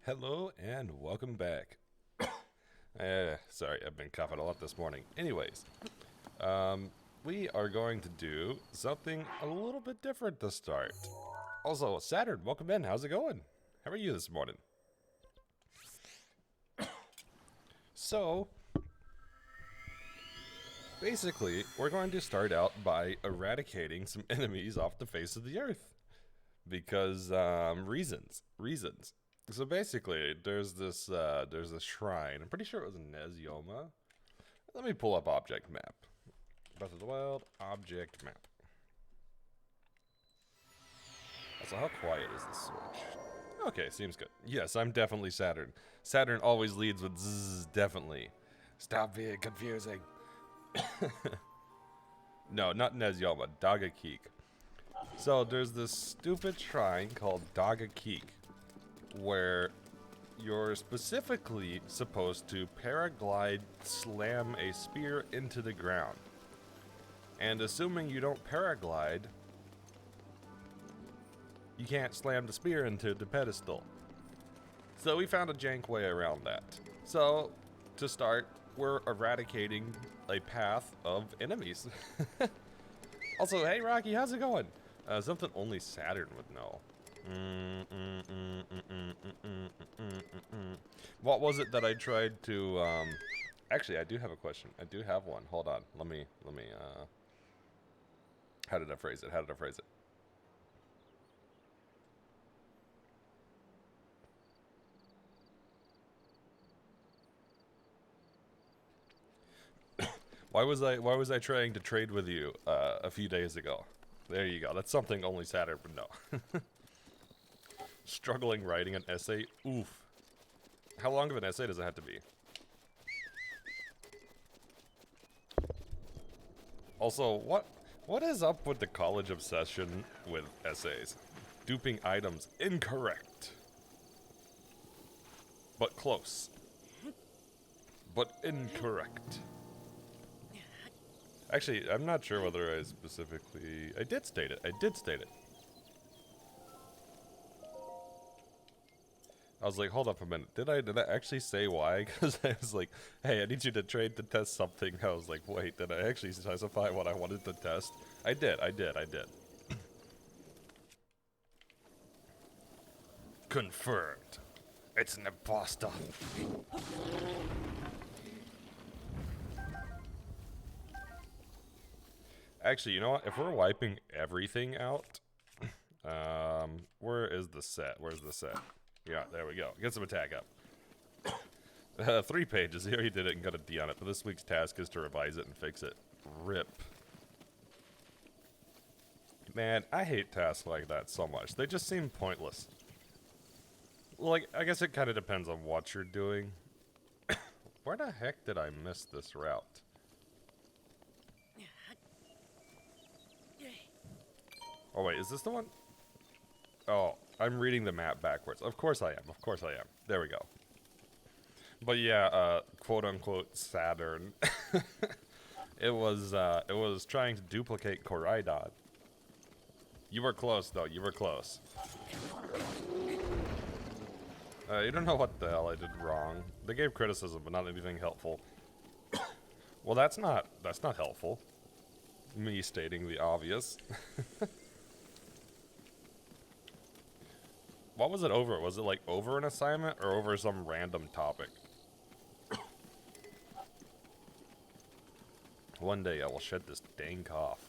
Hello and welcome back. Sorry, I've been coughing a lot this morning. Anyways, we are going to do something a little bit different to start. Also, Saturn, welcome in. How's it going? How are you this morning? So, basically, we're going to start out by eradicating some enemies off the face of the earth. Because, reasons. So basically, there's this shrine. I'm pretty sure it was in Nezioma. Let me pull up object map. Breath of the Wild, object map. So how quiet is this switch? Okay, seems good. Yes, I'm definitely Saturn. Saturn always leads with zzz, definitely. Stop being confusing. No, not Nezioma, Dagakik. So there's this stupid shrine called Dagakik, where you're specifically supposed to paraglide slam a spear into the ground. And assuming you don't paraglide, you can't slam the spear into the pedestal. So we found a jank way around that. So, to start, we're eradicating a path of enemies. Also, hey Rocky, how's it going? Something only Saturn would know. What was it that I tried to, actually, I do have a question. I do have one. Hold on. Let me, how did I phrase it? Why was I trying to trade with you, a few days ago? There you go. That's something only Saturn would know. Struggling writing an essay? Oof. How long of an essay does it have to be? Also, what is up with the college obsession with essays? Duping items incorrect. But close. But incorrect. Actually, I'm not sure whether I specifically... I did state it. I was like, hold up a minute. Did I actually say why? Because I was like, hey, I need you to trade to test something. I was like, wait, did I actually specify what I wanted to test? I did. Confirmed. It's an imposter. Actually, you know what? If we're wiping everything out, where is the set? Where's the set? Yeah, there we go. Get some attack up. 3 pages. He already did it and got a D on it, but this week's task is to revise it and fix it. RIP. Man, I hate tasks like that so much. They just seem pointless. Like, I guess it kind of depends on what you're doing. Where the heck did I miss this route? Oh wait, is this the one? Oh, I'm reading the map backwards. Of course I am. There we go. But yeah, quote unquote Saturn. It was trying to duplicate Koraidon. You were close though, you were close. You don't know what the hell I did wrong. They gave criticism, but not anything helpful. Well, that's not helpful. Me stating the obvious. What was it over? Was it like over an assignment or over some random topic? One day I will shed this dang cough.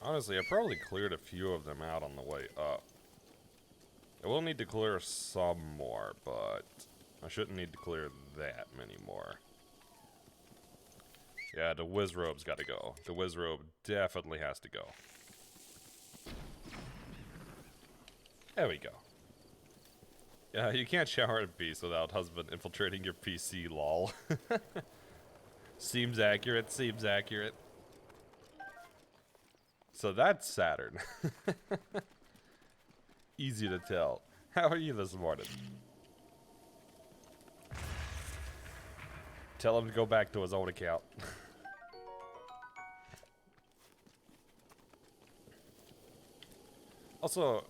Honestly, I probably cleared a few of them out on the way up. I will need to clear some more, but I shouldn't need to clear that many more. Yeah, the Wizrobe's gotta go. The Wizrobe definitely has to go. There we go. Yeah, you can't shower in peace without husband infiltrating your PC, lol. Seems accurate. So that's Saturn. Easy to tell. How are you this morning? Tell him to go back to his own account. Also,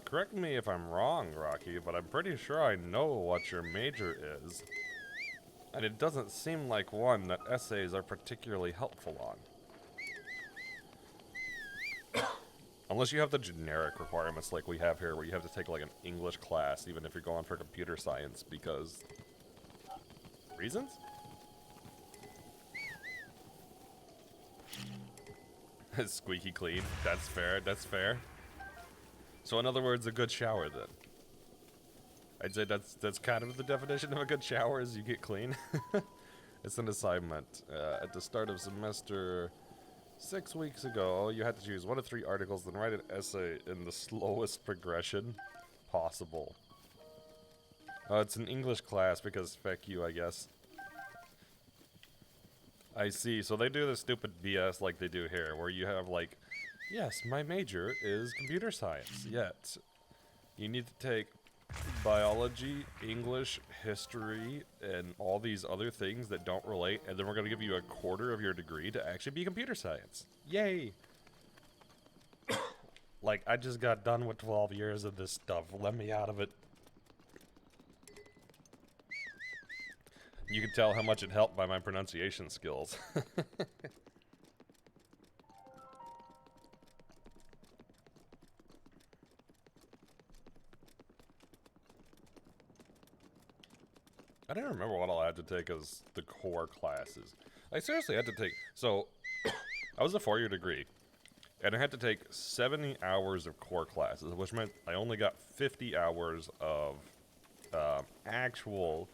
correct me if I'm wrong, Rocky, but I'm pretty sure I know what your major is. And it doesn't seem like one that essays are particularly helpful on. Unless you have the generic requirements like we have here, where you have to take like an English class, even if you're going for computer science, because... reasons? Squeaky clean. That's fair, that's fair. So in other words, a good shower then. I'd say that's kind of the definition of a good shower, is you get clean. It's an assignment. At the start of semester 6 weeks ago, you had to choose 1 of 3 articles, then write an essay in the slowest progression possible. It's an English class because feck you, I guess. I see. So they do this stupid BS like they do here, where you have like, yes, my major is computer science, yet you need to take biology, English, history, and all these other things that don't relate, and then we're going to give you a quarter of your degree to actually be computer science. Yay! Like, I just got done with 12 years of this stuff. Let me out of it. You can tell how much it helped by my pronunciation skills. I don't remember what all I had to take as the core classes. I seriously had to take... So, I was a 4-year degree, and I had to take 70 hours of core classes, which meant I only got 50 hours of actual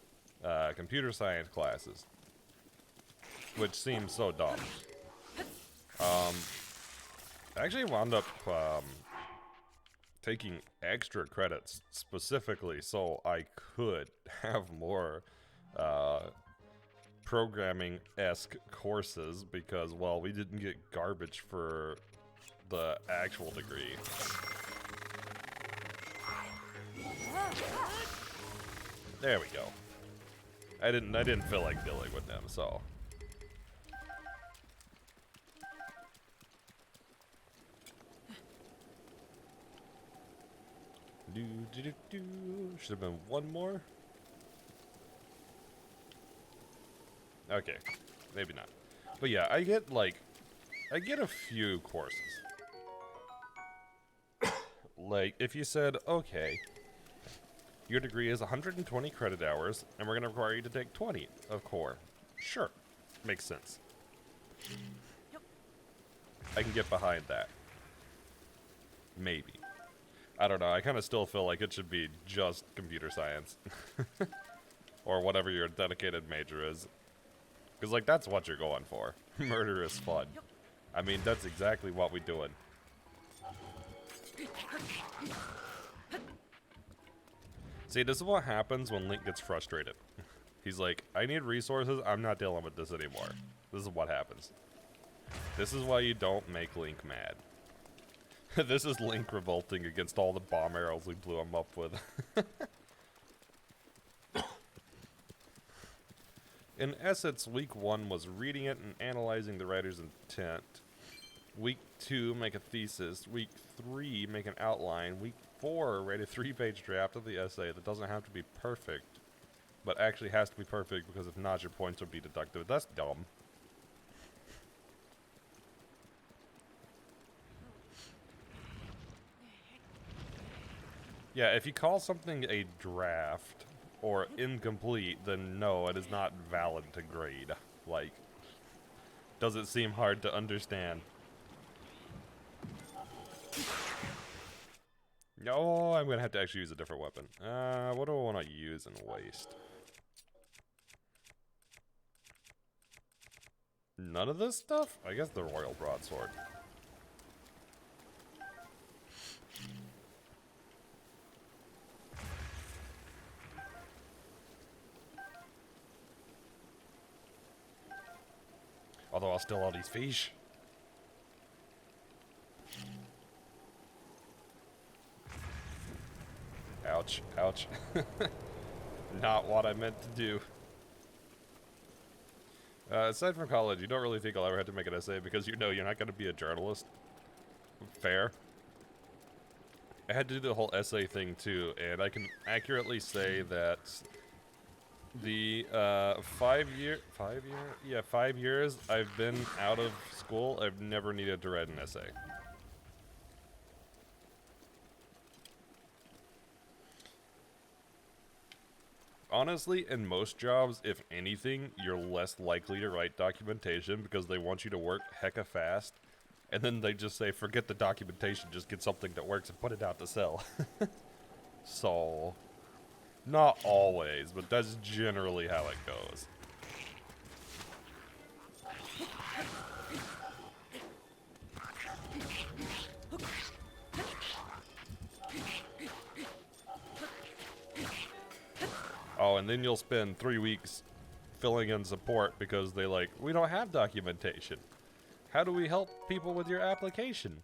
computer science classes, which seems so dumb. I actually wound up taking extra credits specifically so I could have more programming-esque courses because, well, we didn't get garbage for the actual degree. There we go. I didn't feel like dealing with them, so. Should have been one more. Okay, maybe not. But yeah, I get a few courses. Like, if you said, okay, your degree is 120 credit hours, and we're going to require you to take 20 of core. Sure, makes sense. I can get behind that. Maybe. I don't know, I kind of still feel like it should be just computer science. Or whatever your dedicated major is. Because, like, that's what you're going for. Murder is fun. I mean, that's exactly what we're doing. See, this is what happens when Link gets frustrated. He's like, I need resources, I'm not dealing with this anymore. This is what happens. This is why you don't make Link mad. This is Link revolting against all the bomb arrows we blew him up with. In essence, week 1 was reading it and analyzing the writer's intent. Week 2, make a thesis. Week 3, make an outline. Week 4, write a 3-page draft of the essay that doesn't have to be perfect, but actually has to be perfect because if not, your points would be deducted. That's dumb. Yeah, if you call something a draft or incomplete, then no, it is not valid to grade. Like, does it seem hard to understand? No, I'm gonna have to actually use a different weapon. What do I want to use in waste? None of this stuff? I guess the Royal Broadsword. Although I'll steal all these fish. Ouch, ouch. Not what I meant to do. Aside from college, you don't really think I'll ever have to make an essay because you know you're not going to be a journalist. Fair. I had to do the whole essay thing too, and I can accurately say that the 5 years I've been out of school, I've never needed to write an essay. Honestly, in most jobs, if anything, you're less likely to write documentation because they want you to work hecka fast. And then they just say, forget the documentation, just get something that works and put it out to sell. So, not always, but that's generally how it goes. Oh, and then you'll spend 3 weeks filling in support because they like, we don't have documentation. How do we help people with your application?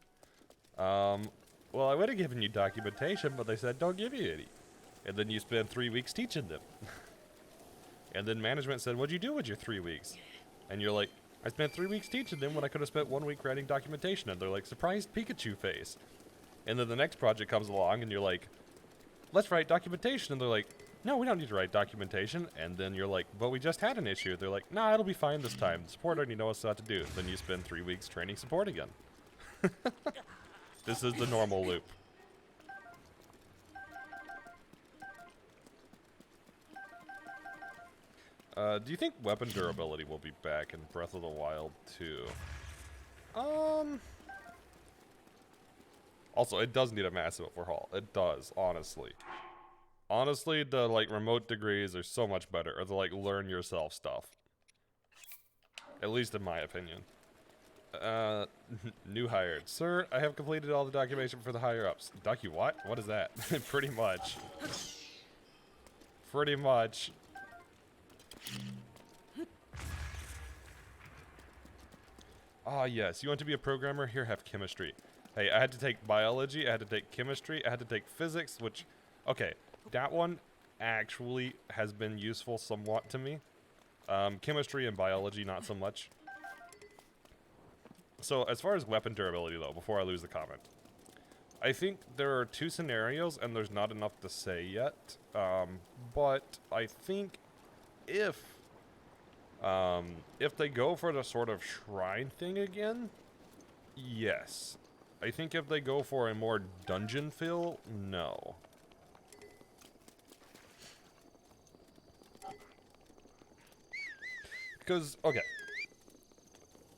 Well, I would have given you documentation, but they said don't give you any. And then you spend 3 weeks teaching them. And then management said, what'd you do with your 3 weeks? And you're like, I spent 3 weeks teaching them when I could have spent 1 week writing documentation. And they're like, surprised Pikachu face. And then the next project comes along and you're like, let's write documentation. And they're like, no, we don't need to write documentation. And then you're like, but we just had an issue. They're like, nah, it'll be fine this time. The support already knows what to do. Then you spend 3 weeks training support again. This is the normal loop. Do you think weapon durability will be back in Breath of the Wild 2? Also, it does need a massive overhaul. It does, honestly. Honestly, the, like, remote degrees are so much better. Or the, like, learn yourself stuff. At least in my opinion. New hired. Sir, I have completed all the documentation for the higher-ups. What? What is that? Pretty much. Pretty much. Ah, yes. You want to be a programmer? Here, have chemistry. Hey, I had to take biology, I had to take chemistry, I had to take physics, which... Okay, that one actually has been useful somewhat to me. Chemistry and biology, not so much. So, as far as weapon durability, though, before I lose the comment, I think there are 2 scenarios, and there's not enough to say yet. But I think if they go for the sort of shrine thing again, yes. I think if they go for a more dungeon feel, no. Because, okay,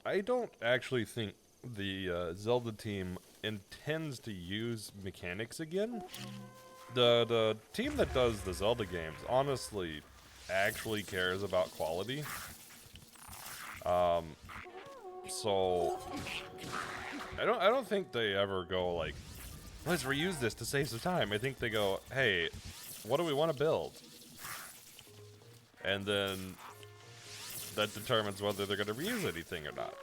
I don't actually think the Zelda team intends to use mechanics again. The team that does the Zelda games honestly actually cares about quality. So I don't think they ever go like, let's reuse this to save some time. I think they go, hey, what do we want to build? And then that determines whether they're going to reuse anything or not.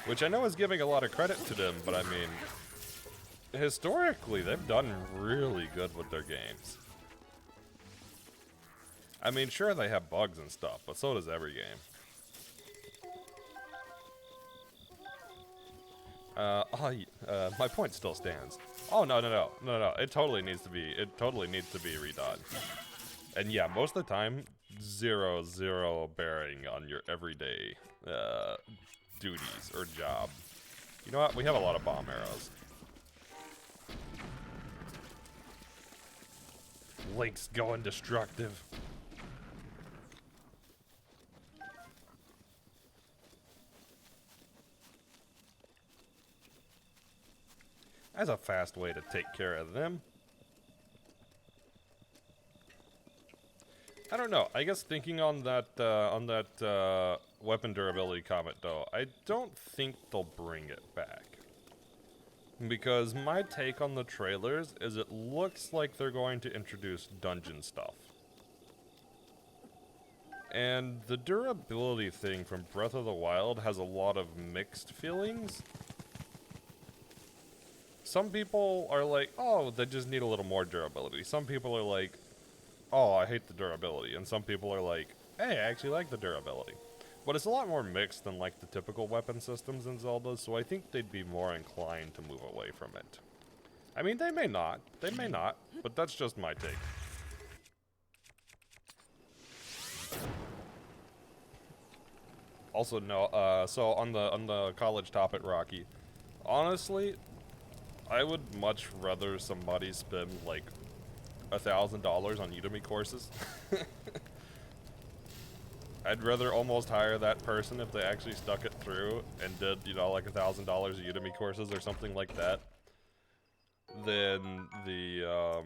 Which I know is giving a lot of credit to them, but I mean, historically, they've done really good with their games. I mean, sure, they have bugs and stuff, but so does every game. My point still stands. Oh, no. It totally needs to be redone. And yeah, most of the time, zero bearing on your everyday, duties or job. You know what? We have a lot of bomb arrows. Link's going destructive. That's a fast way to take care of them. I don't know. I guess thinking on that weapon durability comment, though, I don't think they'll bring it back. Because my take on the trailers is it looks like they're going to introduce dungeon stuff. And the durability thing from Breath of the Wild has a lot of mixed feelings. Some people are like, oh, they just need a little more durability. Some people are like, oh, I hate the durability. And some people are like, hey, I actually like the durability. But it's a lot more mixed than like the typical weapon systems in Zelda, so I think they'd be more inclined to move away from it. I mean, they may not, but that's just my take. Also, no, so on the college topic, Rocky, honestly, I would much rather somebody spend like $1,000 on Udemy courses. I'd rather almost hire that person if they actually stuck it through and did, you know, like $1,000 Udemy courses or something like that, than the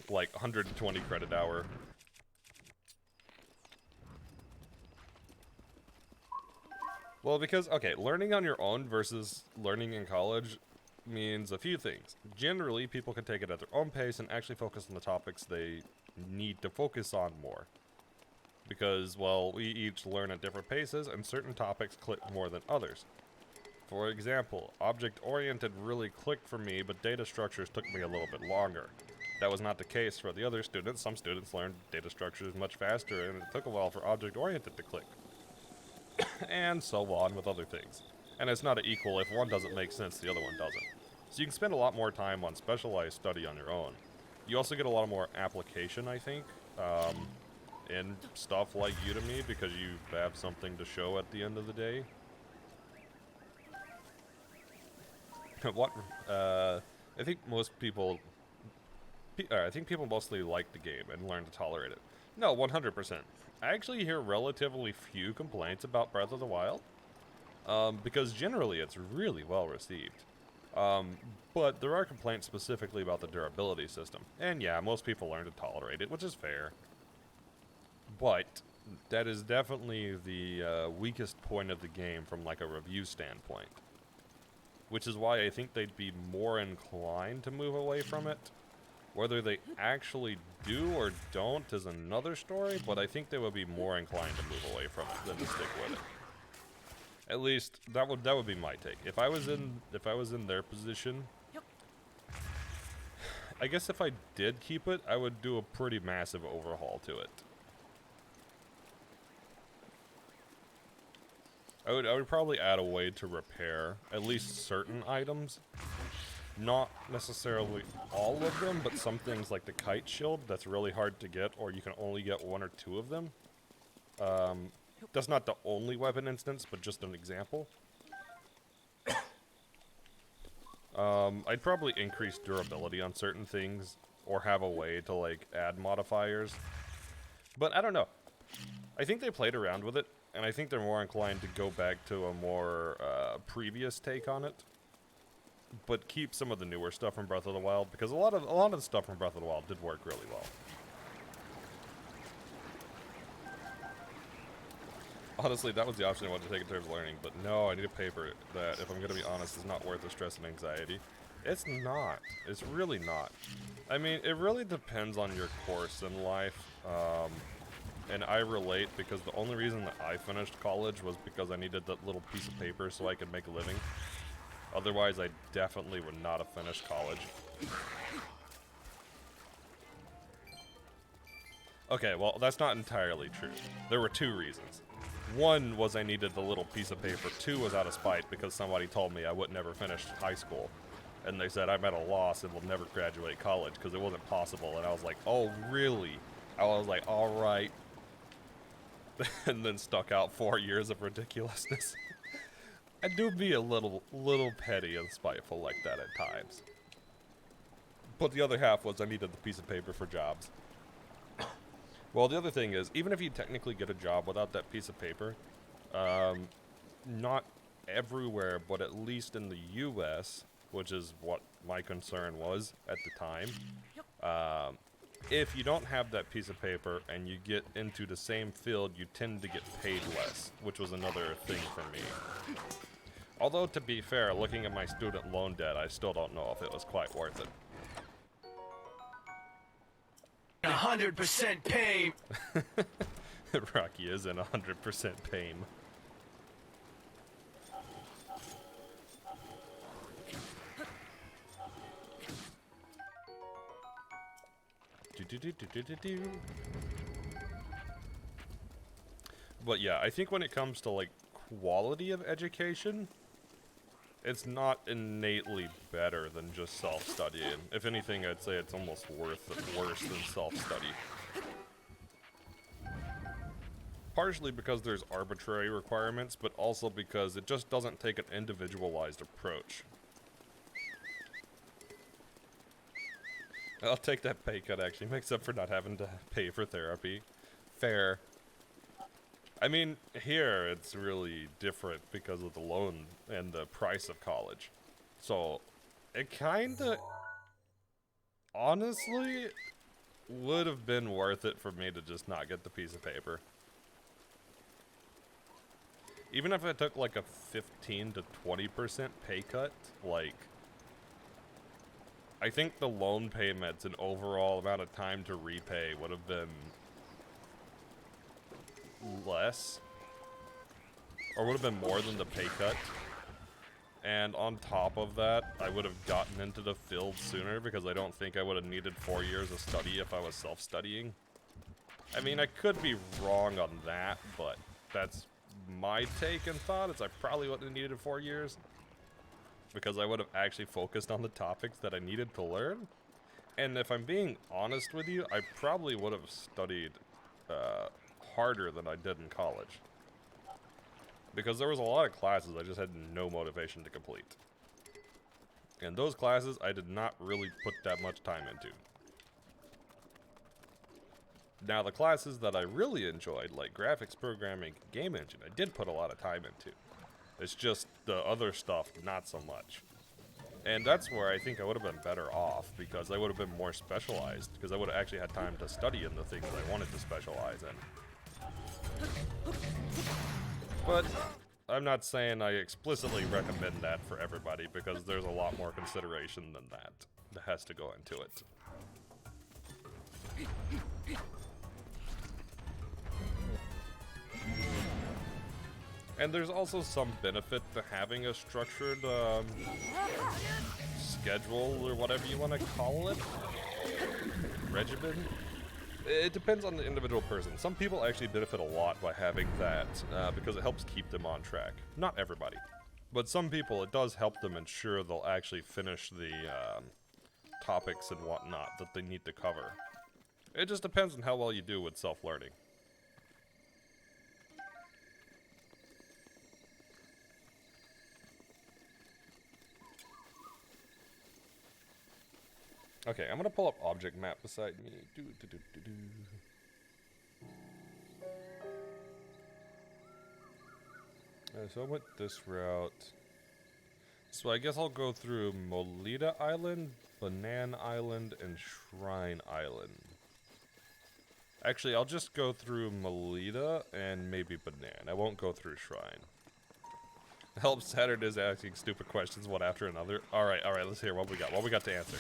like 120 credit hour. Well, because, okay, learning on your own versus learning in college means a few things. Generally, people can take it at their own pace and actually focus on the topics they need to focus on more. Because, well, we each learn at different paces, and certain topics click more than others. For example, object-oriented really clicked for me, but data structures took me a little bit longer. That was not the case for the other students. Some students learned data structures much faster, and it took a while for object-oriented to click. And so on with other things. And it's not an equal. If one doesn't make sense, the other one doesn't. So you can spend a lot more time on specialized study on your own. You also get a lot more application, I think, in stuff like Udemy, because you have something to show at the end of the day. I think most people... I think people mostly like the game and learn to tolerate it. No, 100%. I actually hear relatively few complaints about Breath of the Wild, because generally it's really well received. But there are complaints specifically about the durability system. And yeah, most people learn to tolerate it, which is fair. But that is definitely the weakest point of the game from like a review standpoint. Which is why I think they'd be more inclined to move away from it. Whether they actually do or don't is another story, but I think they would be more inclined to move away from it than to stick with it. At least that would be my take. If I was in their position, I guess if I did keep it, I would do a pretty massive overhaul to it. I would probably add a way to repair at least certain items. Not necessarily all of them, but some things like the kite shield that's really hard to get, or you can only get 1 or 2 of them. That's not the only weapon instance, but just an example. I'd probably increase durability on certain things, or have a way to like add modifiers. But I don't know. I think they played around with it, and I think they're more inclined to go back to a more previous take on it. But keep some of the newer stuff from Breath of the Wild, because a lot of the stuff from Breath of the Wild did work really well. Honestly, that was the option I wanted to take in terms of learning, but no, I need a paper that, if I'm going to be honest, is not worth the stress and anxiety. It's not. It's really not. I mean, it really depends on your course in life, and I relate because the only reason that I finished college was because I needed that little piece of paper so I could make a living. Otherwise, I definitely would not have finished college. Okay, well, that's not entirely true. There were 2 reasons. One was I needed the little piece of paper. 2 was out of spite because somebody told me I would never finish high school. And they said I'm at a loss and will never graduate college because it wasn't possible. And I was like, oh, really? I was like, all right. And then stuck out 4 years of ridiculousness. I do be a little petty and spiteful like that at times. But the other half was I needed the piece of paper for jobs. Well, the other thing is, even if you technically get a job without that piece of paper, not everywhere, but at least in the US, which is what my concern was at the time, if you don't have that piece of paper and you get into the same field, you tend to get paid less, which was another thing for me. Although, to be fair, looking at my student loan debt, I still don't know if it was quite worth it. 100% pain! Rocky is in 100% pain. But yeah, I think when it comes to like quality of education, it's not innately better than just self-studying. If anything, I'd say it's almost worse than self-study. Partially because there's arbitrary requirements, but also because it just doesn't take an individualized approach. I'll take that pay cut, actually. Makes up for not having to pay for therapy. Fair. I mean, here it's really different because of the loan and the price of college. So, it kinda, honestly, would have been worth it for me to just not get the piece of paper. Even if I took like a 15 to 20% pay cut, like, I think the loan payments and overall amount of time to repay would have been less, or would have been more than the pay cut. And on top of that, I would have gotten into the field sooner because I don't think I would have needed 4 years of study if I was self-studying. I mean, I could be wrong on that, but that's my take and thought, is I probably wouldn't have needed 4 years because I would have actually focused on the topics that I needed to learn. And if I'm being honest with you, I probably would have studied harder than I did in college. Because there was a lot of classes I just had no motivation to complete. And those classes I did not really put that much time into. Now the classes that I really enjoyed, like graphics programming, game engine, I did put a lot of time into. It's just the other stuff, not so much. And that's where I think I would have been better off, because I would have been more specialized, because I would have actually had time to study in the things I wanted to specialize in. But I'm not saying I explicitly recommend that for everybody, because there's a lot more consideration than that has to go into it. And there's also some benefit to having a structured schedule, or whatever you want to call it. Regimen? It depends on the individual person. Some people actually benefit a lot by having that, because it helps keep them on track. Not everybody. But some people, it does help them ensure they'll actually finish the topics and whatnot that they need to cover. It just depends on how well you do with self-learning. Okay, I'm gonna pull up object map beside me. So I went this route. So I guess I'll go through Molita Island, Banan Island, and Shrine Island. Actually, I'll just go through Molita and maybe Banan. I won't go through Shrine. Help Saturday's asking stupid questions one after another. Alright, let's hear what we got. What we got to answer.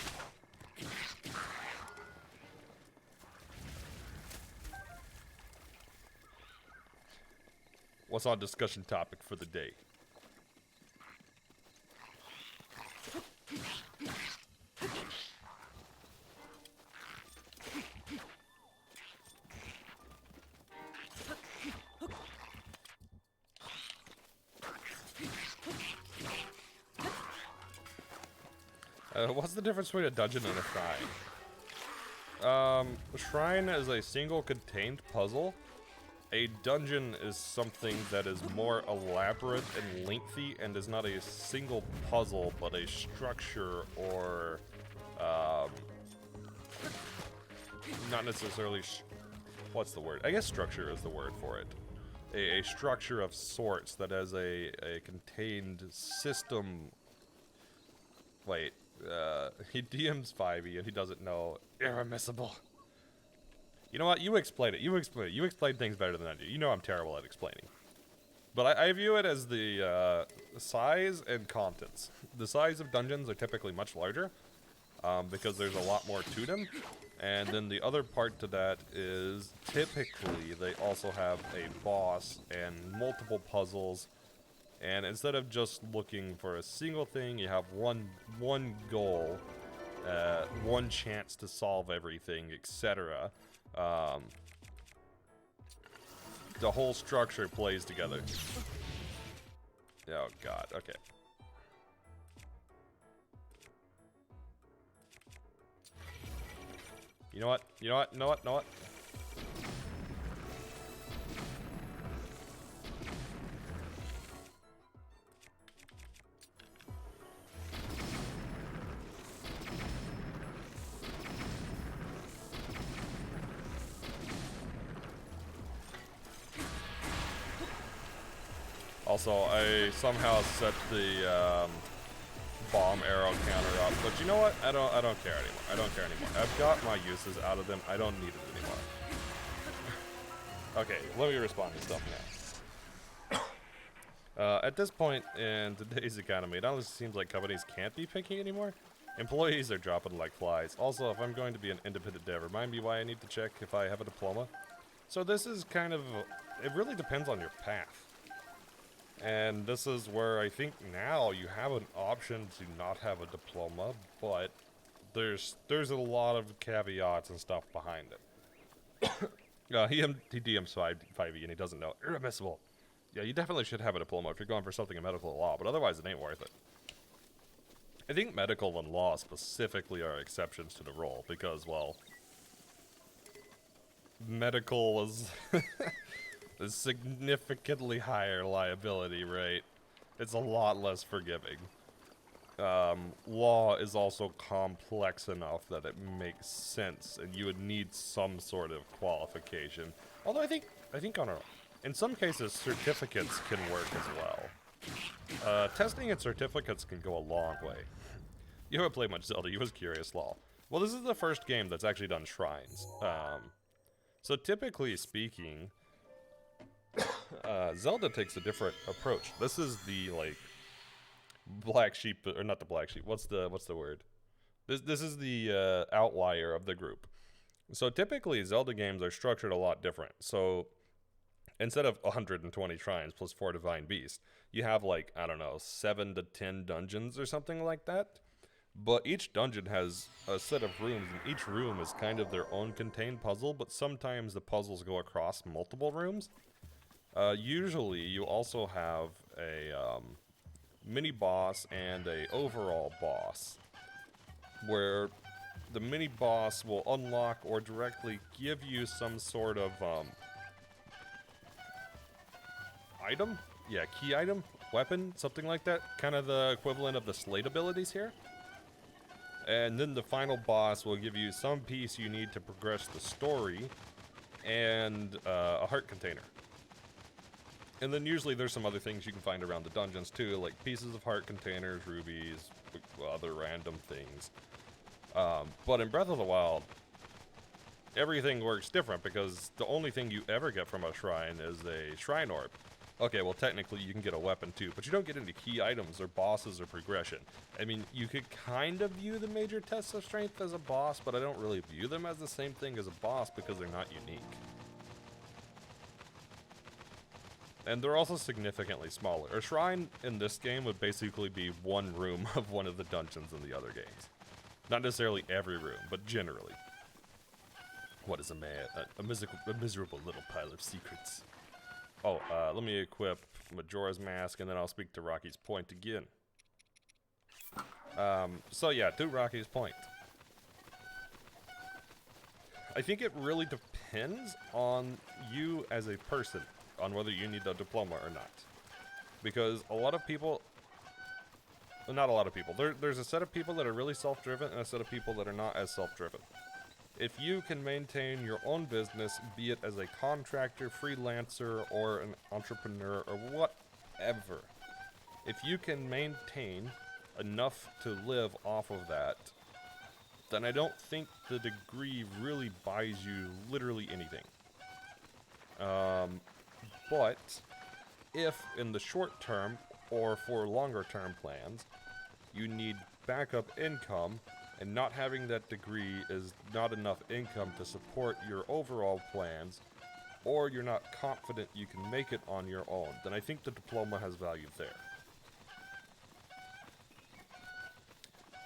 What's our discussion topic for the day? What's the difference between a dungeon and a shrine? A shrine is a single contained puzzle. A dungeon is something that is more elaborate and lengthy and is not a single puzzle, but a structure or, not necessarily, what's the word? I guess structure is the word for it. A structure of sorts that has a contained system. Wait, he DMs 5e and he doesn't know. Irremissible. You know what? You explain it. You explain things better than I do. You know I'm terrible at explaining. But I view it as the size and contents. The size of dungeons are typically much larger, because there's a lot more to them. And then the other part to that is typically they also have a boss and multiple puzzles. And instead of just looking for a single thing, you have one goal. one chance to solve everything, etc. The whole structure plays together. Oh god, okay. You know what? You know what? You know what? You know what? Also, I somehow set the bomb arrow counter up, but you know what? I don't care anymore. I don't care anymore. I've got my uses out of them. I don't need it anymore. Okay, let me respond to stuff now. At this point in today's economy, it honestly seems like companies can't be picky anymore. Employees are dropping like flies. Also, if I'm going to be an independent dev, remind me why I need to check if I have a diploma. So this is kind of, it really depends on your path. And this is where I think now you have an option to not have a diploma, but there's a lot of caveats and stuff behind it. He DMs 5e and he doesn't know. Irremissible. Yeah, you definitely should have a diploma if you're going for something in medical law, but otherwise it ain't worth it. I think medical and law specifically are exceptions to the rule because, well, medical is a significantly higher liability rate. It's a lot less forgiving. Law is also complex enough that it makes sense, and you would need some sort of qualification. Although I think in some cases certificates can work as well. Testing and certificates can go a long way. You haven't played much Zelda. You was curious, lol. Well, this is the first game that's actually done shrines. So typically speaking, Zelda takes a different approach. This is the, like, black sheep, or not the black sheep, what's the word? This is the outlier of the group. So typically Zelda games are structured a lot different. So instead of 120 shrines plus 4 divine beasts, you have, like, I don't know, 7 to 10 dungeons or something like that. But each dungeon has a set of rooms, and each room is kind of their own contained puzzle, but sometimes the puzzles go across multiple rooms. Usually you also have a mini boss and a overall boss, where the mini boss will unlock or directly give you some sort of item? Yeah, key item? Weapon? Something like that? Kind of the equivalent of the Slate abilities here. And then the final boss will give you some piece you need to progress the story, and a heart container. And then usually there's some other things you can find around the dungeons too, like pieces of heart containers, rubies, other random things. But in Breath of the Wild, everything works different because the only thing you ever get from a shrine is a shrine orb. Okay, well technically you can get a weapon too, but you don't get any key items or bosses or progression. I mean, you could kind of view the major tests of strength as a boss, but I don't really view them as the same thing as a boss because they're not unique. And they're also significantly smaller. A shrine in this game would basically be one room of one of the dungeons in the other games. Not necessarily every room, but generally. What is a man? A miserable little pile of secrets. Oh, let me equip Majora's Mask, and then I'll speak to Rocky's point again. So yeah, to Rocky's point. I think it really depends on you as a person, on whether you need a diploma or not. Because a lot of people, well, not a lot of people, there's a set of people that are really self-driven and a set of people that are not as self-driven. If you can maintain your own business, be it as a contractor, freelancer, or an entrepreneur, or whatever, if you can maintain enough to live off of that, then I don't think the degree really buys you literally anything. But if in the short term or for longer term plans, you need backup income, and not having that degree is not enough income to support your overall plans, or you're not confident you can make it on your own, then I think the diploma has value there.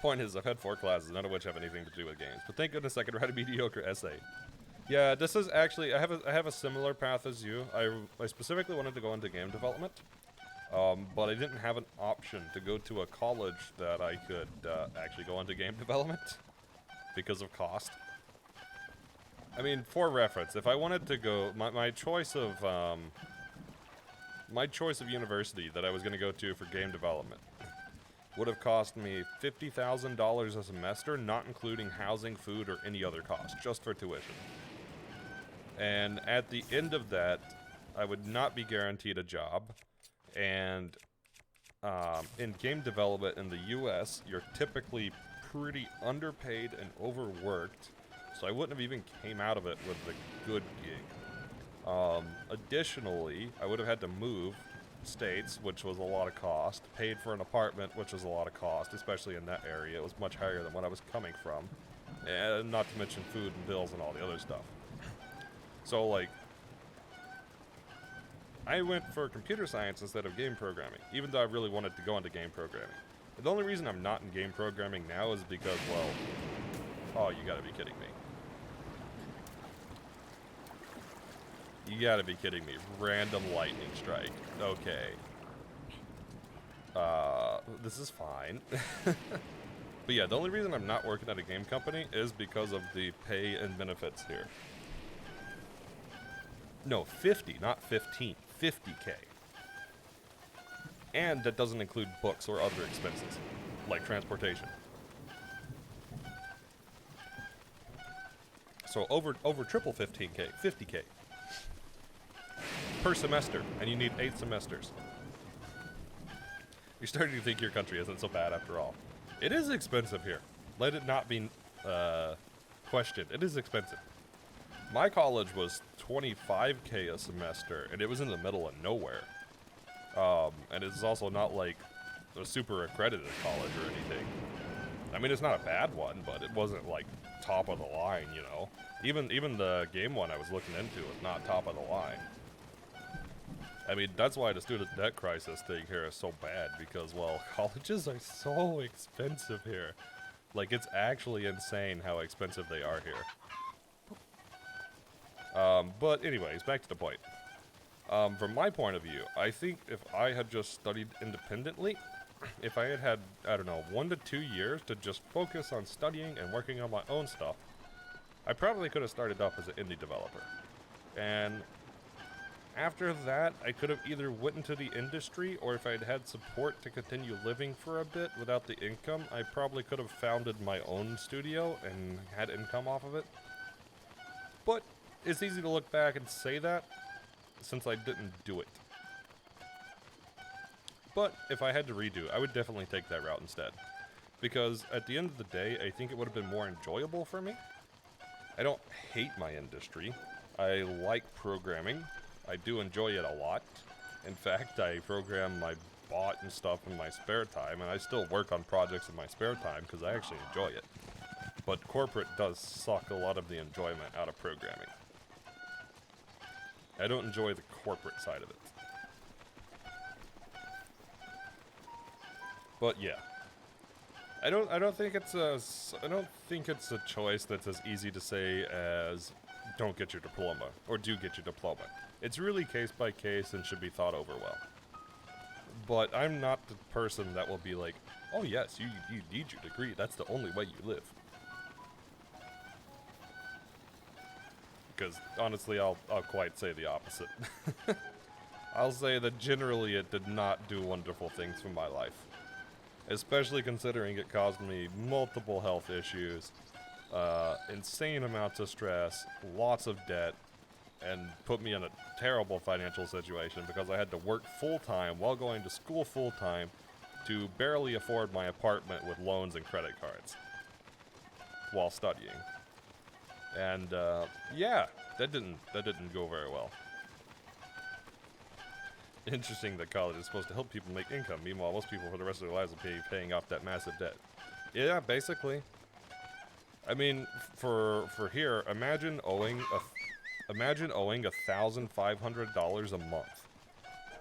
Point is, I've had 4 classes, none of which have anything to do with games. But thank goodness I could write a mediocre essay. Yeah, this is actually, I have a similar path as you. I specifically wanted to go into game development. But I didn't have an option to go to a college that I could actually go into game development because of cost. I mean, for reference, if I wanted to go, my choice of university that I was going to go to for game development would have cost me $50,000 a semester, not including housing, food, or any other cost, just for tuition. And at the end of that, I would not be guaranteed a job. And in game development in the US, you're typically pretty underpaid and overworked, so I wouldn't have even came out of it with a good gig. Additionally, I would have had to move states, which was a lot of cost, paid for an apartment, which was a lot of cost, especially in that area. It was much higher than what I was coming from, and not to mention food and bills and all the other stuff. So, like, I went for computer science instead of game programming, even though I really wanted to go into game programming. And the only reason I'm not in game programming now is because, well, oh, you gotta be kidding me. You gotta be kidding me. Random lightning strike. Okay. This is fine. But yeah, the only reason I'm not working at a game company is because of the pay and benefits here. No, 50, not 15. 50K. And that doesn't include books or other expenses, like transportation. So over triple 15K, 50K. Per semester, and you need 8 semesters. You're starting to think your country isn't so bad after all. It is expensive here. Let it not be questioned. It is expensive. My college was $25K a semester, and it was in the middle of nowhere. And it's also not like a super accredited college or anything. I mean, it's not a bad one, but it wasn't like top of the line, you know. Even the game one I was looking into was not top of the line. I mean, that's why the student debt crisis thing here is so bad, because, well, colleges are so expensive here. Like, it's actually insane how expensive they are here. But anyways, back to the point. From my point of view, I think if I had just studied independently, if I had, I don't know, 1 to 2 years to just focus on studying and working on my own stuff, I probably could have started off as an indie developer. And after that, I could have either went into the industry, or if I'd had support to continue living for a bit without the income, I probably could have founded my own studio and had income off of it. But it's easy to look back and say that, since I didn't do it. But if I had to redo, I would definitely take that route instead. Because at the end of the day, I think it would have been more enjoyable for me. I don't hate my industry. I like programming. I do enjoy it a lot. In fact, I program my bot and stuff in my spare time, and I still work on projects in my spare time because I actually enjoy it. But corporate does suck a lot of the enjoyment out of programming. I don't enjoy the corporate side of it. But yeah, I don't think it's a choice that's as easy to say as don't get your diploma or do get your diploma. It's really case by case and should be thought over well. But I'm not the person that will be like, oh yes, you need your degree. That's the only way you live. Because honestly, I'll quite say the opposite. I'll say that generally it did not do wonderful things for my life. Especially considering it caused me multiple health issues, insane amounts of stress, lots of debt, and put me in a terrible financial situation because I had to work full-time while going to school full-time to barely afford my apartment with loans and credit cards while studying. And yeah, that didn't go very well. Interesting that college is supposed to help people make income. Meanwhile, most people for the rest of their lives will be paying off that massive debt. Yeah, basically. I mean, for here, imagine owing $1,500 a month,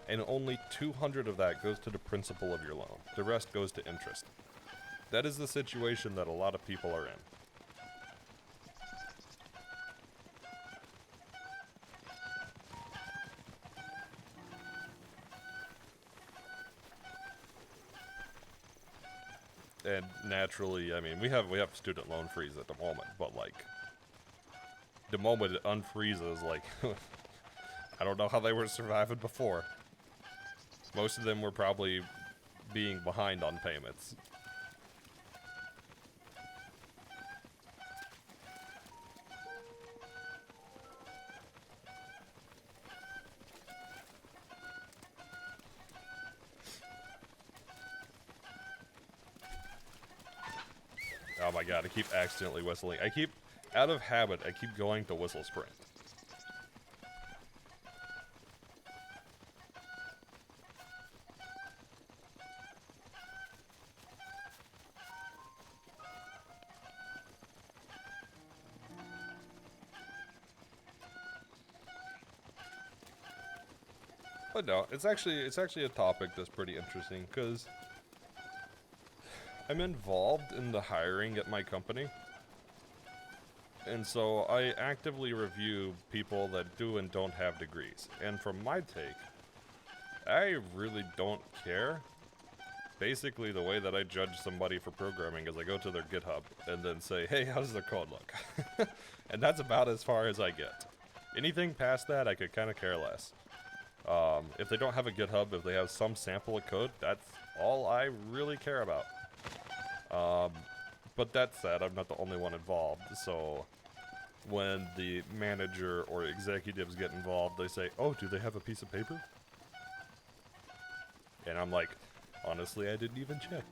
and only $200 of that goes to the principal of your loan. The rest goes to interest. That is the situation that a lot of people are in. And naturally, I mean, we have student loan freeze at the moment, but like, the moment it unfreezes, like, I don't know how they were surviving before. Most of them were probably being behind on payments. Oh my god, I keep accidentally whistling. Out of habit, I keep going to whistle sprint. But no, it's actually a topic that's pretty interesting, because I'm involved in the hiring at my company. And so I actively review people that do and don't have degrees. And from my take, I really don't care. Basically, the way that I judge somebody for programming is I go to their GitHub and then say, hey, how does their code look? And that's about as far as I get. Anything past that, I could kind of care less. If they don't have a GitHub, if they have some sample of code, that's all I really care about. But that said, I'm not the only one involved, so when the manager or executives get involved, they say, oh, do they have a piece of paper? And I'm like, honestly, I didn't even check.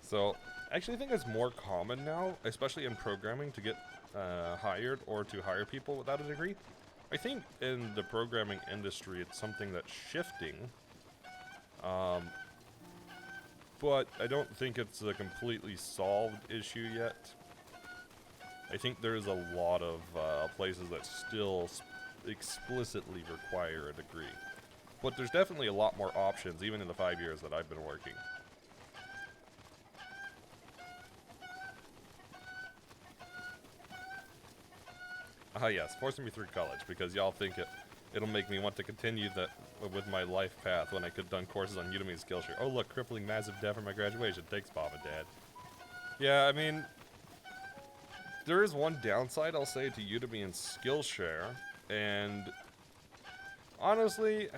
So, I actually think it's more common now, especially in programming, to get hired or to hire people without a degree. I think in the programming industry, it's something that's shifting. But I don't think it's a completely solved issue yet. I think there's a lot of places that still explicitly require a degree. But there's definitely a lot more options, even in the 5 years that I've been working. Ah yes, forcing me through college, because y'all think it'll make me want to continue that with my life path when I could have done courses on Udemy and Skillshare. Oh look, crippling massive debt for my graduation. Thanks, Mom and Dad. Yeah, I mean, there is one downside I'll say to Udemy and Skillshare, and honestly,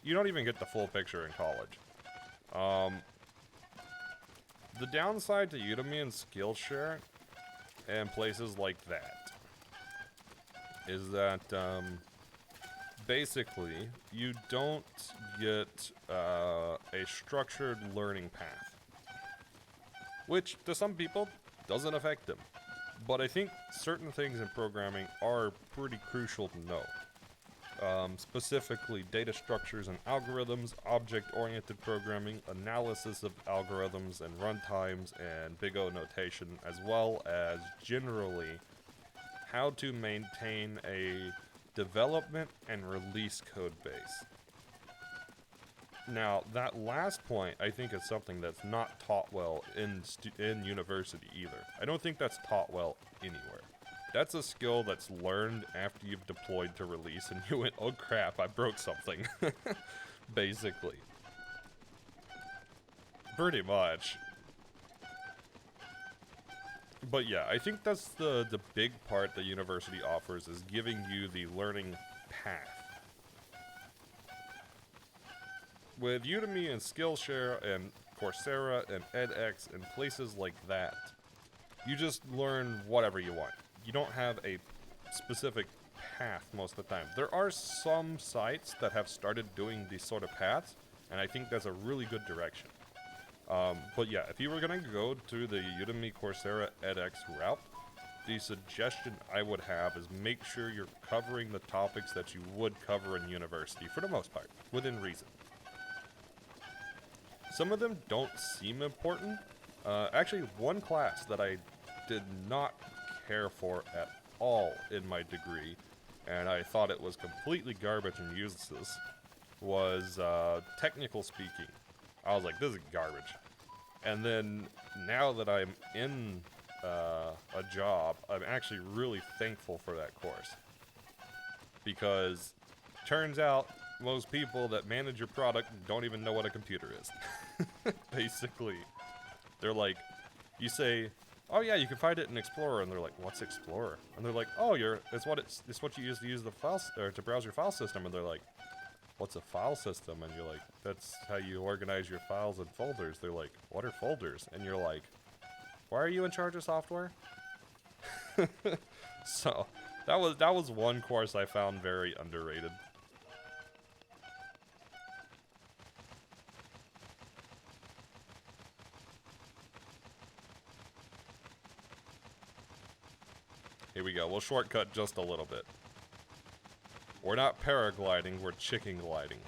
you don't even get the full picture in college. The downside to Udemy and Skillshare and places like that is that basically you don't get a structured learning path, which to some people doesn't affect them. But I think certain things in programming are pretty crucial to know. Specifically data structures and algorithms, object-oriented programming, analysis of algorithms and runtimes, and big O notation, as well as generally how to maintain a development and release code base. Now, that last point, I think, is something that's not taught well in university either. I don't think that's taught well anywhere. That's a skill that's learned after you've deployed to release and you went, oh crap, I broke something. Basically. Pretty much. But yeah, I think that's the big part that university offers, is giving you the learning path. With Udemy and Skillshare and Coursera and edX and places like that, you just learn whatever you want. You don't have a specific path most of the time. There are some sites that have started doing these sort of paths, and I think that's a really good direction. But yeah, if you were going to go to the Udemy, Coursera, edX route, the suggestion I would have is make sure you're covering the topics that you would cover in university, for the most part, within reason. Some of them don't seem important. Actually, one class that I did not care for at all in my degree, and I thought it was completely garbage and useless, was technical speaking. I was like, this is garbage. And then now that I'm in a job, I'm actually really thankful for that course. Because turns out most people that manage your product don't even know what a computer is. Basically. They're like, you say, oh yeah, you can find it in Explorer, and they're like, what's Explorer? And they're like, oh, it's what you use the files, or to browse your file system. And they're like, what's a file system? And you're like, that's how you organize your files and folders. They're like, what are folders? And you're like, why are you in charge of software? So that was one course I found very underrated. Here we go. We'll shortcut just a little bit. We're not paragliding, we're chicken gliding.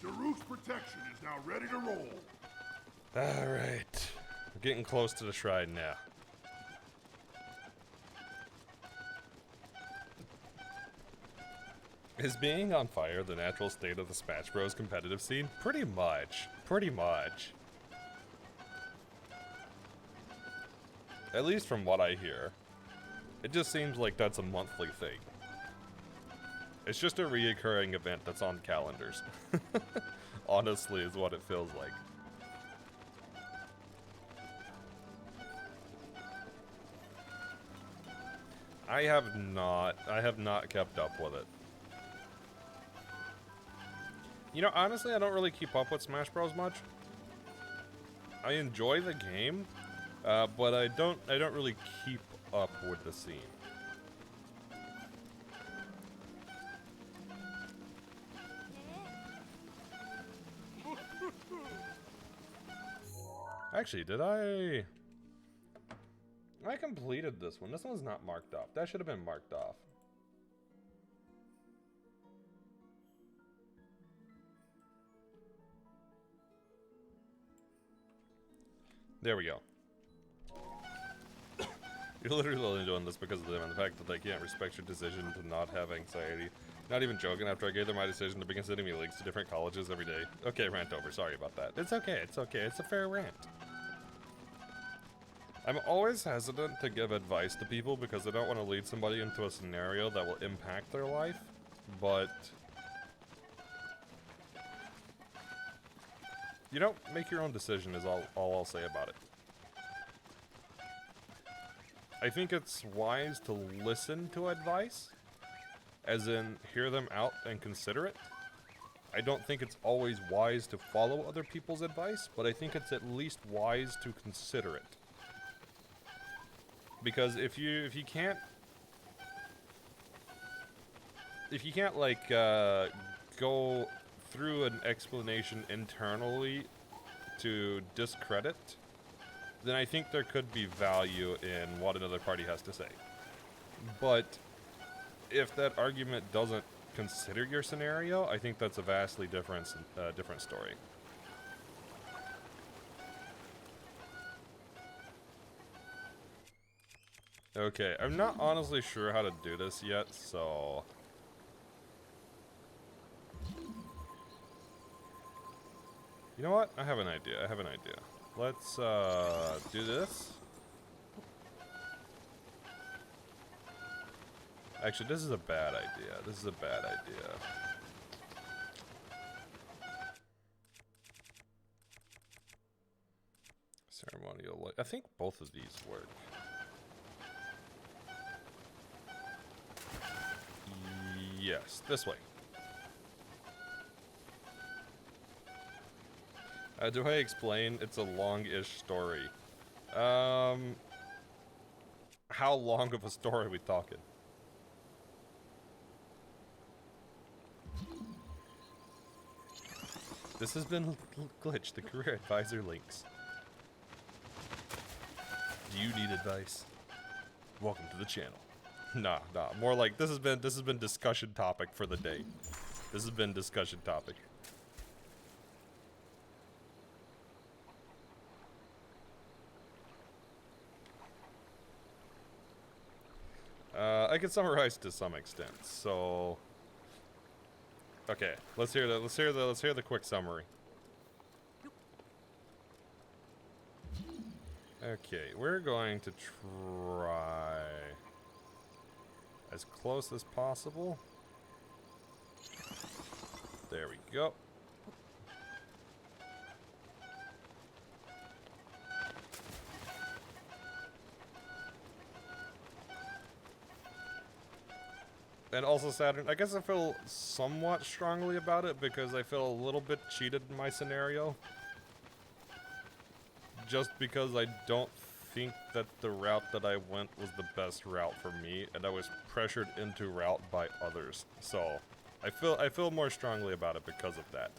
The roof's protection is now ready to roll. Alright. We're getting close to the shrine now. Is being on fire the natural state of the Smash Bros. Competitive scene? Pretty much. Pretty much. At least from what I hear. It just seems like that's a monthly thing. It's just a reoccurring event that's on calendars. Honestly, is what it feels like. I have not kept up with it. You know, honestly, I don't really keep up with Smash Bros. Much. I enjoy the game, but I don't really keep up with the scene. Actually, did I completed this one. This one's not marked off. That should have been marked off. There we go. You're literally only doing this because of them and the fact that they can't respect your decision to not have anxiety. Not even joking, after I gave them my decision to begin sending me links to different colleges every day. Okay, rant over. Sorry about that. It's okay. It's okay. It's a fair rant. I'm always hesitant to give advice to people because I don't want to lead somebody into a scenario that will impact their life, but you know, make your own decision is all I'll say about it. I think it's wise to listen to advice, as in hear them out and consider it. I don't think it's always wise to follow other people's advice, but I think it's at least wise to consider it. Because if you can't like go through an explanation internally to discredit, then I think there could be value in what another party has to say. But if that argument doesn't consider your scenario, I think that's a vastly different story. Okay, I'm not honestly sure how to do this yet, so you know what? I have an idea. Let's do this. Actually, this is a bad idea. Ceremonial light. I think both of these work. Yes, this way. Do I explain? It's a long-ish story. How long of a story are we talking? This has been Glitch, the career advisor links. Do you need advice? Welcome to the channel. Nah. More like this has been discussion topic for the day. This has been discussion topic. I can summarize to some extent. So, okay, let's hear the quick summary. Okay, we're going to try as close as possible. There we go. And also Saturn, I guess I feel somewhat strongly about it because I feel a little bit cheated in my scenario. Just because I don't think that the route that I went was the best route for me, and I was pressured into route by others. So, I feel more strongly about it because of that.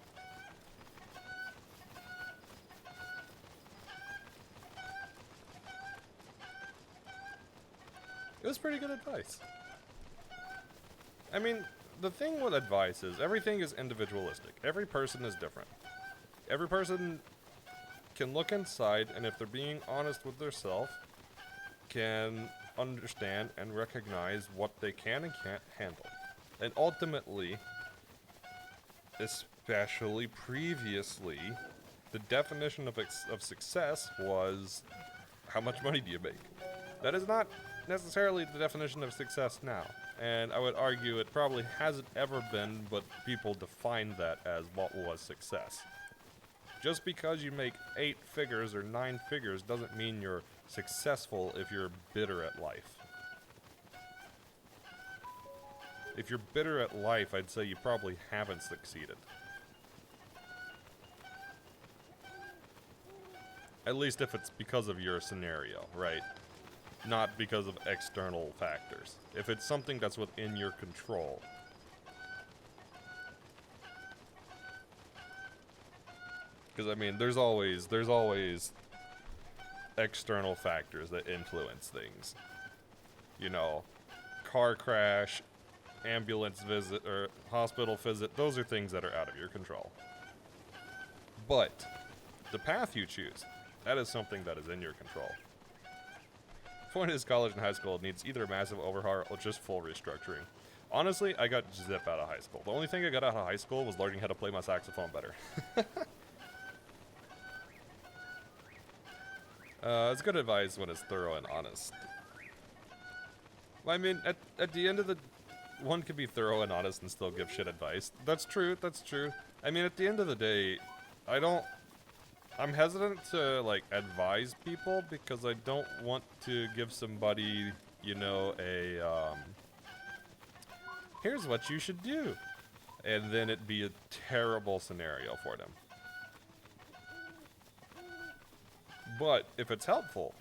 It was pretty good advice. I mean, the thing with advice is everything is individualistic. Every person is different. Every person can look inside, and if they're being honest with themselves, can understand and recognize what they can and can't handle. And ultimately, especially previously, the definition of success was how much money do you make? That is not necessarily the definition of success now. And I would argue it probably hasn't ever been, but people define that as what was success. Just because you make 8 figures or 9 figures doesn't mean you're successful if you're bitter at life. If you're bitter at life, I'd say you probably haven't succeeded. At least if it's because of your scenario, right? Not because of external factors. If it's something that's within your control. Because, I mean, there's always external factors that influence things. You know, car crash, ambulance visit, or hospital visit, those are things that are out of your control. But the path you choose, that is something that is in your control. The point is, college and high school needs either a massive overhaul or just full restructuring. Honestly, I got zip out of high school. The only thing I got out of high school was learning how to play my saxophone better. It's good advice when it's thorough and honest. Well, I mean, at the end of the... One can be thorough and honest and still give shit advice. That's true, that's true. I mean, at the end of the day, I'm hesitant to, like, advise people because I don't want to give somebody, you know, here's what you should do. And then it be a terrible scenario for them. But if it's helpful,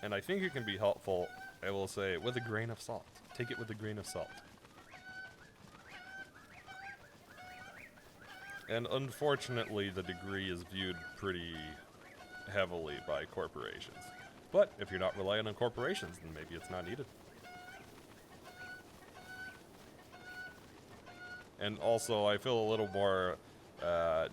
and I think it can be helpful, I will say with a grain of salt. Take it with a grain of salt. And unfortunately, the degree is viewed pretty heavily by corporations. But if you're not relying on corporations, then maybe it's not needed. And also, I feel a little more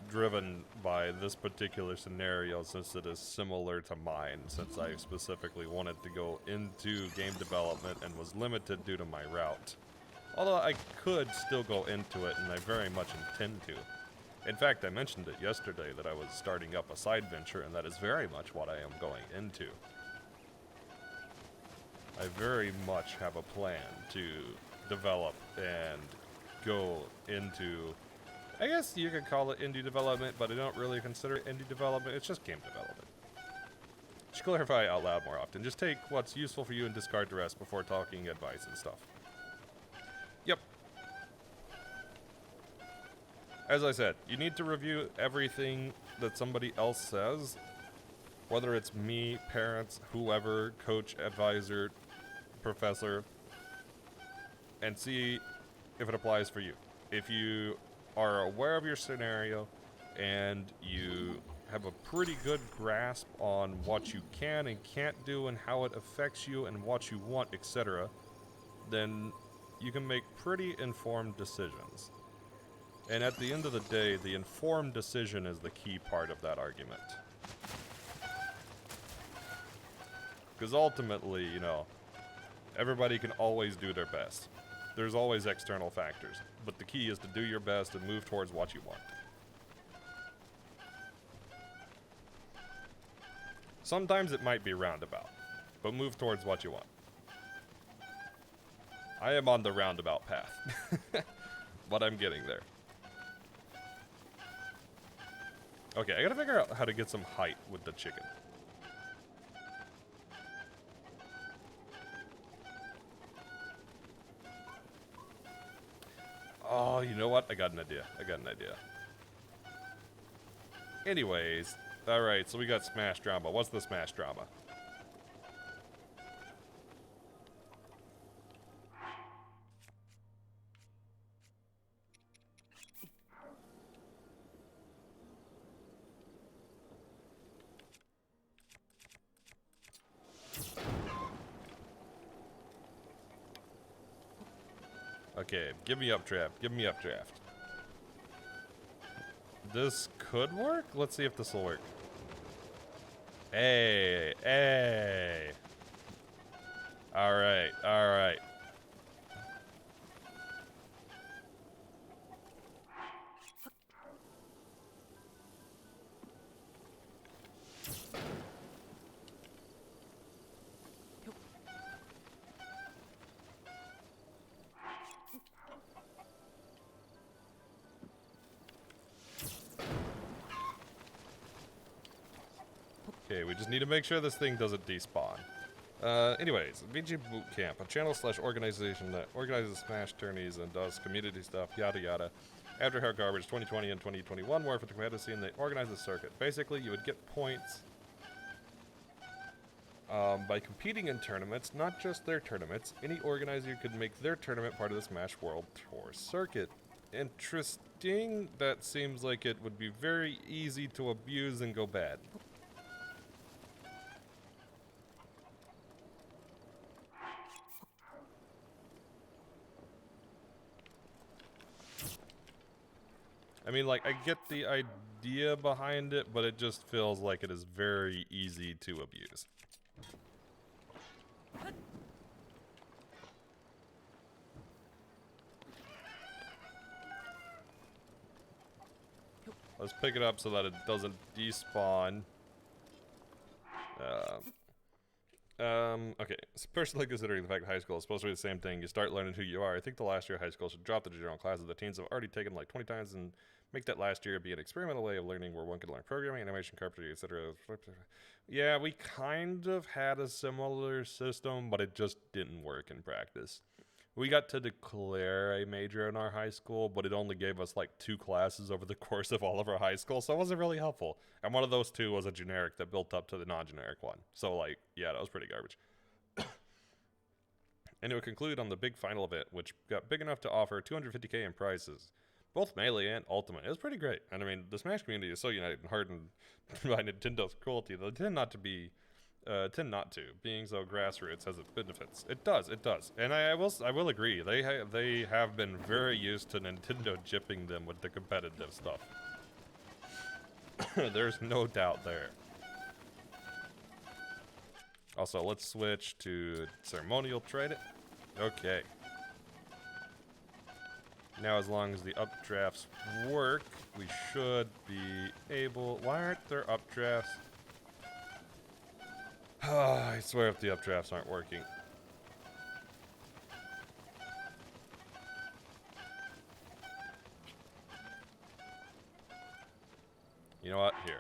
driven by this particular scenario since it is similar to mine, since I specifically wanted to go into game development and was limited due to my route. Although I could still go into it, and I very much intend to. In fact, I mentioned it yesterday that I was starting up a side venture, and that is very much what I am going into. I very much have a plan to develop and go into, I guess you could call it indie development, but I don't really consider it indie development, it's just game development. Just clarify out loud more often. Just take what's useful for you and discard the rest before talking advice and stuff. Yep. As I said, you need to review everything that somebody else says, whether it's me, parents, whoever, coach, advisor, professor, and see if it applies for you. If you are aware of your scenario and you have a pretty good grasp on what you can and can't do and how it affects you and what you want, etc., then you can make pretty informed decisions. And at the end of the day, the informed decision is the key part of that argument. Because ultimately, you know, everybody can always do their best. There's always external factors, but the key is to do your best and move towards what you want. Sometimes it might be roundabout, but move towards what you want. I am on the roundabout path, but I'm getting there. Okay, I gotta figure out how to get some height with the chicken. Oh, you know what? I got an idea. Anyways, alright, so we got Smash Drama. What's the Smash Drama? Okay, give me updraft. This could work? Let's see if this will work. Hey. Alright. Okay, we just need to make sure this thing doesn't despawn. Anyways, VG Boot Camp, a channel/organization that organizes Smash tourneys and does community stuff, yada yada. After Hair Garbage 2020 and 2021 were for the competitive scene, they organized a circuit. Basically, you would get points by competing in tournaments, not just their tournaments. Any organizer could make their tournament part of the Smash World Tour circuit. Interesting. That seems like it would be very easy to abuse and go bad. I mean, like, I get the idea behind it, but it just feels like it is very easy to abuse. Let's pick it up so that it doesn't despawn. Okay, so personally considering the fact that high school is supposed to be the same thing, you start learning who you are. I think the last year of high school should drop the general classes the teens have already taken like 20 times and make that last year be an experimental way of learning where one can learn programming, animation, carpentry, etc. Yeah, we kind of had a similar system, but it just didn't work in practice. We got to declare a major in our high school, but it only gave us like 2 classes over the course of all of our high school, so it wasn't really helpful. And one of those 2 was a generic that built up to the non-generic one. So like, yeah, that was pretty garbage. And it would conclude on the big final event, which got big enough to offer $250K in prizes, both Melee and Ultimate. It was pretty great. And I mean, the Smash community is so united and hardened by Nintendo's cruelty that they tend not to, being so grassroots has its benefits. It does. And I will agree, they have been very used to Nintendo gypping them with the competitive stuff. There's no doubt there. Also, let's switch to ceremonial trade it. Okay. Now, as long as the updrafts work, we should be able... Why aren't there updrafts? I swear if the updrafts aren't working. You know what? Here.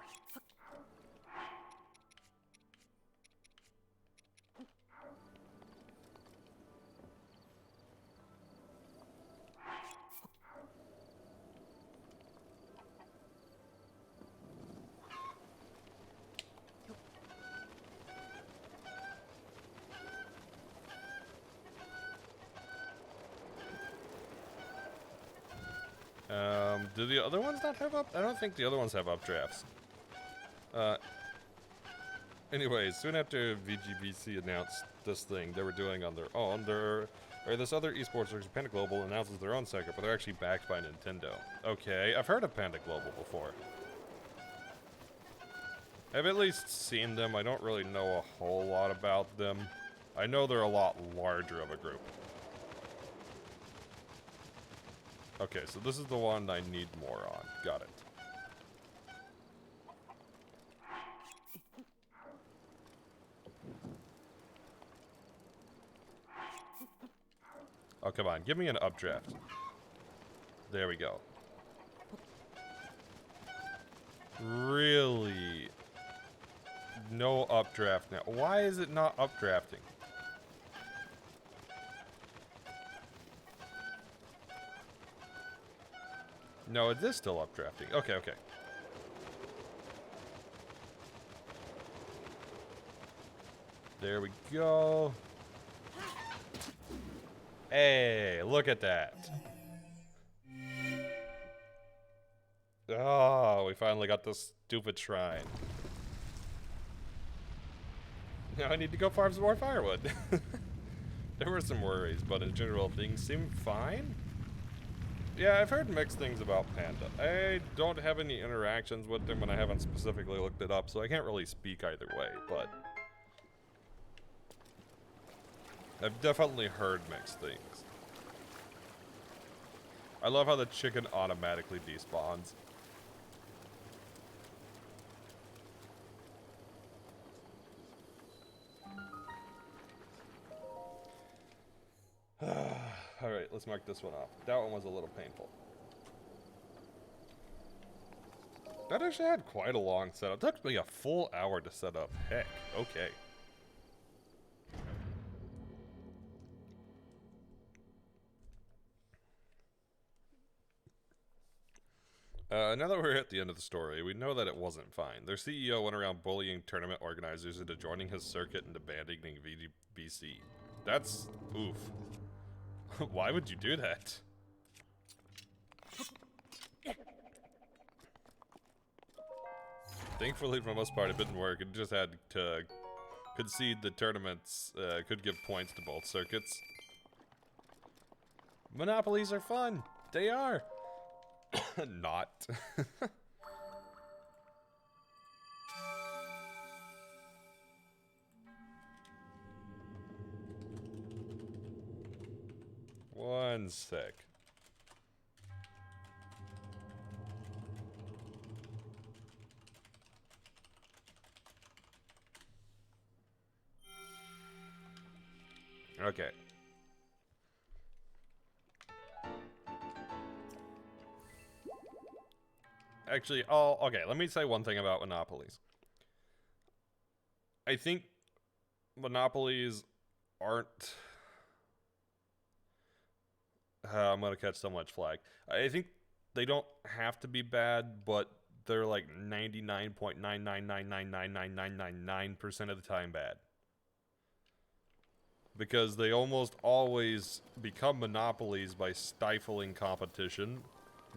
Do the other ones not have up? I don't think the other ones have updrafts. Anyways, soon after VGBC announced this thing they were doing on their own, Or this other esports organization, Panda Global, announces their own circuit, but they're actually backed by Nintendo. Okay, I've heard of Panda Global before. I've at least seen them. I don't really know a whole lot about them. I know they're a lot larger of a group. Okay, so this is the one I need more on. Got it. Oh, come on. Give me an updraft. There we go. Really? No updraft now. Why is it not updrafting? No, it is still updrafting. Okay, okay. There we go. Hey, look at that. Oh, we finally got this stupid shrine. Now I need to go farm some more firewood. There were some worries, but in general, things seem fine. Yeah, I've heard mixed things about Panda. I don't have any interactions with them, and I haven't specifically looked it up, so I can't really speak either way, but I've definitely heard mixed things. I love how the chicken automatically despawns. Alright, let's mark this one off. That one was a little painful. That actually had quite a long setup. It took me a full hour to set up. Heck, okay. Now that we're at the end of the story, we know that it wasn't fine. Their CEO went around bullying tournament organizers into joining his circuit and abandoning VGBC. That's oof. Why would you do that? Thankfully, for the most part, it didn't work. It just had to concede the tournaments could give points to both circuits. Monopolies are fun. They are. Not. One sec. Okay. Actually, okay, let me say one thing about monopolies. I think monopolies aren't... I'm gonna catch so much flag. I think they don't have to be bad, but they're like 99.999999999% of the time bad. Because they almost always become monopolies by stifling competition,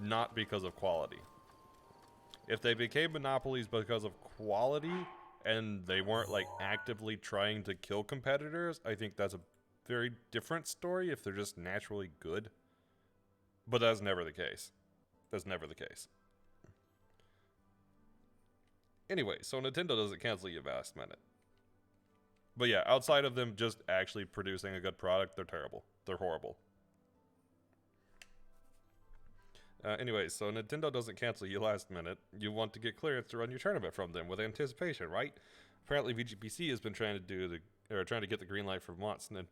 not because of quality. If they became monopolies because of quality, and they weren't like actively trying to kill competitors, I think that's a very different story if they're just naturally good. But that's never the case. That's never the case. Anyway, so Nintendo doesn't cancel you last minute. But yeah, outside of them just actually producing a good product, they're terrible. They're horrible. Anyway, so Nintendo doesn't cancel you last minute. You want to get clearance to run your tournament from them with anticipation, right? Apparently, VGPC has been trying to get the green light for months, and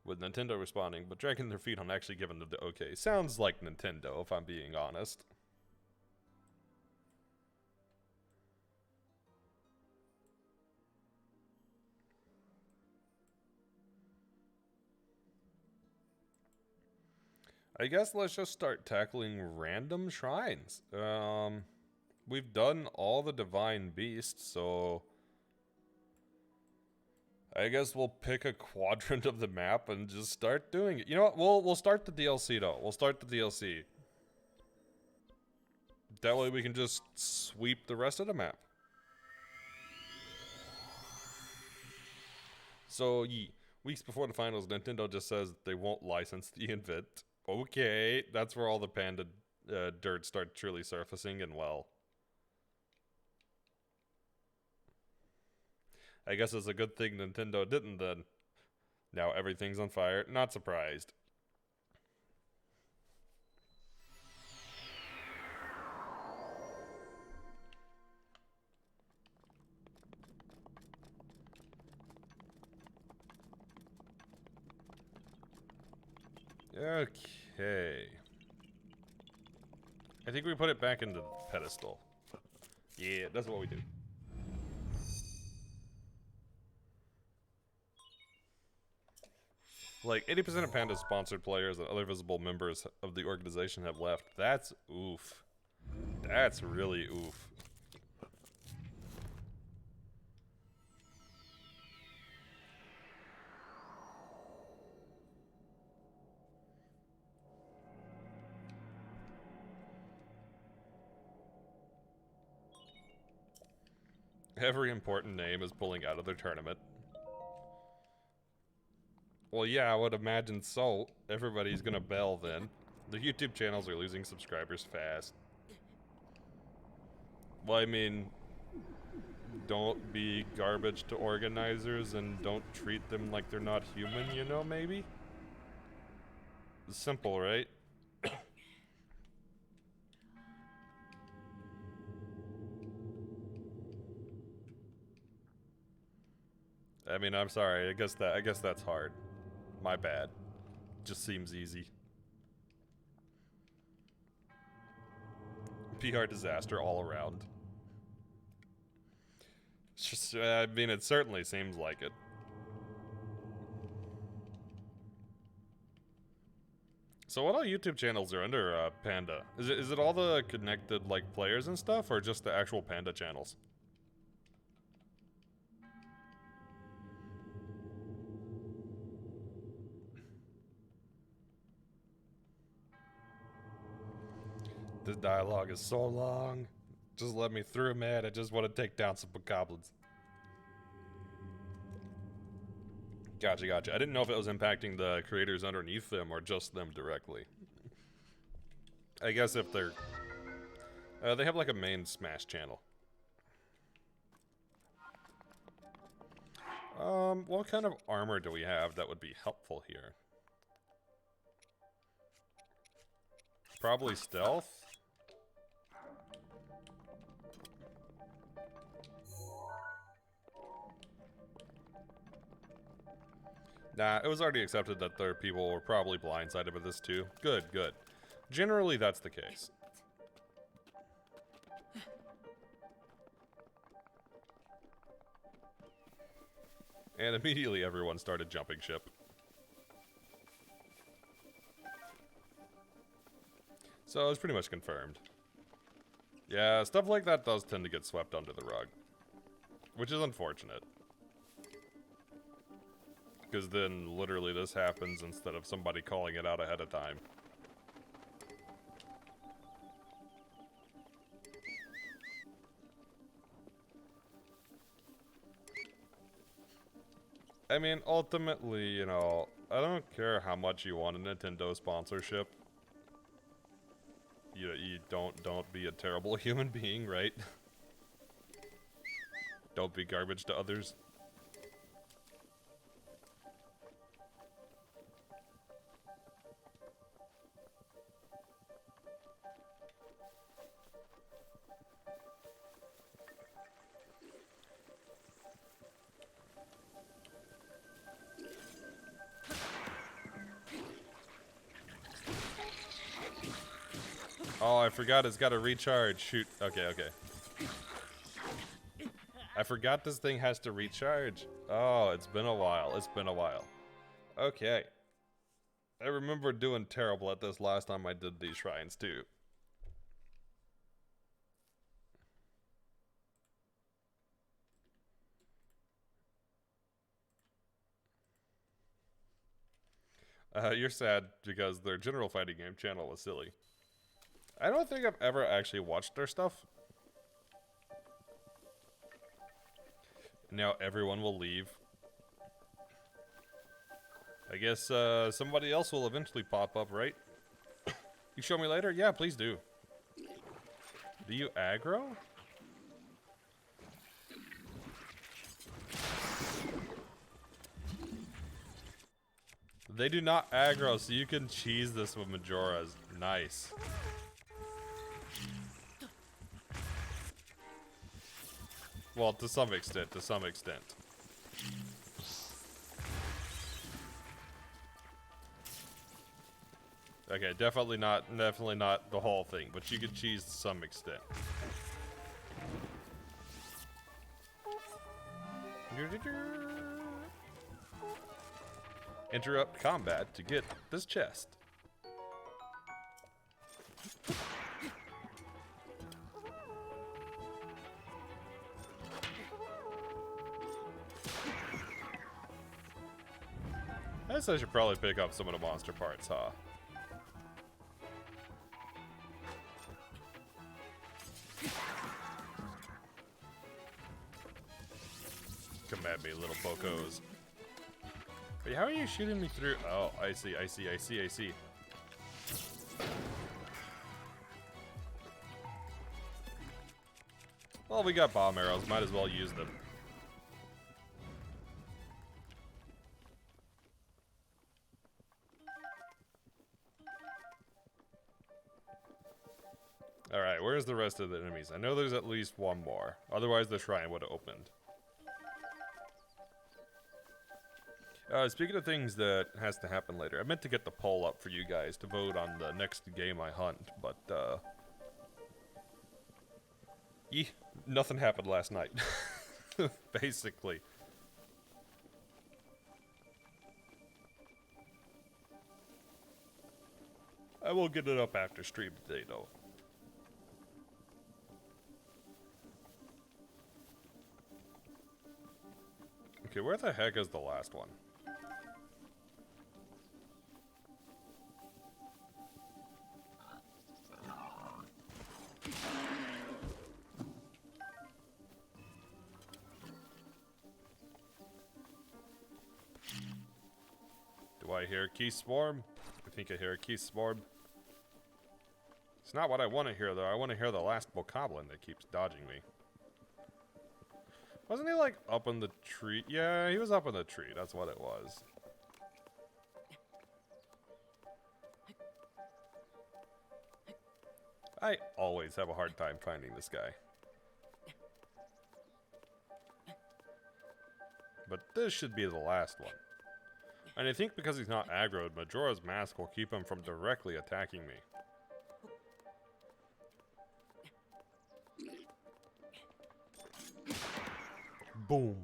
with Nintendo responding, but dragging their feet on actually giving them the okay. Sounds like Nintendo, if I'm being honest. I guess let's just start tackling random shrines. We've done all the divine beasts, so I guess we'll pick a quadrant of the map and just start doing it. You know what? We'll start the DLC though. We'll start the DLC. That way we can just sweep the rest of the map. So Weeks before the finals, Nintendo just says they won't license the event. Okay, that's where all the panda dirt starts truly surfacing, and well, I guess it's a good thing Nintendo didn't then. Now everything's on fire. Not surprised. Okay. I think we put it back into the pedestal. Yeah, that's what we do. Like, 80% of Panda's sponsored players and other visible members of the organization have left. That's oof. That's really oof. Every important name is pulling out of their tournament. Well, yeah, I would imagine so. Everybody's gonna bail then. The YouTube channels are losing subscribers fast. Well, I mean, don't be garbage to organizers and don't treat them like they're not human, you know, maybe? Simple, right? I mean, I'm sorry. I guess that's hard. My bad. Just seems easy. PR disaster all around. It's just, I mean, it certainly seems like it. So what all YouTube channels are under Panda? Is it all the connected, like, players and stuff, or just the actual Panda channels? This dialogue is so long. Just let me through, man. I just want to take down some goblins. Gotcha, gotcha. I didn't know if it was impacting the creators underneath them or just them directly. I guess if they're... they have like a main Smash channel. What kind of armor do we have that would be helpful here? Probably stealth? Nah, it was already accepted that their people were probably blindsided by this too. Good, good. Generally, that's the case. And immediately everyone started jumping ship. So it was pretty much confirmed. Yeah, stuff like that does tend to get swept under the rug. Which is unfortunate. Because then literally this happens instead of somebody calling it out ahead of time. I mean, ultimately, you know, I don't care how much you want a Nintendo sponsorship. You don't be a terrible human being, right? Don't be garbage to others. Oh, I forgot it's got to recharge. Shoot. Okay, okay. I forgot this thing has to recharge. Oh, it's been a while. It's been a while. Okay. I remember doing terrible at this last time I did these shrines, too. You're sad because their general fighting game channel was silly. I don't think I've ever actually watched their stuff. Now everyone will leave. I guess somebody else will eventually pop up, right? You show me later? Yeah, please do. Do you aggro? They do not aggro, so you can cheese this with Majoras. Nice. Well, to some extent, to some extent. Okay, definitely not the whole thing, but you can cheese to some extent. Interrupt combat to get this chest. I guess I should probably pick up some of the monster parts, huh? Come at me, little bocos. Wait, how are you shooting me through? Oh, I see. Well, we got bomb arrows. Might as well use them. Alright, where's the rest of the enemies? I know there's at least one more. Otherwise, the shrine would have opened. Speaking of things that has to happen later, I meant to get the poll up for you guys to vote on the next game I hunt, but, nothing happened last night. Basically. I will get it up after stream today, though. Okay, where the heck is the last one? Do I hear a key swarm? I think I hear a key swarm. It's not what I want to hear, though. I want to hear the last bokoblin that keeps dodging me. Wasn't he, like, up in the tree? Yeah, he was up in the tree. That's what it was. I always have a hard time finding this guy. But this should be the last one. And I think because he's not aggroed, Majora's Mask will keep him from directly attacking me. Boom.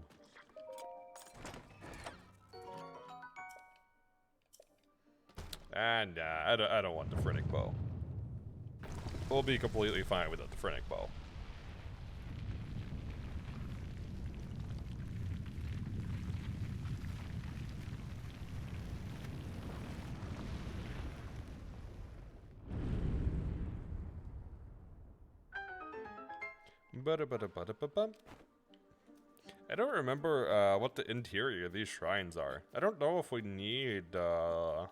And I don't want the Phrenic Bow. We'll be completely fine without the Phrenic Bow. I don't remember what the interior of these shrines are. I don't know if we need to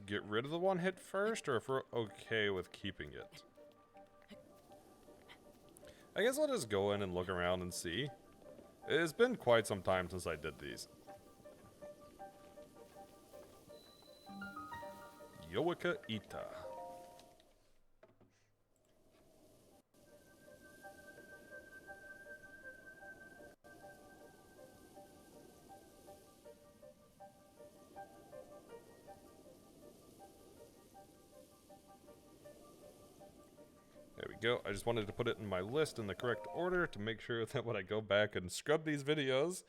get rid of the one hit first, or if we're okay with keeping it. I guess I'll just go in and look around and see. It's been quite some time since I did these. Yoika Ita. There we go. I just wanted to put it in my list in the correct order to make sure that when I go back and scrub these videos,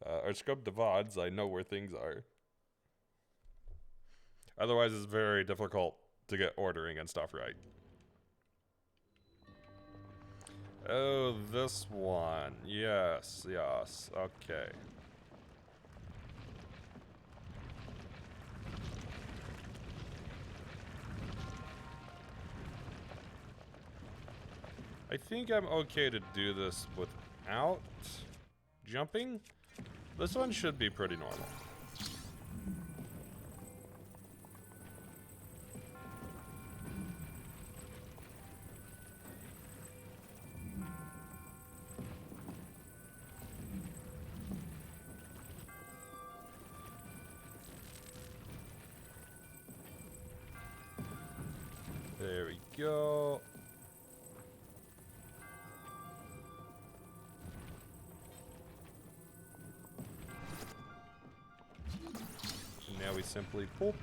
or scrub the VODs, I know where things are. Otherwise, it's very difficult to get ordering and stuff right. Oh, this one. Yes, yes. Okay. I think I'm okay to do this without jumping, This one should be pretty normal. There we go. Now we simply pop.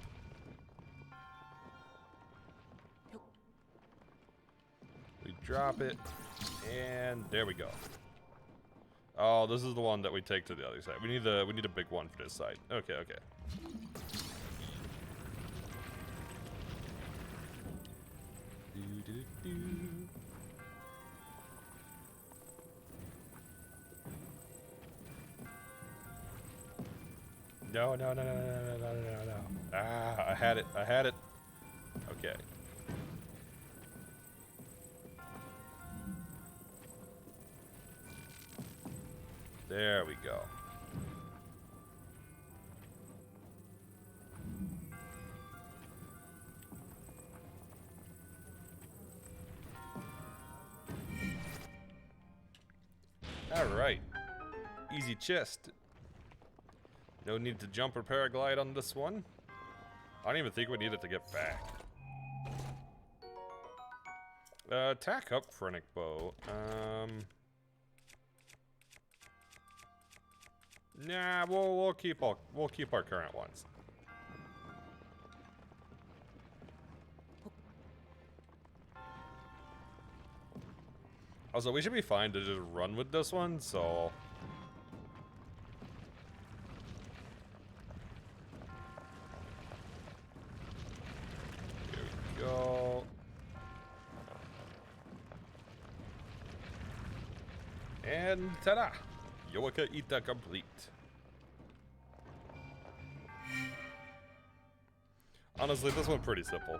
We drop it, and there we go. Oh, this is the one that we take to the other side. We need a big one for this side. Okay, okay. No, no, no, no, no, no, no, no, no. Ah, I had it. I had it. Okay. There we go. All right. Easy chest. No need to jump or paraglide on this one. I don't even think we need it to get back. Attack up, Phrenic Bow. Nah, we'll keep our current ones. Also, we should be fine to just run with this one, so. Here we go. And ta-da! Yoaka Ita complete. Honestly, this one's pretty simple.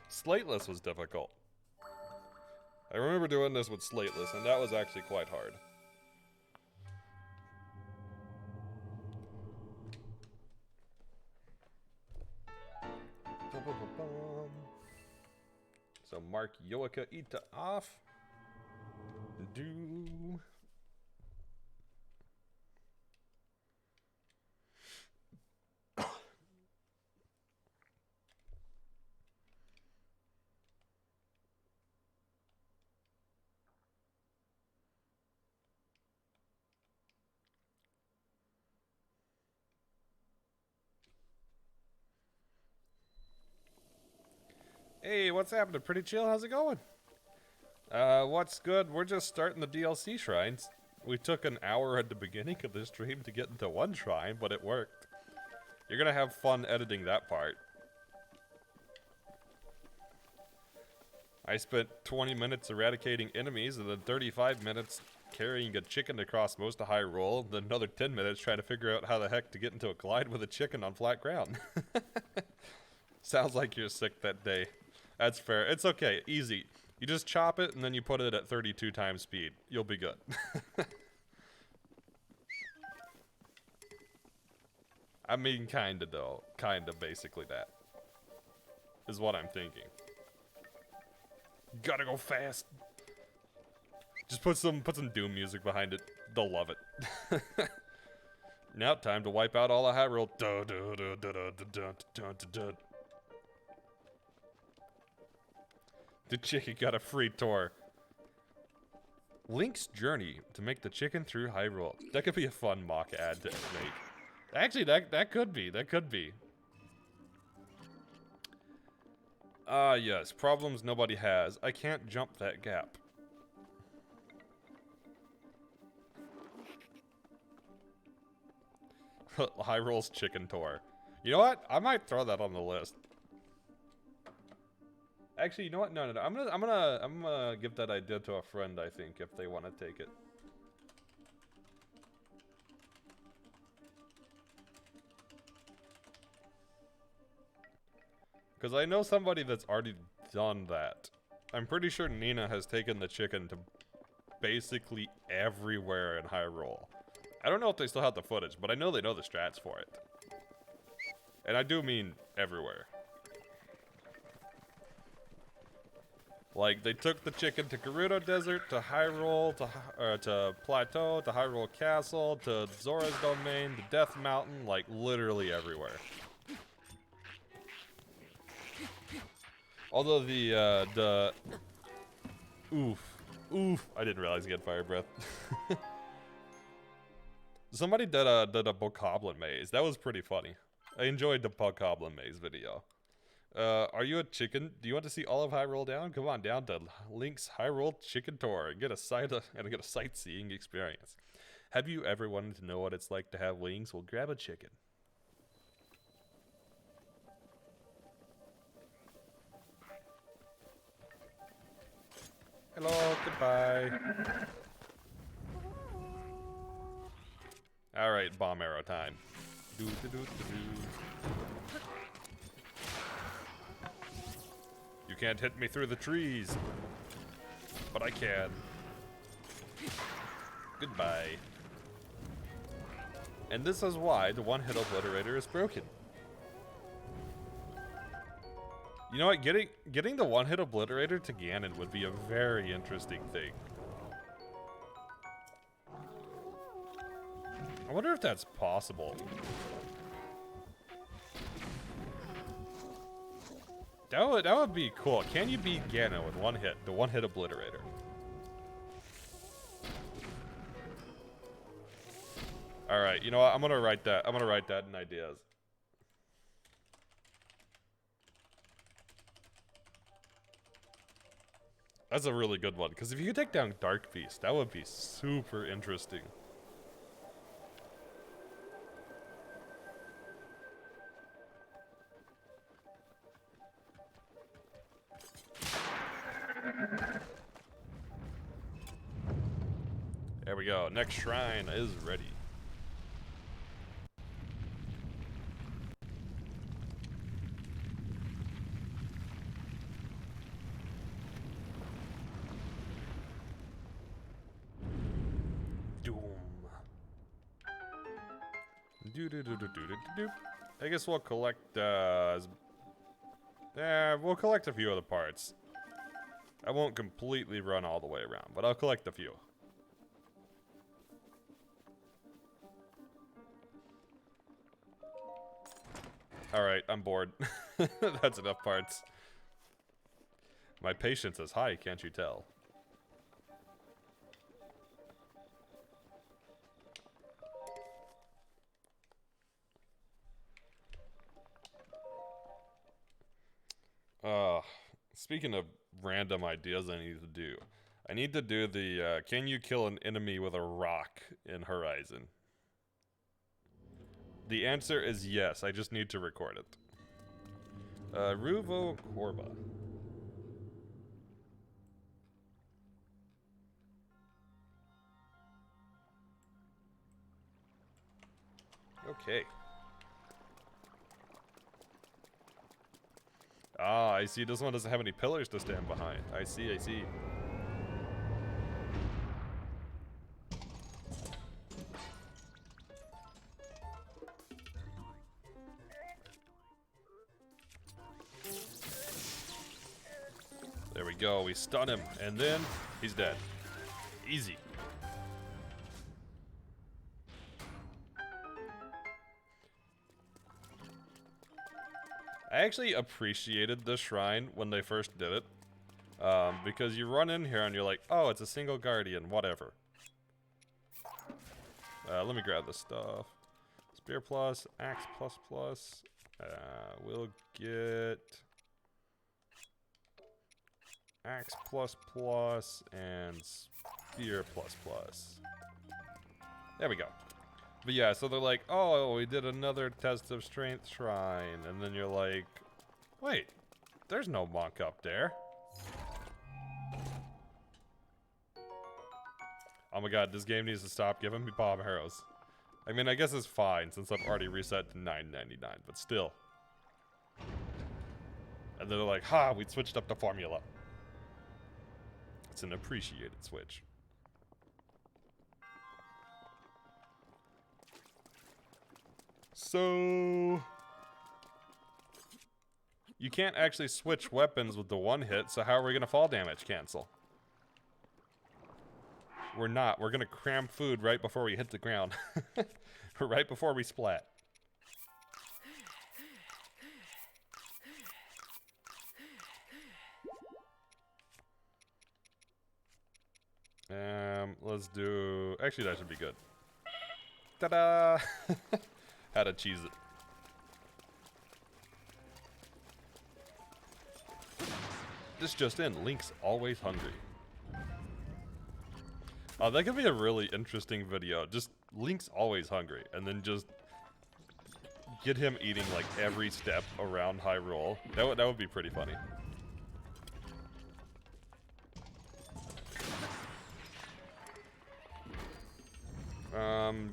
Slateless was difficult. I remember doing this with Slateless, and that was actually quite hard. So mark Yoaka Ita off. Do. Hey, what's happening? Pretty chill. How's it going? What's good? We're just starting the DLC shrines. We took an hour at the beginning of the stream to get into one shrine, but it worked. You're gonna have fun editing that part. I spent 20 minutes eradicating enemies and then 35 minutes carrying a chicken across most of Hyrule, then another 10 minutes trying to figure out how the heck to get into a glide with a chicken on flat ground. Sounds like you're sick that day. That's fair. It's okay. Easy. You just chop it and then you put it at 32 times speed. You'll be good. I mean, kinda though. Kinda, basically that. Is what I'm thinking. Gotta go fast. Just put some Doom music behind it. They'll love it. Now time to wipe out all the Hyrule. The chicken got a free tour. Link's journey to make the chicken through Hyrule. That could be a fun mock ad to make. Actually, that could be. That could be. Ah, yes. Problems nobody has. I can't jump that gap. Hyrule's chicken tour. You know what? I might throw that on the list. Actually, you know what? No. I'm gonna give that idea to a friend, I think, if they want to take it. Because I know somebody that's already done that. I'm pretty sure Nina has taken the chicken to basically everywhere in Hyrule. I don't know if they still have the footage, but I know they know the strats for it. And I do mean everywhere. Like, they took the chicken to Gerudo Desert, to Hyrule, to Plateau, to Hyrule Castle, to Zora's Domain, to Death Mountain, like, literally everywhere. Although Oof, I didn't realize he had fire breath. Somebody did a Bokoblin maze. That was pretty funny. I enjoyed the Bokoblin maze video. Are you a chicken? Do you want to see all of Hyrule down? Come on down to Link's Hyrule Chicken Tour and get a sightseeing experience. Have you ever wanted to know what it's like to have wings? Well, grab a chicken. Hello, goodbye. Alright, bomb arrow time. You can't hit me through the trees. But I can. Goodbye. And this is why the one-hit obliterator is broken. You know what? Getting the one-hit obliterator to Ganon would be a very interesting thing. I wonder if that's possible. That would be cool. Can you beat Ganon with one hit? The one-hit obliterator. All right. You know what? I'm gonna write that. I'm gonna write that in ideas. That's a really good one, because if you could take down Dark Beast, that would be super interesting. There we go. Next shrine is ready. I guess we'll collect, we'll collect a few of the parts. I won't completely run all the way around, but I'll collect a few. Alright, I'm bored. That's enough parts. My patience is high, can't you tell? Speaking of random ideas I need to do the, can you kill an enemy with a rock in Horizon? The answer is yes, I just need to record it. Ruvo Korba. Okay. Ah, I see. This one doesn't have any pillars to stand behind. I see, I see. There we go. We stun him, and then he's dead. Easy. I actually appreciated this shrine when they first did it, because you run in here and you're like, oh, it's a single guardian, whatever. Let me grab this stuff. Spear plus, axe plus plus. We'll get axe plus plus and spear plus plus. There we go. But yeah, so they're like, oh, we did another test of strength shrine. And then you're like, wait, there's no monk up there. Oh my god, this game needs to stop giving me bomb arrows. I mean, I guess it's fine since I've already reset to $9.99, but still. And they're like, ha, we switched up the formula. It's an appreciated switch. So... You can't actually switch weapons with the one hit, so how are we going to fall damage cancel? We're not. We're going to cram food right before we hit the ground. Right before we splat. Let's do... Actually, that should be good. Ta-da! Had to cheese it. This just in, Link's always hungry. Oh, that could be a really interesting video. Just, Link's always hungry, and then just get him eating like every step around Hyrule. That would be pretty funny.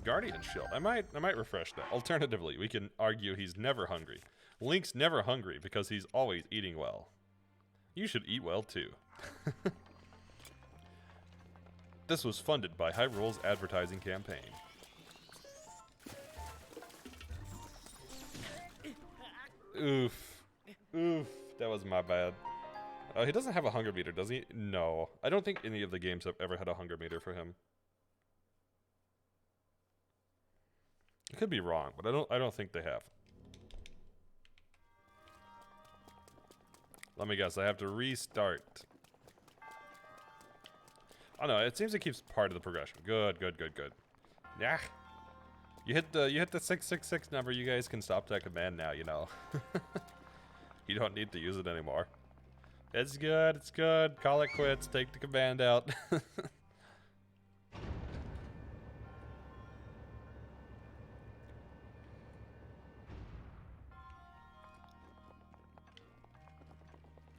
Guardian Shield. I might refresh that. Alternatively, we can argue he's never hungry. Link's never hungry because he's always eating well. You should eat well too. This was funded by Hyrule's advertising campaign. Oof. Oof. That was my bad. He doesn't have a hunger meter, does he? No. I don't think any of the games have ever had a hunger meter for him. I could be wrong, but I don't think they have. Let me guess, I have to restart. Oh no, it seems it keeps part of the progression. Good, good, good, good. Yeah. You hit the 666 number, you guys can stop that command now, you know. You don't need to use it anymore. It's good, it's good. Call it quits, take the command out.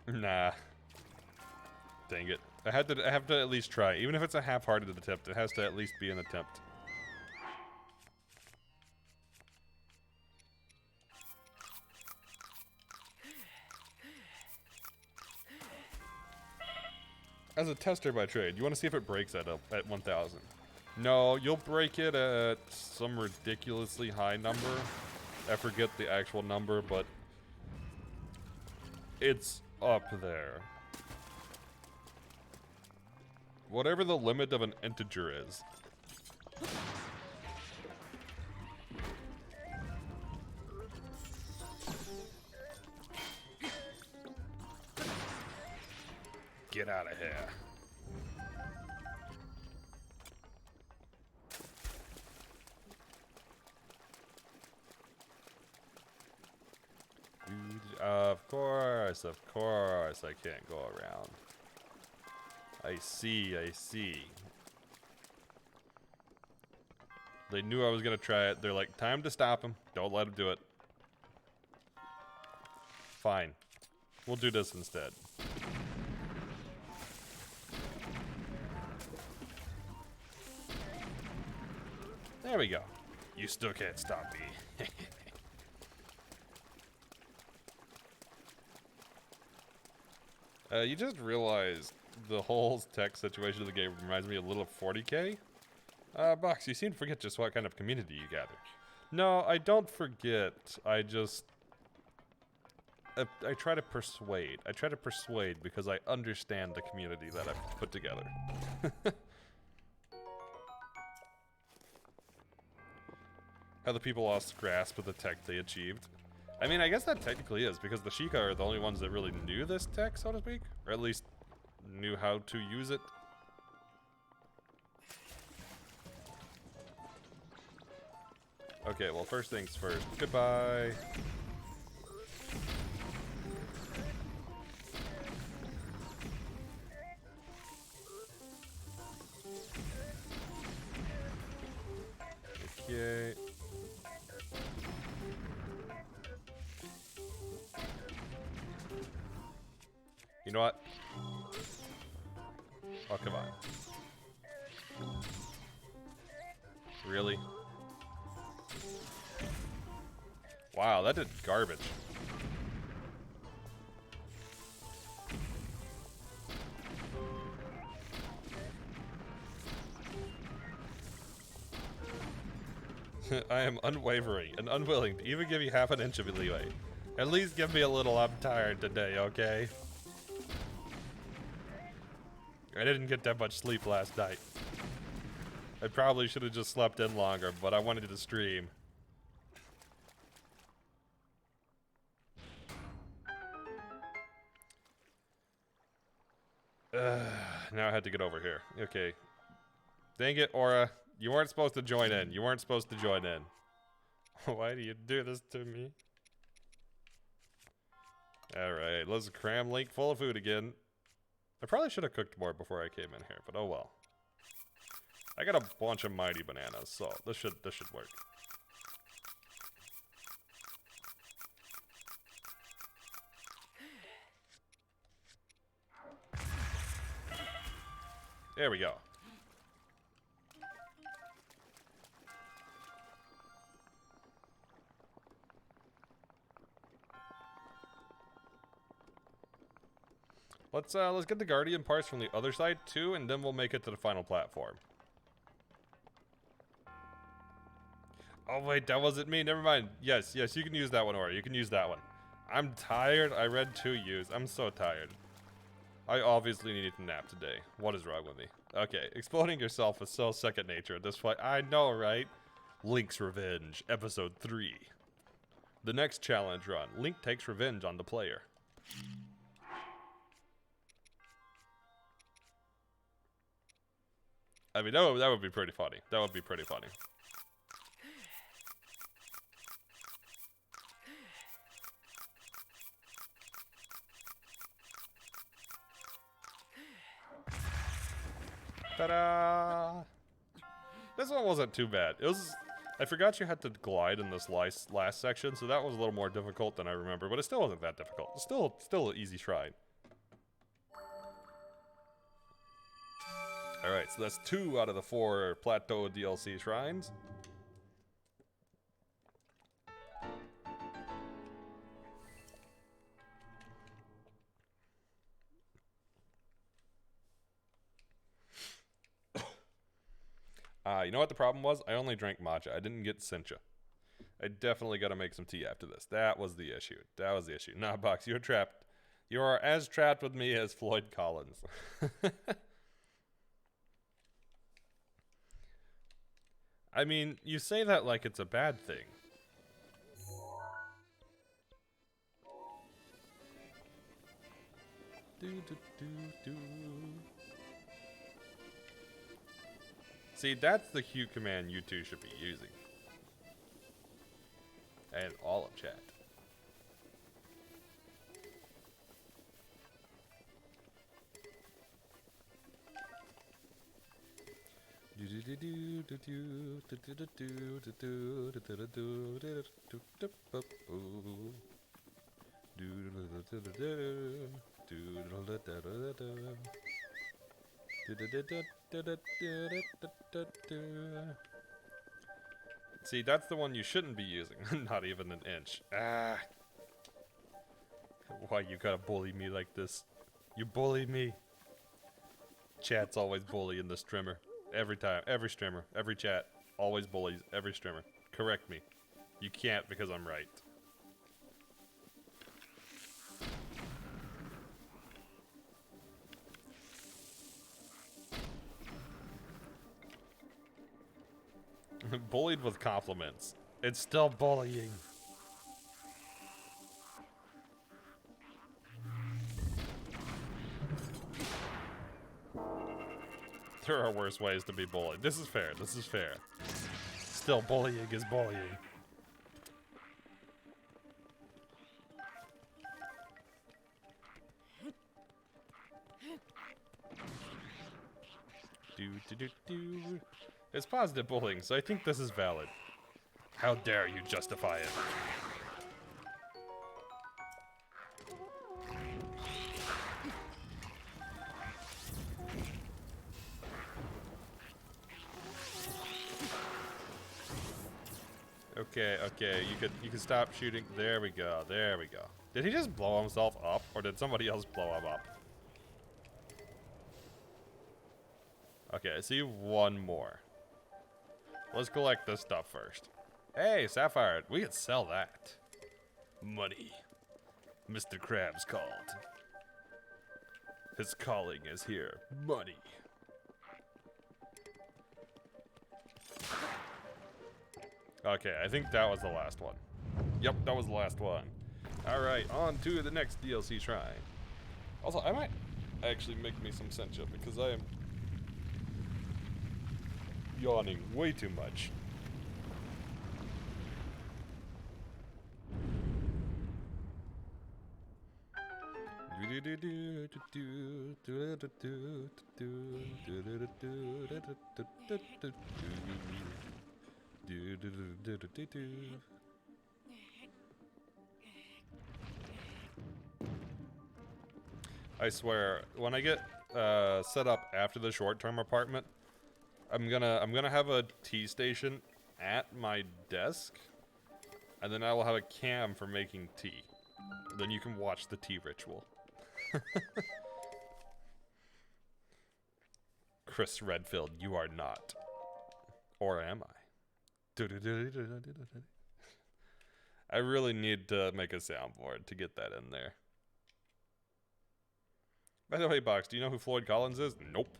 Nah. Dang it. I have to at least try. Even if it's a half-hearted attempt, it has to at least be an attempt. As a tester by trade, you want to see if it breaks at 1,000. No, you'll break it at some ridiculously high number. I forget the actual number, but it's up there. Whatever the limit of an integer is. Get out of here. Of course, I can't go around. I see. They knew I was gonna try it. They're like, time to stop him. Don't let him do it. Fine. We'll do this instead. There we go. You still can't stop me. You just realized the whole tech situation of the game reminds me a little of 40K? Box, you seem to forget just what kind of community you gather. No, I don't forget. I just... I try to persuade. I try to persuade because I understand the community that I've put together. How the people lost grasp of the tech they achieved. I mean, I guess that technically is, because the Sheikah are the only ones that really knew this tech, so to speak. Or at least knew how to use it. Okay, well, first things first. Goodbye. Okay. You know what? Oh, come on. Really? Wow, that did garbage. I am unwavering and unwilling to even give you half an inch of leeway. At least give me a little I'm tired today, okay? I didn't get that much sleep last night. I probably should have just slept in longer, but I wanted to stream. Now I had to get over here. Okay. Dang it, Aura. You weren't supposed to join in. You weren't supposed to join in. Why do you do this to me? Alright, let's cram Link full of food again. I probably should have cooked more before I came in here, but oh well. I got a bunch of mighty bananas, so this should work. There we go. Let's get the Guardian parts from the other side too, and then we'll make it to the final platform. Oh wait, that wasn't me. Never mind. Yes, you can use that one, or you can use that one. I'm tired. I read 2 U's. I'm so tired. I obviously needed to nap today. What is wrong with me? Okay, exploding yourself is so second nature at this point. I know, right? Link's Revenge, Episode 3. The next challenge run. Link takes revenge on the player. I mean, that would be pretty funny. That would be pretty funny. Ta-da! This one wasn't too bad. It was... I forgot you had to glide in this last section, so that was a little more difficult than I remember, but it still wasn't that difficult. It's still an easy shrine. Alright, so that's 2 out of the 4 Plateau DLC shrines. You know what the problem was? I only drank matcha. I didn't get sencha. I definitely got to make some tea after this. That was the issue. That was the issue. Nah, Box, you're trapped. You are as trapped with me as Floyd Collins. I mean, you say that like it's a bad thing. See, that's the Q command you two should be using. And all of chat. See, that's the one you shouldn't be using. Not even an inch. Ah. Why you gotta bully me like this? You bully me. Chat's always bullying the streamer. Every time. Every streamer. Every chat. Always bullies every streamer. Correct me. You can't because I'm right. Bullied with compliments. It's still bullying. There are worse ways to be bullied. This is fair. This is fair. Still, bullying is bullying. It's positive bullying, so I think this is valid. How dare you justify it? Okay, you can stop shooting. There we go, there we go. Did he just blow himself up, or did somebody else blow him up? Okay, I see one more. Let's collect this stuff first. Hey, Sapphire, we could sell that. Money. Mr. Krabs called. His calling is here. Money. Okay, I think that was the last one. Yep, that was the last one. Alright, on to the next DLC shrine. Also, I might actually make me some sencha because I am yawning way too much. I swear, when I get set up after the short-term apartment, I'm gonna have a tea station at my desk, and then I will have a cam for making tea. Then you can watch the tea ritual. Chris Redfield, you are not. Or am I? I really need to make a soundboard to get that in there. By the way, Box, do you know who Floyd Collins is? Nope.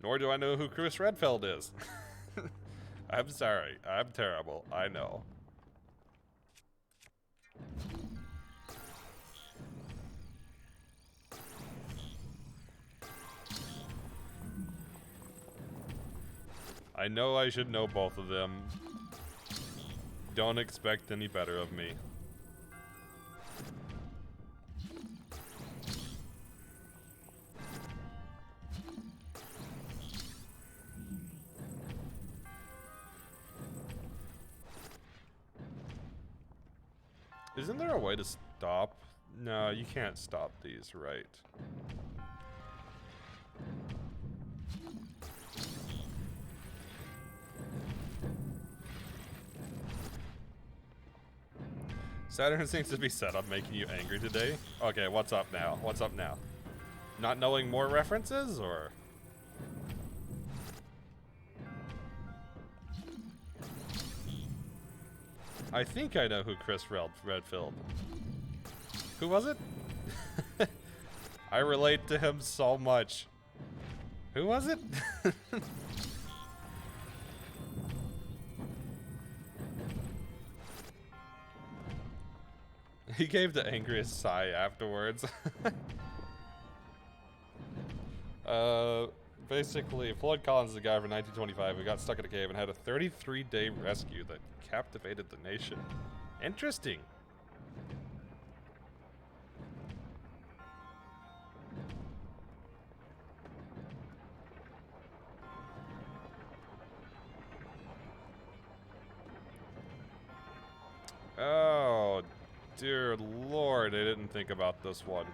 Nor do I know who Chris Redfield is. I'm sorry. I'm terrible. I know. I know I should know both of them. Don't expect any better of me. Isn't there a way to stop? No, you can't stop these, right? Saturn seems to be set up making you angry today. Okay, what's up now? What's up now? Not knowing more references, or? I think I know who Chris Redfield. Who was it? I relate to him so much. Who was it? He gave the angriest sigh afterwards. Basically, Floyd Collins is a guy from 1925 who got stuck in a cave and had a 33-day rescue that captivated the nation. Interesting. Oh, dear Lord, I didn't think about this one.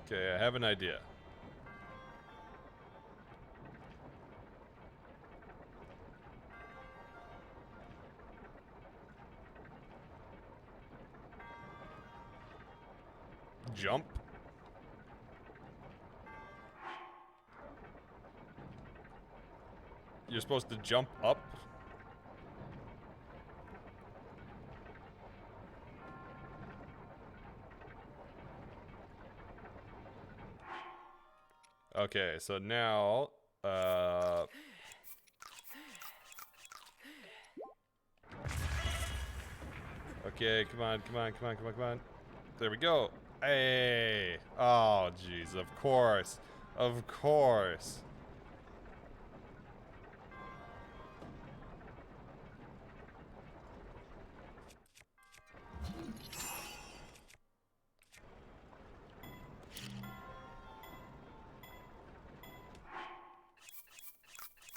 Okay, I have an idea. Jump. You're supposed to jump up. Okay, so now, okay, come on, come on, come on, come on, come on. There we go. Hey! Oh, jeez, of course. Of course.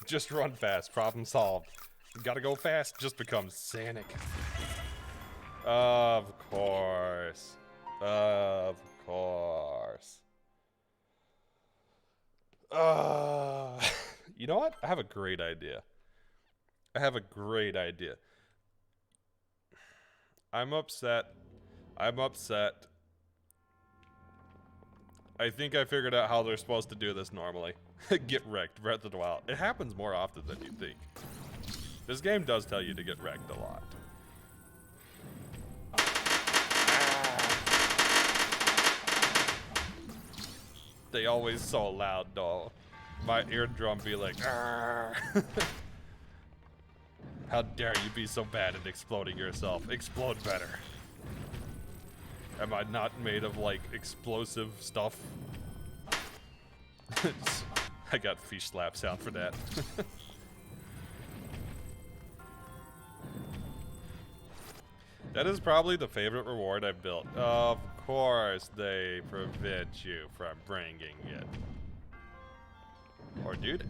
Just run fast. Problem solved. You gotta go fast. Just become Sanic. Of course. Of course. You know what? I have a great idea. I have a great idea. I'm upset. I'm upset. I think I figured out how they're supposed to do this normally. Get wrecked, Breath of the Wild. It happens more often than you think. This game does tell you to get wrecked a lot. They always so loud, though. My eardrum be like, "Arr." How dare you be so bad at exploding yourself? Explode better. Am I not made of, like, explosive stuff? I got fish slap sound for that. That is probably the favorite reward I've built. Of course they prevent you from bringing it. Or do they?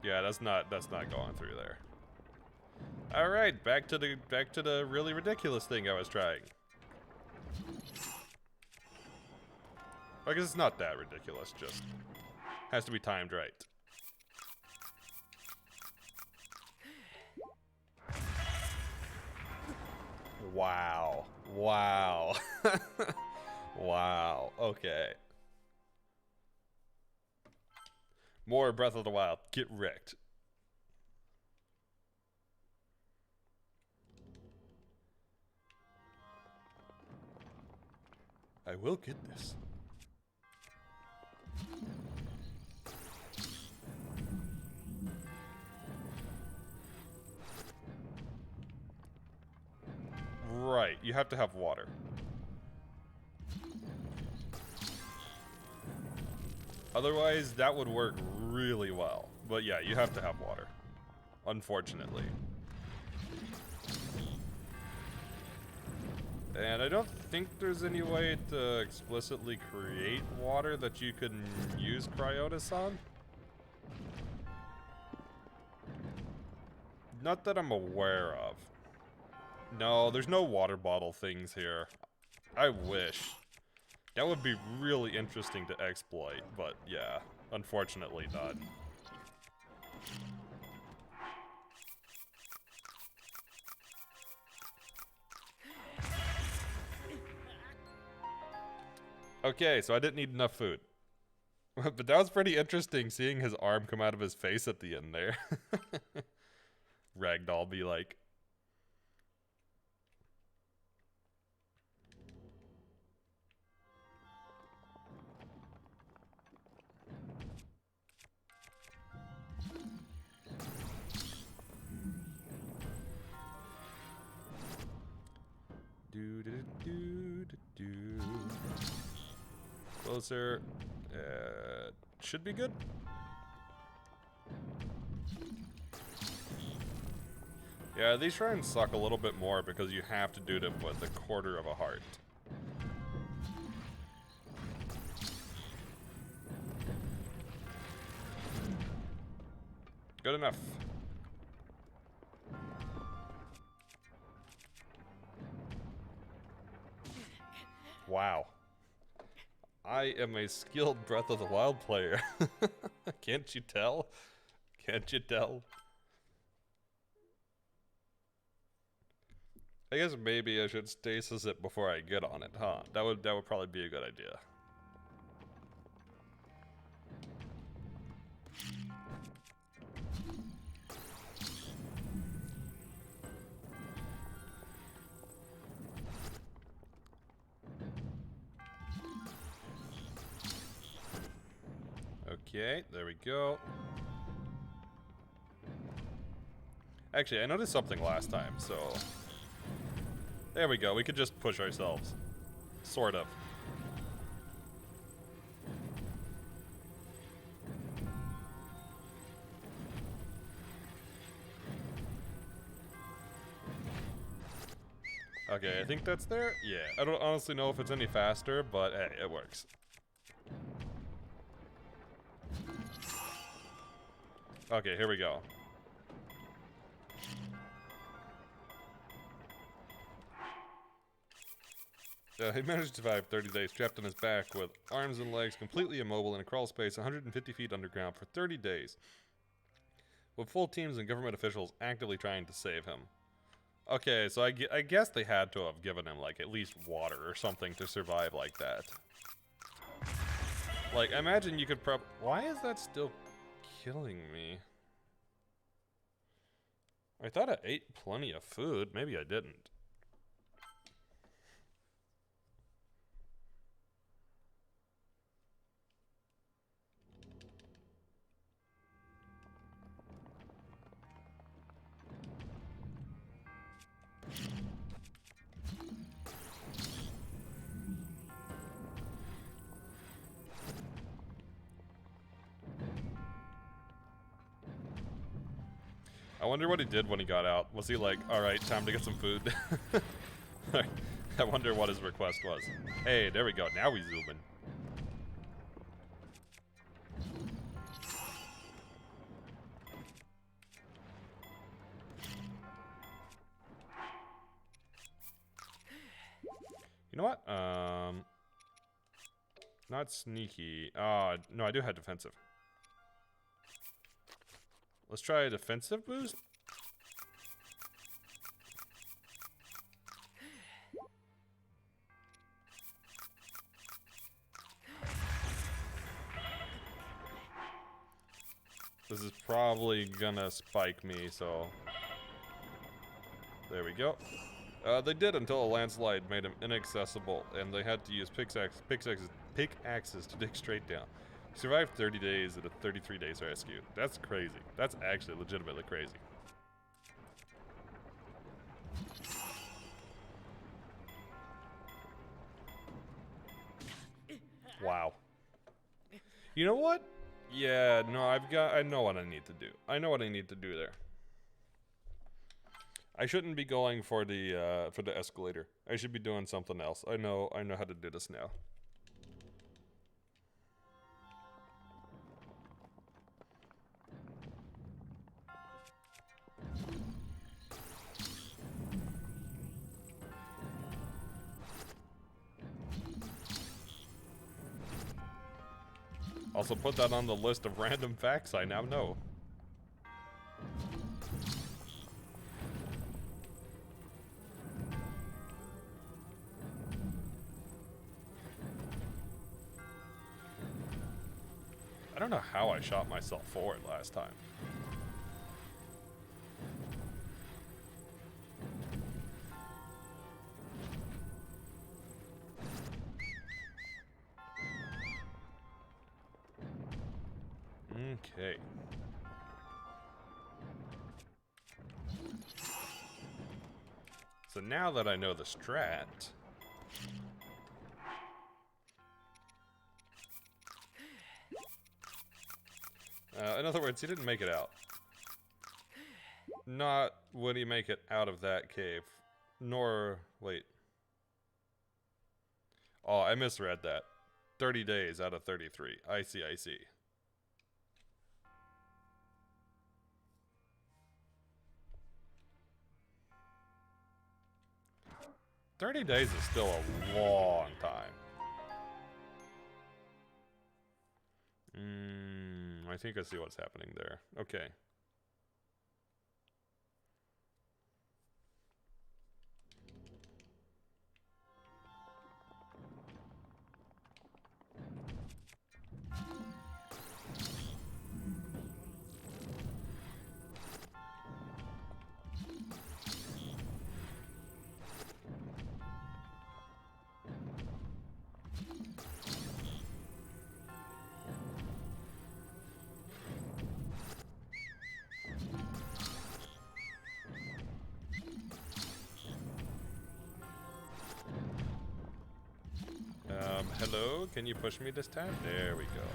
Yeah, that's not going through there. All right, back to the really ridiculous thing I was trying. I guess it's not that ridiculous, just has to be timed right. Wow. Wow. Wow. Okay. More Breath of the Wild. Get wrecked. I will get this. Right, you have to have water. Otherwise, that would work really well. But yeah, you have to have water. Unfortunately. And I don't think there's any way to explicitly create water that you can use Cryotis on. Not that I'm aware of. No, there's no water bottle things here. I wish. That would be really interesting to exploit, but yeah, unfortunately not. Okay, so I didn't need enough food. But that was pretty interesting seeing his arm come out of his face at the end there. Ragdoll be like. Do do do do do. Closer. Should be good. Yeah, these shrines suck a little bit more because you have to do them with a quarter of a heart. Good enough. Wow. I am a skilled Breath of the Wild player. Can't you tell? Can't you tell? I guess maybe I should stasis it before I get on it, huh? That would probably be a good idea. Okay, there we go. Actually, I noticed something last time, so... There we go, we could just push ourselves. Sort of. Okay, I think that's there. Yeah, I don't honestly know if it's any faster, but hey, it works. Okay, here we go. He managed to survive 30 days trapped on his back with arms and legs completely immobile in a crawl space 150 feet underground for 30 days. With full teams and government officials actively trying to save him. Okay, so I guess they had to have given him, like, at least water or something to survive like that. Like, I imagine you could why is that still killing me? I thought I ate plenty of food. Maybe I didn't. I wonder what he did when he got out. Was he like, alright, time to get some food? I wonder what his request was. Hey, there we go. Now we zoom in. You know what? Not sneaky. No, I do have defensive. Let's try a defensive boost. This is probably gonna spike me, so... There we go. They did until a landslide made them inaccessible, and they had to use pickaxes to dig straight down. He survived 30 days at a 33 days rescue. That's crazy. That's actually legitimately crazy. Wow. You know what? Yeah, no, I know what I need to do. I know what I need to do there. I shouldn't be going for the escalator. I should be doing something else. I know how to do this now. Also put that on the list of random facts I now know. I don't know how I shot myself forward last time. Okay. So now that I know the strat... in other words, he didn't make it out. Not would he make it out of that cave. Nor... wait. Oh, I misread that. 30 days out of 33. I see, I see. $30 days is still a long time. I think I see what's happening there. Okay. Hello? Can you push me this time? There we go.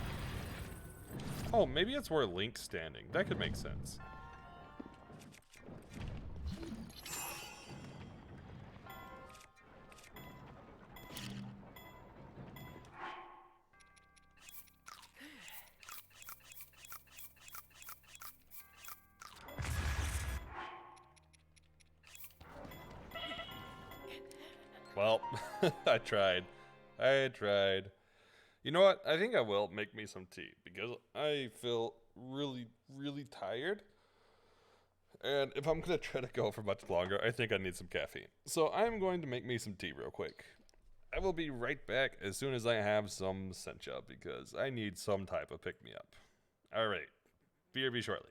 Oh, maybe it's where Link's standing. That could make sense. Well, I tried. I tried. You know what? I think I will make me some tea because I feel really, really tired. And if I'm going to try to go for much longer, I think I need some caffeine. So I'm going to make me some tea real quick. I will be right back as soon as I have some sencha because I need some type of pick me up. Alright, BRB shortly.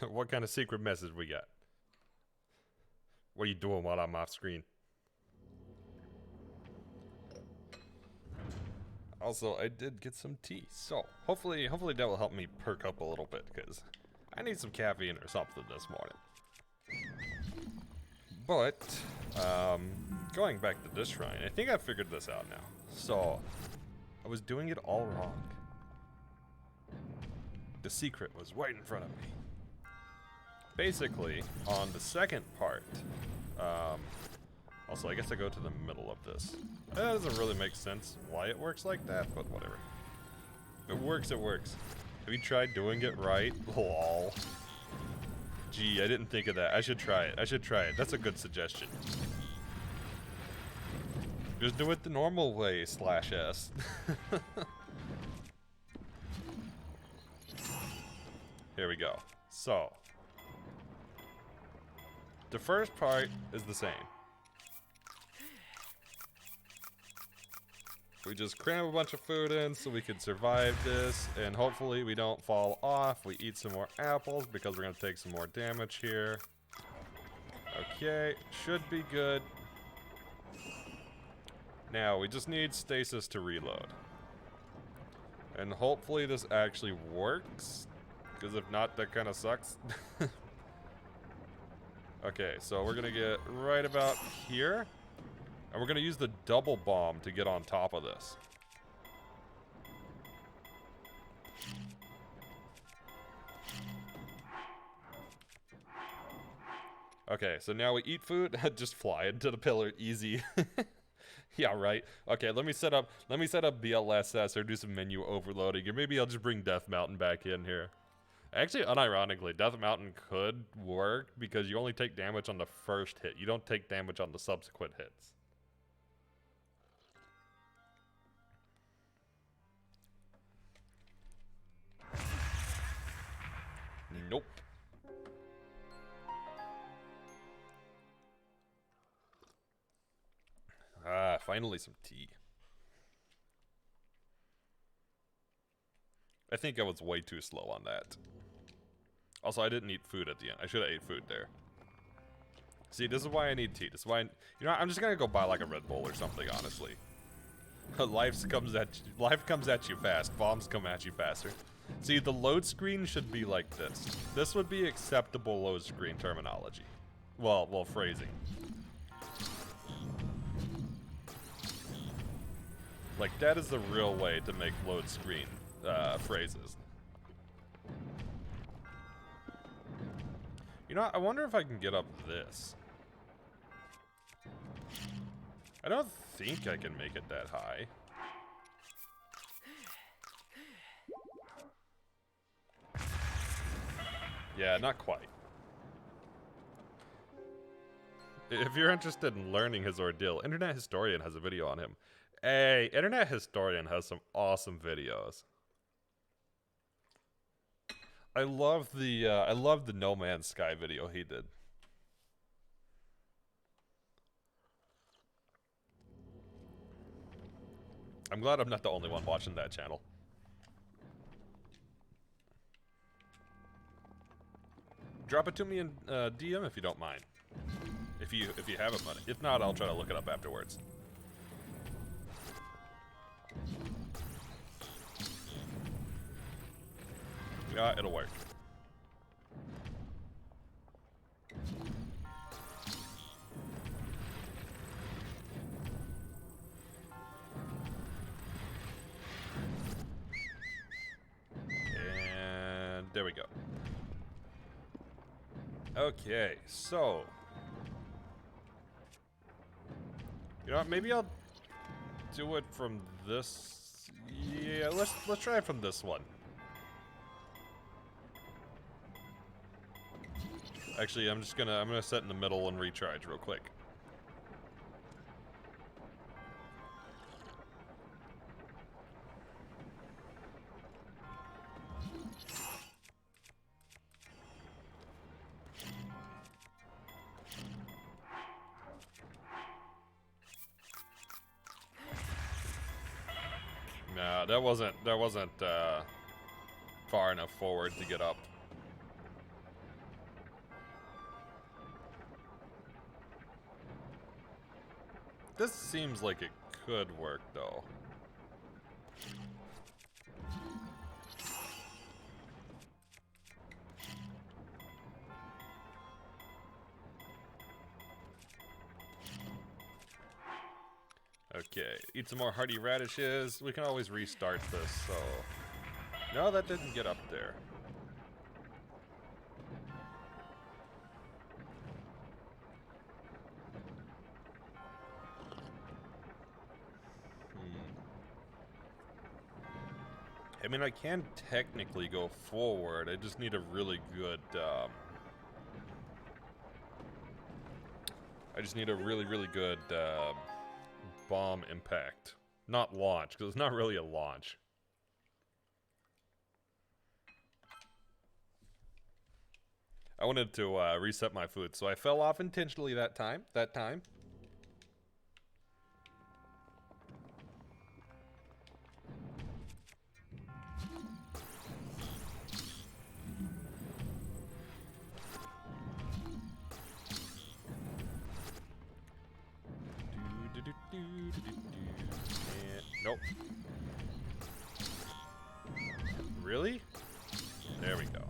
What kind of secret message we got? What are you doing while I'm off screen? Also, I did get some tea, so hopefully that will help me perk up a little bit, because I need some caffeine or something this morning. But, going back to this shrine, I think I figured this out now. So, I was doing it all wrong. The secret was right in front of me. Basically, on the second part, also, I guess I go to the middle of this. That doesn't really make sense why it works like that, but whatever. If it works, it works. Have you tried doing it right? Lol. Gee, I didn't think of that. I should try it. I should try it. That's a good suggestion. Just do it the normal way, /s. Here we go. So, the first part is the same. We just cram a bunch of food in so we can survive this, and hopefully we don't fall off. We eat some more apples because we're going to take some more damage here. Okay, should be good. Now, we just need stasis to reload. And hopefully this actually works, because if not, that kind of sucks. Okay, so we're going to get right about here. And we're going to use the double bomb to get on top of this. Okay, so now we eat food, just fly into the pillar, easy. Yeah, right. Okay, let me set up BLSS or do some menu overloading, or maybe I'll just bring Death Mountain back in here. Actually, unironically, Death Mountain could work because you only take damage on the first hit. You don't take damage on the subsequent hits. Nope. Ah, finally some tea. I think I was way too slow on that. Also, I didn't eat food at the end. I should have ate food there. See, this is why I need tea. This is why, you know, I'm just gonna go buy like a Red Bull or something, honestly. Life comes at you fast. Bombs come at you faster. See, the load screen should be like this. This would be acceptable load screen terminology. Well, phrasing. Like, that is the real way to make load screen phrases. You know, I wonder if I can get up this. I don't think I can make it that high. Yeah, not quite. If you're interested in learning his ordeal, Internet Historian has a video on him. Hey, Internet Historian has some awesome videos. I love the No Man's Sky video he did. I'm glad I'm not the only one watching that channel. Drop it to me in DM if you don't mind. If you have it, money. If not, I'll try to look it up afterwards. Yeah, it'll work. And there we go. Okay, so you know what, maybe I'll do it from this. Yeah, let's try it from this one. Actually, I'm gonna set in the middle and recharge real quick. Nah, that wasn't far enough forward to get up. This seems like it could work, though. Okay, eat some more hearty radishes. We can always restart this, so... No, that didn't get up there. I mean, I can technically go forward. I just need a really good, I just need a really good, bomb impact. Not launch, because it's not really a launch. I wanted to, reset my food, so I fell off intentionally that time. Nope. Really? There we go.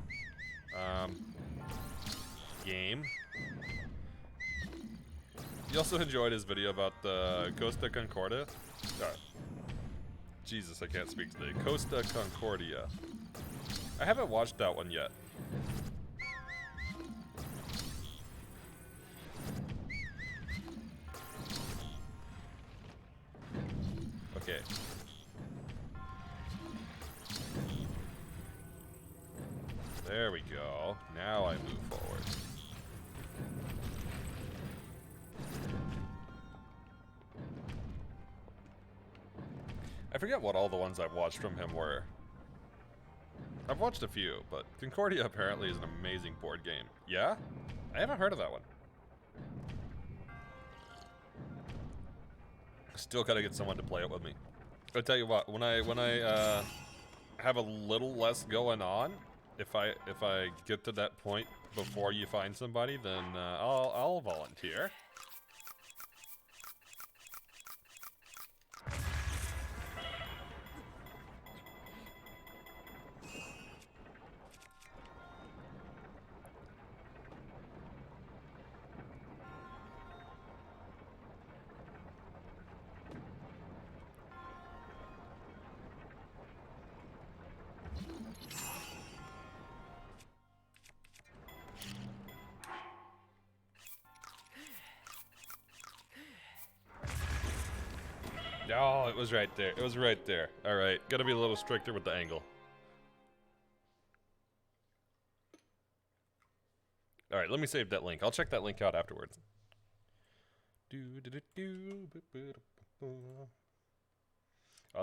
Game. You also enjoyed his video about the Costa Concordia? Jesus, I can't speak today. Costa Concordia. I haven't watched that one yet. Okay. There we go. Now I move forward. I forget what all the ones I've watched from him were. I've watched a few, but Concordia apparently is an amazing board game. Yeah? I haven't heard of that one. Still gotta get someone to play it with me. I'll tell you what, when I have a little less going on, if I get to that point before you find somebody, then I'll volunteer. Oh, it was right there. It was right there. All right, gotta be a little stricter with the angle. All right, let me save that link. I'll check that link out afterwards. Oh,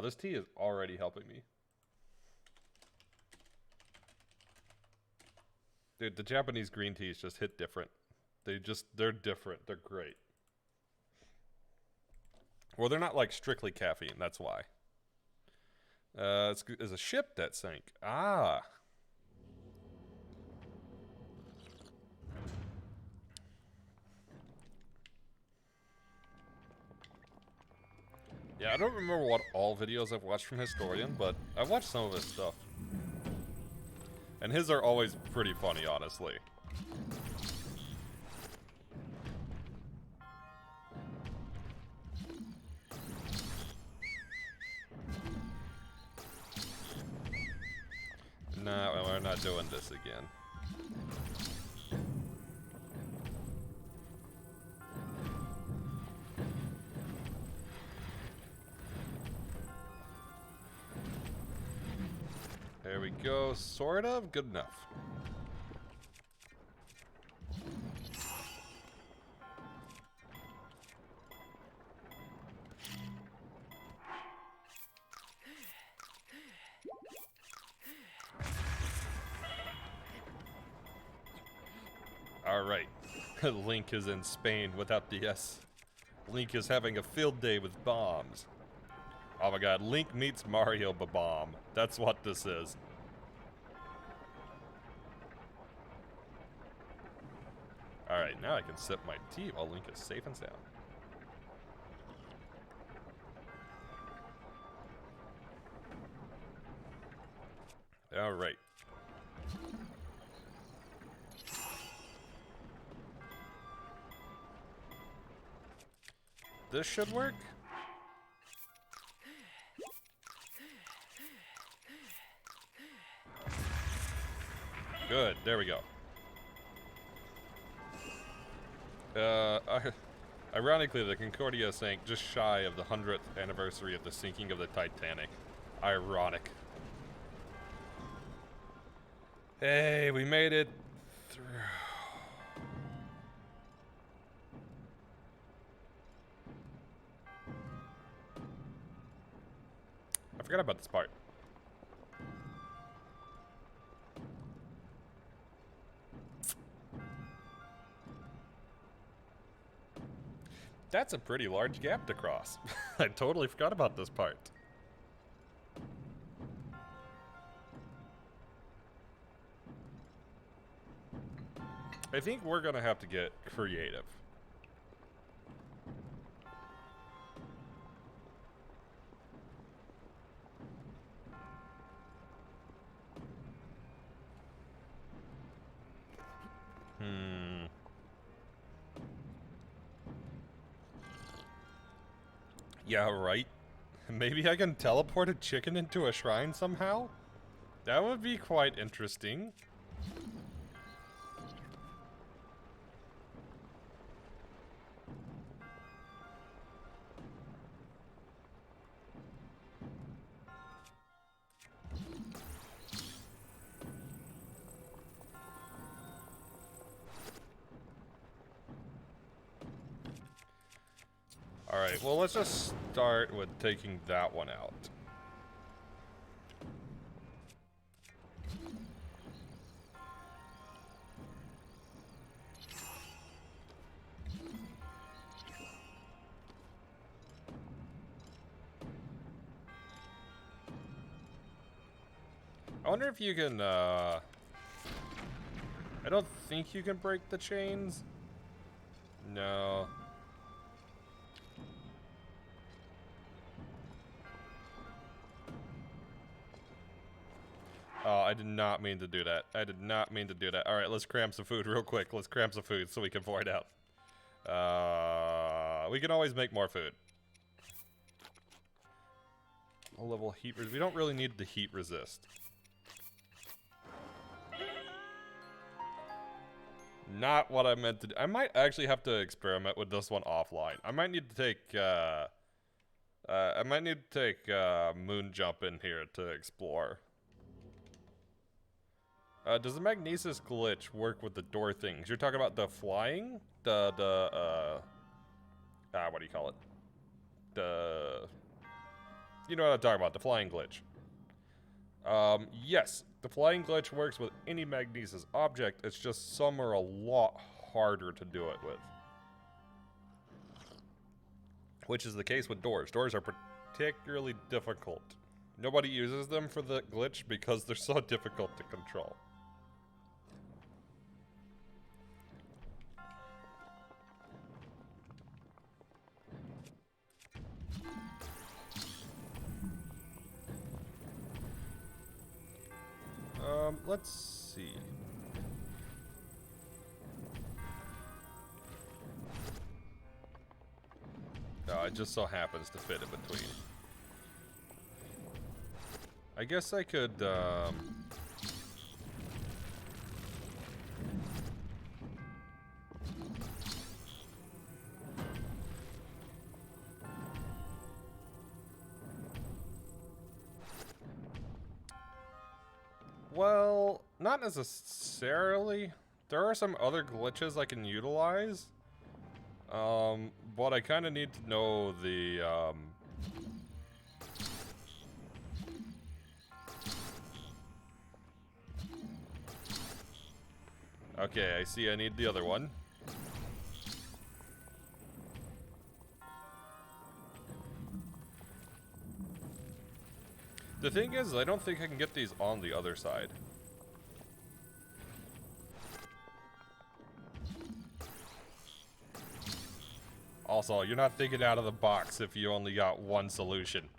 this tea is already helping me. Dude, the Japanese green teas just hit different. They're different. They're great. Well, they're not like strictly caffeine, that's why. It's a ship that sank. Ah. Yeah, I don't remember what all videos I've watched from Historian, but I've watched some of his stuff. And his are always pretty funny, honestly. No, we're not doing this again. There we go. Sort of. Good enough. Alright. Link is in Spain without the S. Link is having a field day with bombs. Oh my god, Link meets Mario Bomb. That's what this is. Alright, now I can sip my tea while Link is safe and sound. Alright. This should work. Good, there we go. Ironically, the Concordia sank just shy of the 100th anniversary of the sinking of the Titanic. Ironic. Hey, we made it through. I forgot about this part. That's a pretty large gap to cross. I totally forgot about this part. I think we're gonna have to get creative. Yeah, right. Maybe I can teleport a chicken into a shrine somehow? That would be quite interesting. Alright, well let's just start with taking that one out. I wonder if you can, I don't think you can break the chains. No. Oh, I did not mean to do that. I did not mean to do that. Alright, let's cram some food real quick. Let's cram some food so we can void out. We can always make more food. Low level heat resist. We don't really need the heat resist. Not what I meant to do. I might actually have to experiment with this one offline. I might need to take, moon jump in here to explore. Does the magnesis glitch work with the door things? You're talking about the flying? What do you call it? You know what I'm talking about, the flying glitch. Yes, the flying glitch works with any magnesis object, it's just some are a lot harder to do it with. Which is the case with doors. Doors are particularly difficult. Nobody uses them for the glitch because they're so difficult to control. Let's see. Oh, it just so happens to fit in between. I guess I could, Well, not necessarily. There are some other glitches I can utilize. But I kind of need to know the, Okay, I see I need the other one. The thing is, I don't think I can get these on the other side. Also, you're not thinking out of the box if you only got one solution.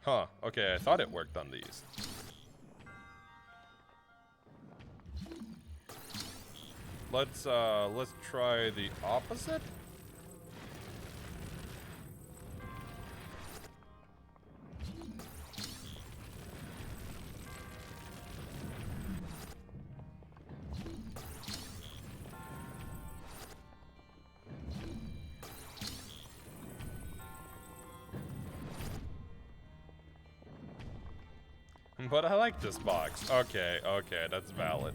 Huh, okay, I thought it worked on these. Let's try the opposite. But I like this box. Okay, okay, that's valid.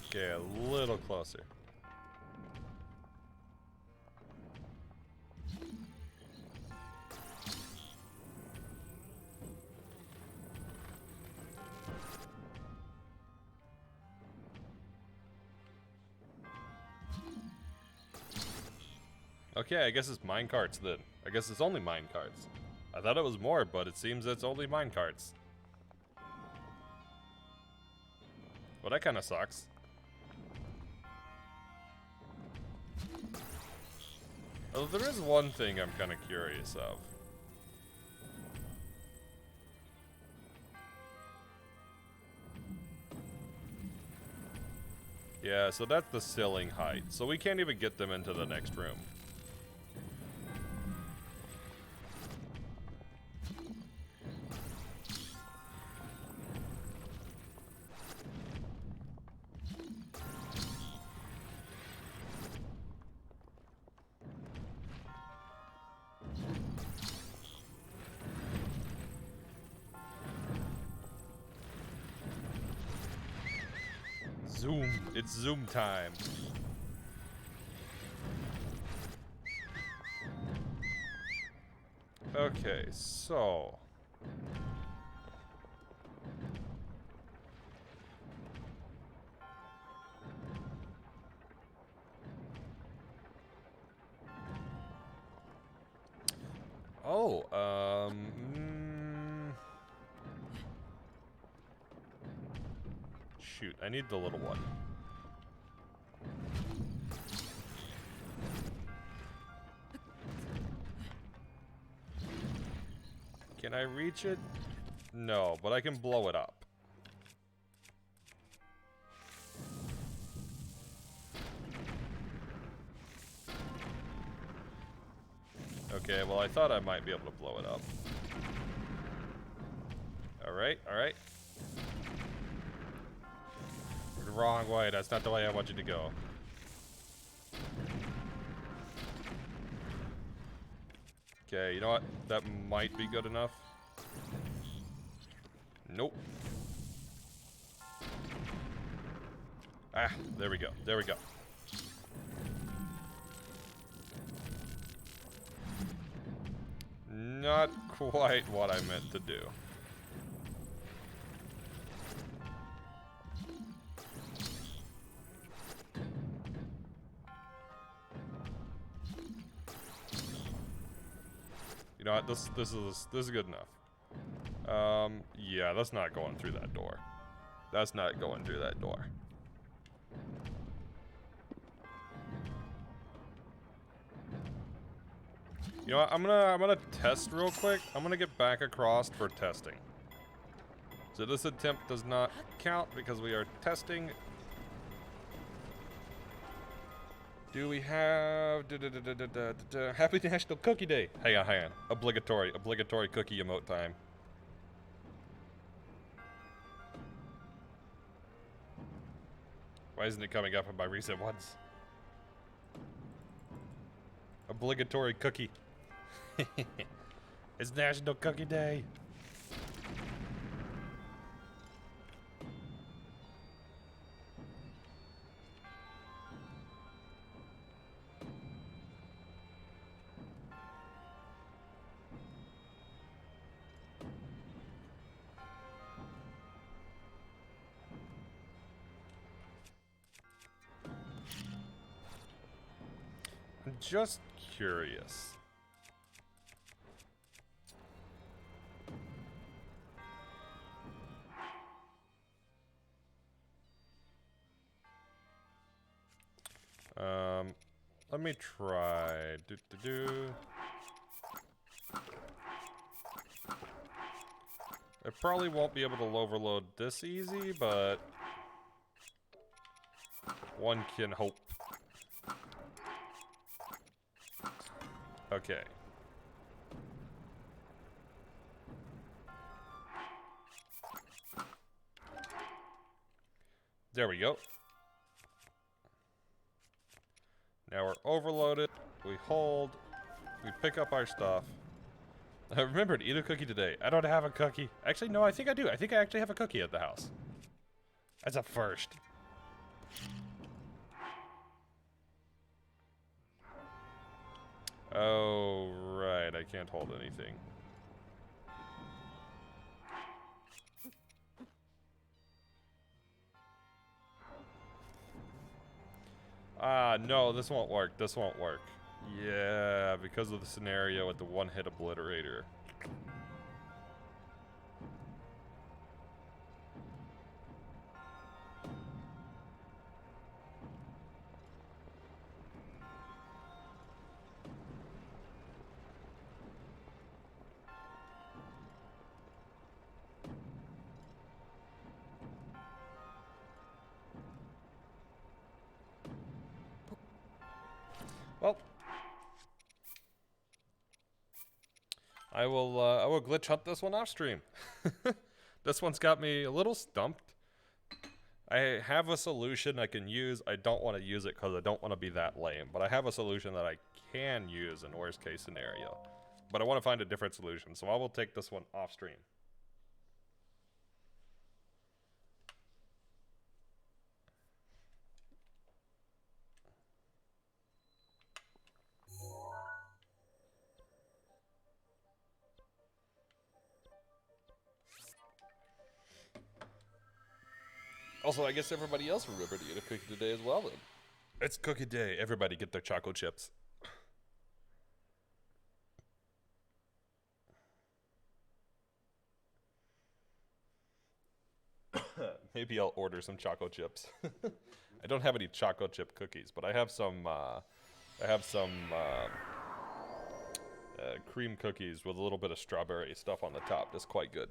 Okay, a little closer. Okay, I guess it's minecarts then. I guess it's only minecarts. I thought it was more, but it seems it's only minecarts. Well, that kind of sucks. Oh, there is one thing I'm kind of curious of. Yeah, so that's the ceiling height. So we can't even get them into the next room. Zoom. It's zoom time. Okay, so... Oh, shoot, I need the little one. Can I reach it? No, but I can blow it up. Okay, well I thought I might be able to blow it up. Alright, alright. Wrong way, that's not the way I want you to go. Okay, you know what? That might be good enough. Nope. Ah, there we go, there we go. Not quite what I meant to do. You know what? This is good enough. Yeah, that's not going through that door. That's not going through that door. You know what? I'm gonna test real quick. I'm gonna get back across for testing. So this attempt does not count because we are testing. Do we have Happy National Cookie Day? Hang on. Obligatory cookie emote time. Why isn't it coming up in my recent ones? Obligatory cookie. It's National Cookie Day. I'm just curious. Let me try. I probably won't be able to overload this easy, but one can hope. Okay. There we go. Now we're overloaded. We hold. We pick up our stuff. I remembered, eat a cookie today. I don't have a cookie. Actually, no, I think I do. I think I actually have a cookie at the house. That's a first. Oh, right. I can't hold anything. Ah, no, this won't work. This won't work. Yeah, because of the scenario with the one-hit obliterator. Well, I will glitch hunt this one off stream. This one's got me a little stumped. I have a solution I can use. I don't want to use it because I don't want to be that lame, but I have a solution that I can use in worst case scenario. But I want to find a different solution, so I will take this one off stream. Also, I guess everybody else remembered to eat a cookie today as well then. It's cookie day. Everybody get their chocolate chips. Maybe I'll order some chocolate chips. I don't have any chocolate chip cookies, but I have some cream cookies with a little bit of strawberry stuff on the top. That's quite good.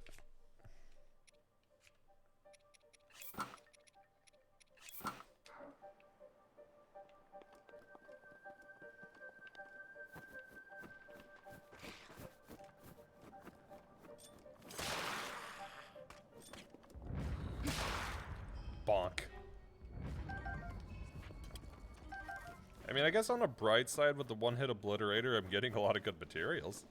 Bonk. I mean, I guess on the bright side with the one-hit obliterator, I'm getting a lot of good materials.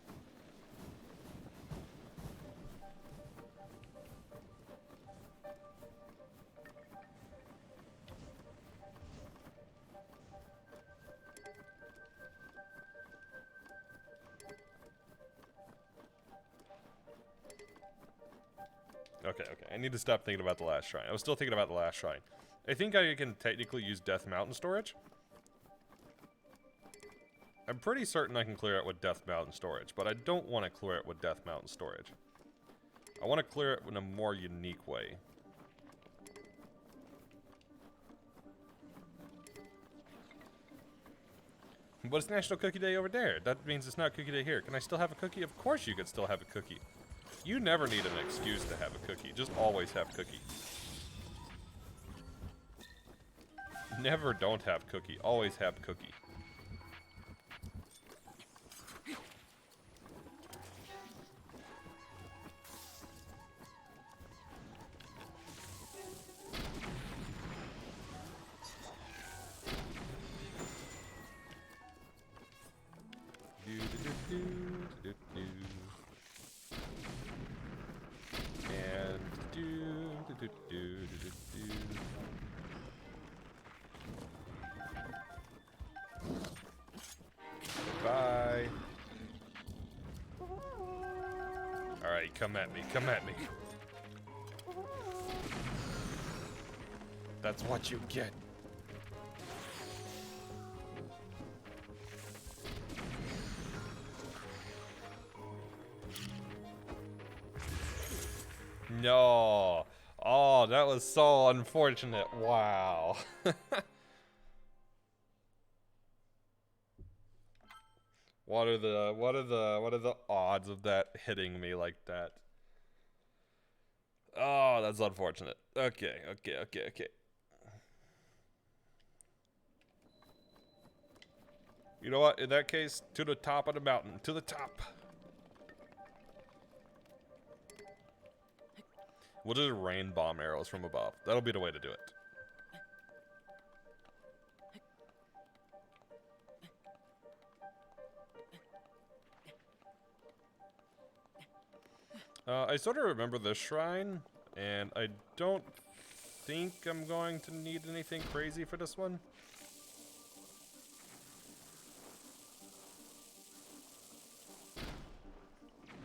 Okay. I need to stop thinking about the last shrine. I was still thinking about the last shrine. I think I can technically use Death Mountain storage. I'm pretty certain I can clear it with Death Mountain storage, but I don't want to clear it with Death Mountain storage. I want to clear it in a more unique way. But it's National Cookie Day over there. That means it's not Cookie Day here. Can I still have a cookie? Of course you could still have a cookie. You never need an excuse to have a cookie. Just always have cookie. Never don't have cookie. Always have cookie. Bye. Alright, come at me, come at me. That's what you get. No. Oh, that was so unfortunate. Wow. What are the odds of that hitting me like that? Oh, that's unfortunate. Okay. You know what? In that case, to the top of the mountain. To the top. We'll just rain bomb arrows from above. That'll be the way to do it. I sort of remember this shrine, and I don't think I'm going to need anything crazy for this one.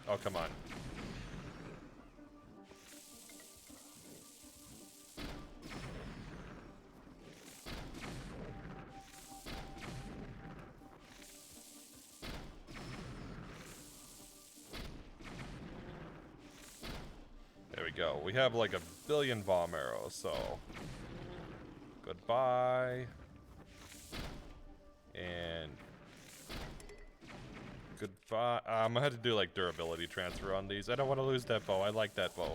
Oh, come on. There we go. We have like 1 billion bomb arrows, so goodbye. And goodbye. I'm gonna have to do like durability transfer on these. I don't want to lose that bow. I like that bow.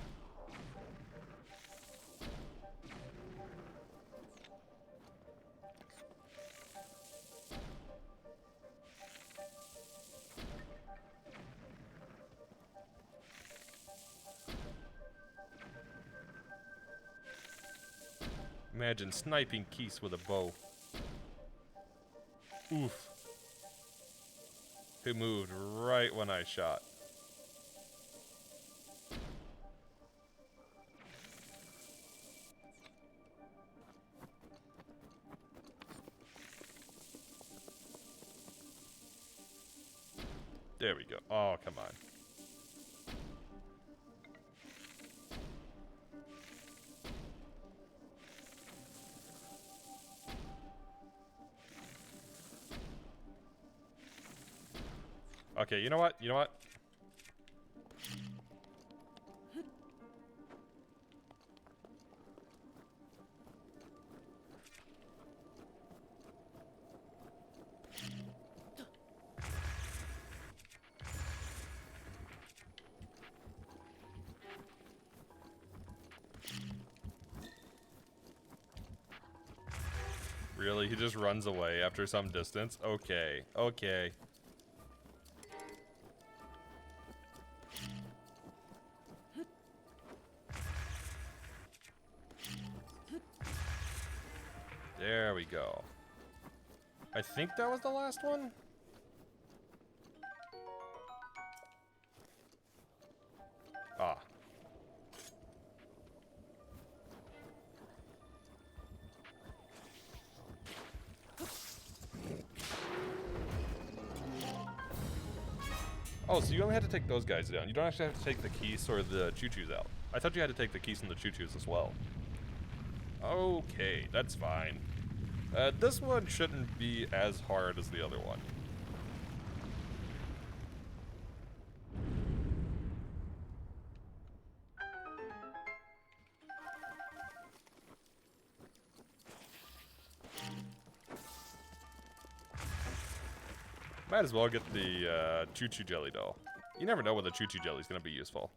Imagine sniping Keese with a bow. Oof. He moved right when I shot. There we go. Oh, come on. Okay, you know what? You know what? Really? He just runs away after some distance? Okay. Okay. There we go. I think that was the last one? Ah. Oh, so you only had to take those guys down. You don't actually have to take the Keese or the choo-choos out. I thought you had to take the Keese and the choo-choos as well. Okay, that's fine. This one shouldn't be as hard as the other one. Might as well get the choo-choo jelly doll. You never know when the choo-choo jelly is going to be useful.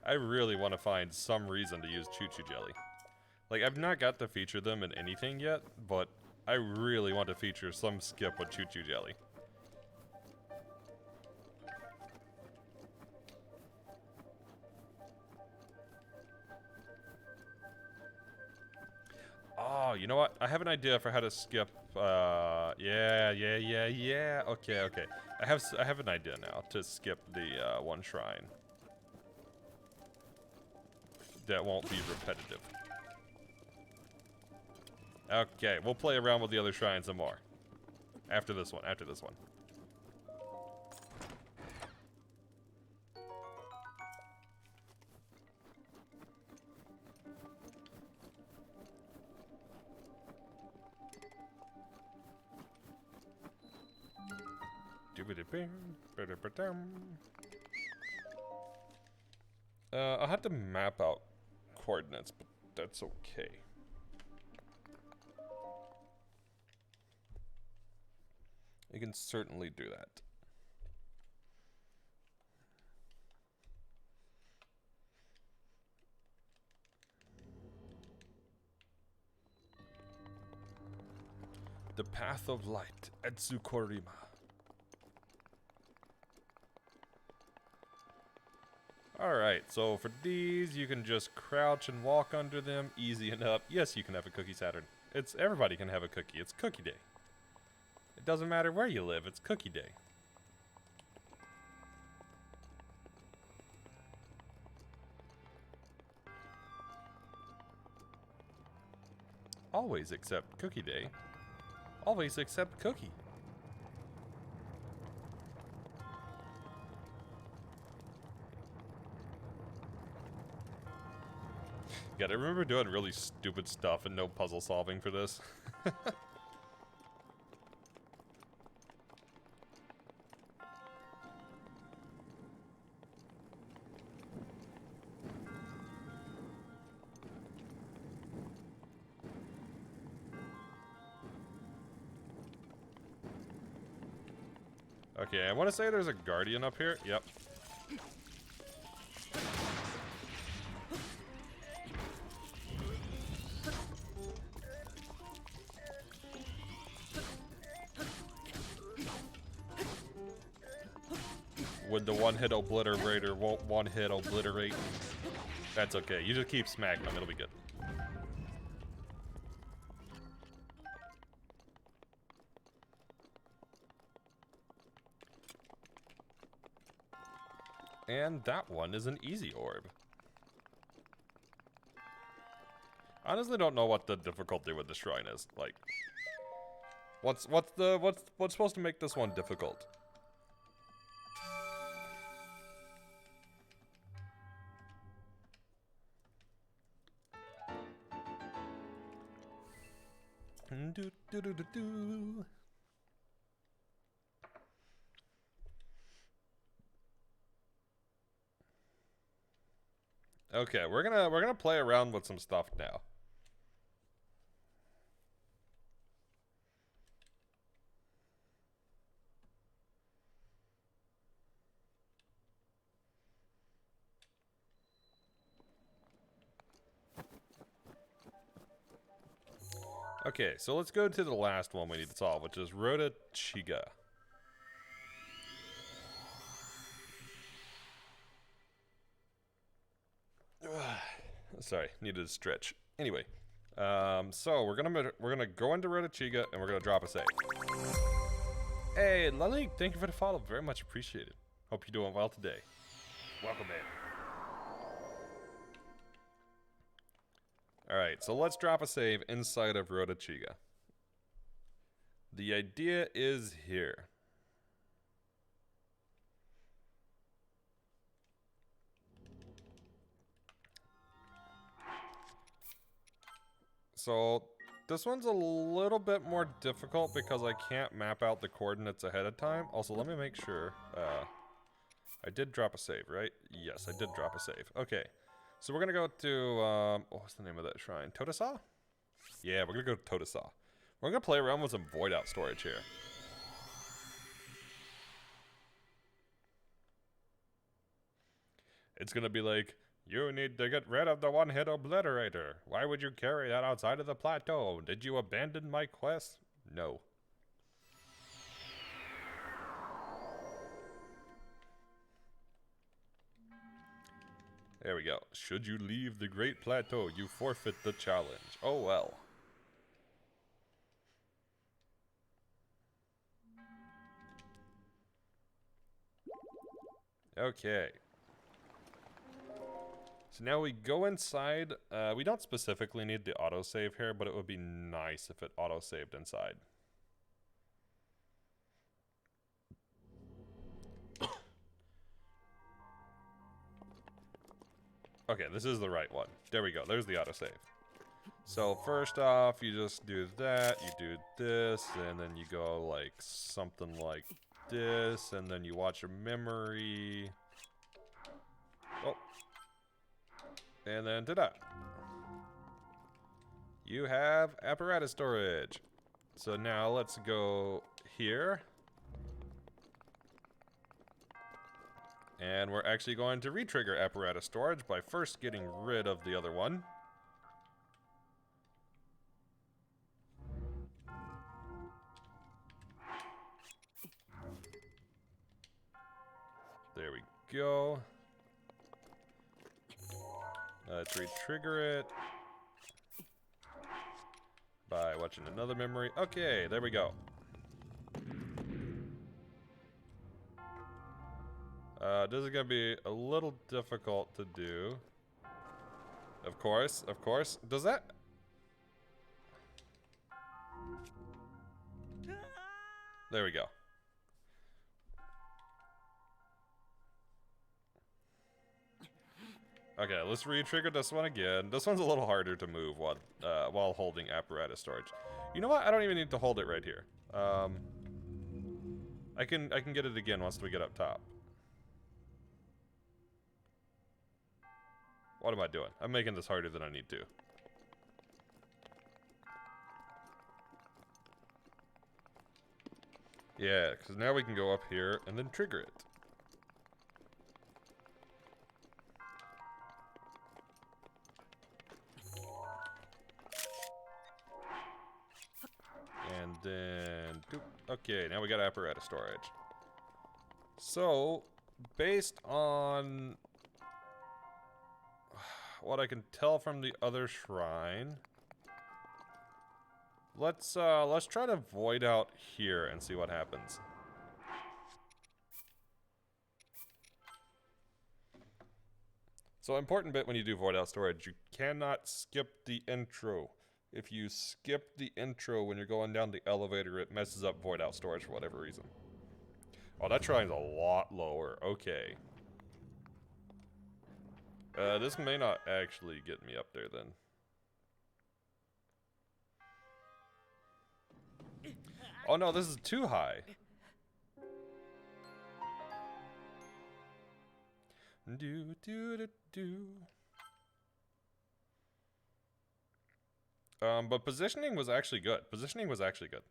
I really want to find some reason to use choo-choo jelly. Like, I've not got to feature them in anything yet, but I really want to feature some skip with choo-choo jelly. Oh, you know what? I have an idea for how to skip. Yeah. Okay. I have an idea now to skip the one shrine. That won't be repetitive. Okay, we'll play around with the other shrines some more. After this one. I'll have to map out coordinates, but that's okay. You can certainly do that. The Path of Light, Etsukorima. Alright, so for these, you can just crouch and walk under them, easy enough. Yes, you can have a cookie Saturn. Everybody can have a cookie. It's cookie day. It doesn't matter where you live, it's cookie day. Always accept cookie day. Always accept cookie. God, I remember doing really stupid stuff and no puzzle solving for this. Okay, I want to say there's a guardian up here. Yep. With the one-hit obliterator won't one-hit obliterate. That's okay. You just keep smacking them. It'll be good. And that one is an easy orb. Honestly, don't know what the difficulty with the shrine is. Like, what's supposed to make this one difficult? Okay, we're gonna play around with some stuff now. Okay, so let's go to the last one we need to solve, which is Rota Chiga. Sorry, needed a stretch. Anyway, so we're gonna go into Rota Chiga and we're gonna drop a save. Hey, Lalik, thank you for the follow. Very much appreciated. Hope you're doing well today. Welcome in. Alright, so let's drop a save inside of Rota Chiga. The idea is here. So, This one's a little bit more difficult because I can't map out the coordinates ahead of time. Also, let me make sure. I did drop a save, right? Yes, I did drop a save. Okay. So we're gonna go to, what's the name of that shrine? Totosa? Yeah, we're gonna go to Totosa. We're gonna play around with some void out storage here. It's gonna be like, you need to get rid of the one-hit obliterator. Why would you carry that outside of the plateau? Did you abandon my quest? No. There we go. Should you leave the Great Plateau, you forfeit the challenge. Oh well. Okay. So now we go inside. We don't specifically need the autosave here, but it would be nice if it autosaved inside. Okay, this is the right one. There we go. There's the autosave. So first off, you just do that, you do this, and then you go like something like this, and then you watch your memory. Oh. And then ta-da. You have apparatus storage. So now let's go here. And we're actually going to re-trigger apparatus storage by first getting rid of the other one. There we go. Let's re-trigger it by watching another memory. Okay, there we go. This is gonna be a little difficult to do. Of course, of course. Does that... There we go. Okay, let's re-trigger this one again. This one's a little harder to move while holding apparatus storage. You know what? I don't even need to hold it right here. I can get it again once we get up top. What am I doing? I'm making this harder than I need to. Yeah, because now we can go up here and then trigger it. And then, okay, now we got apparatus storage. So, based on what I can tell from the other shrine, let's try to void out here and see what happens. So, important bit when you do void out storage, you cannot skip the intro. If you skip the intro when you're going down the elevator, it messes up void out storage for whatever reason. Oh, that shrine's a lot lower. Okay. This may not actually get me up there then. Oh no, this is too high. Do do do do. But positioning was actually good. Positioning was actually good.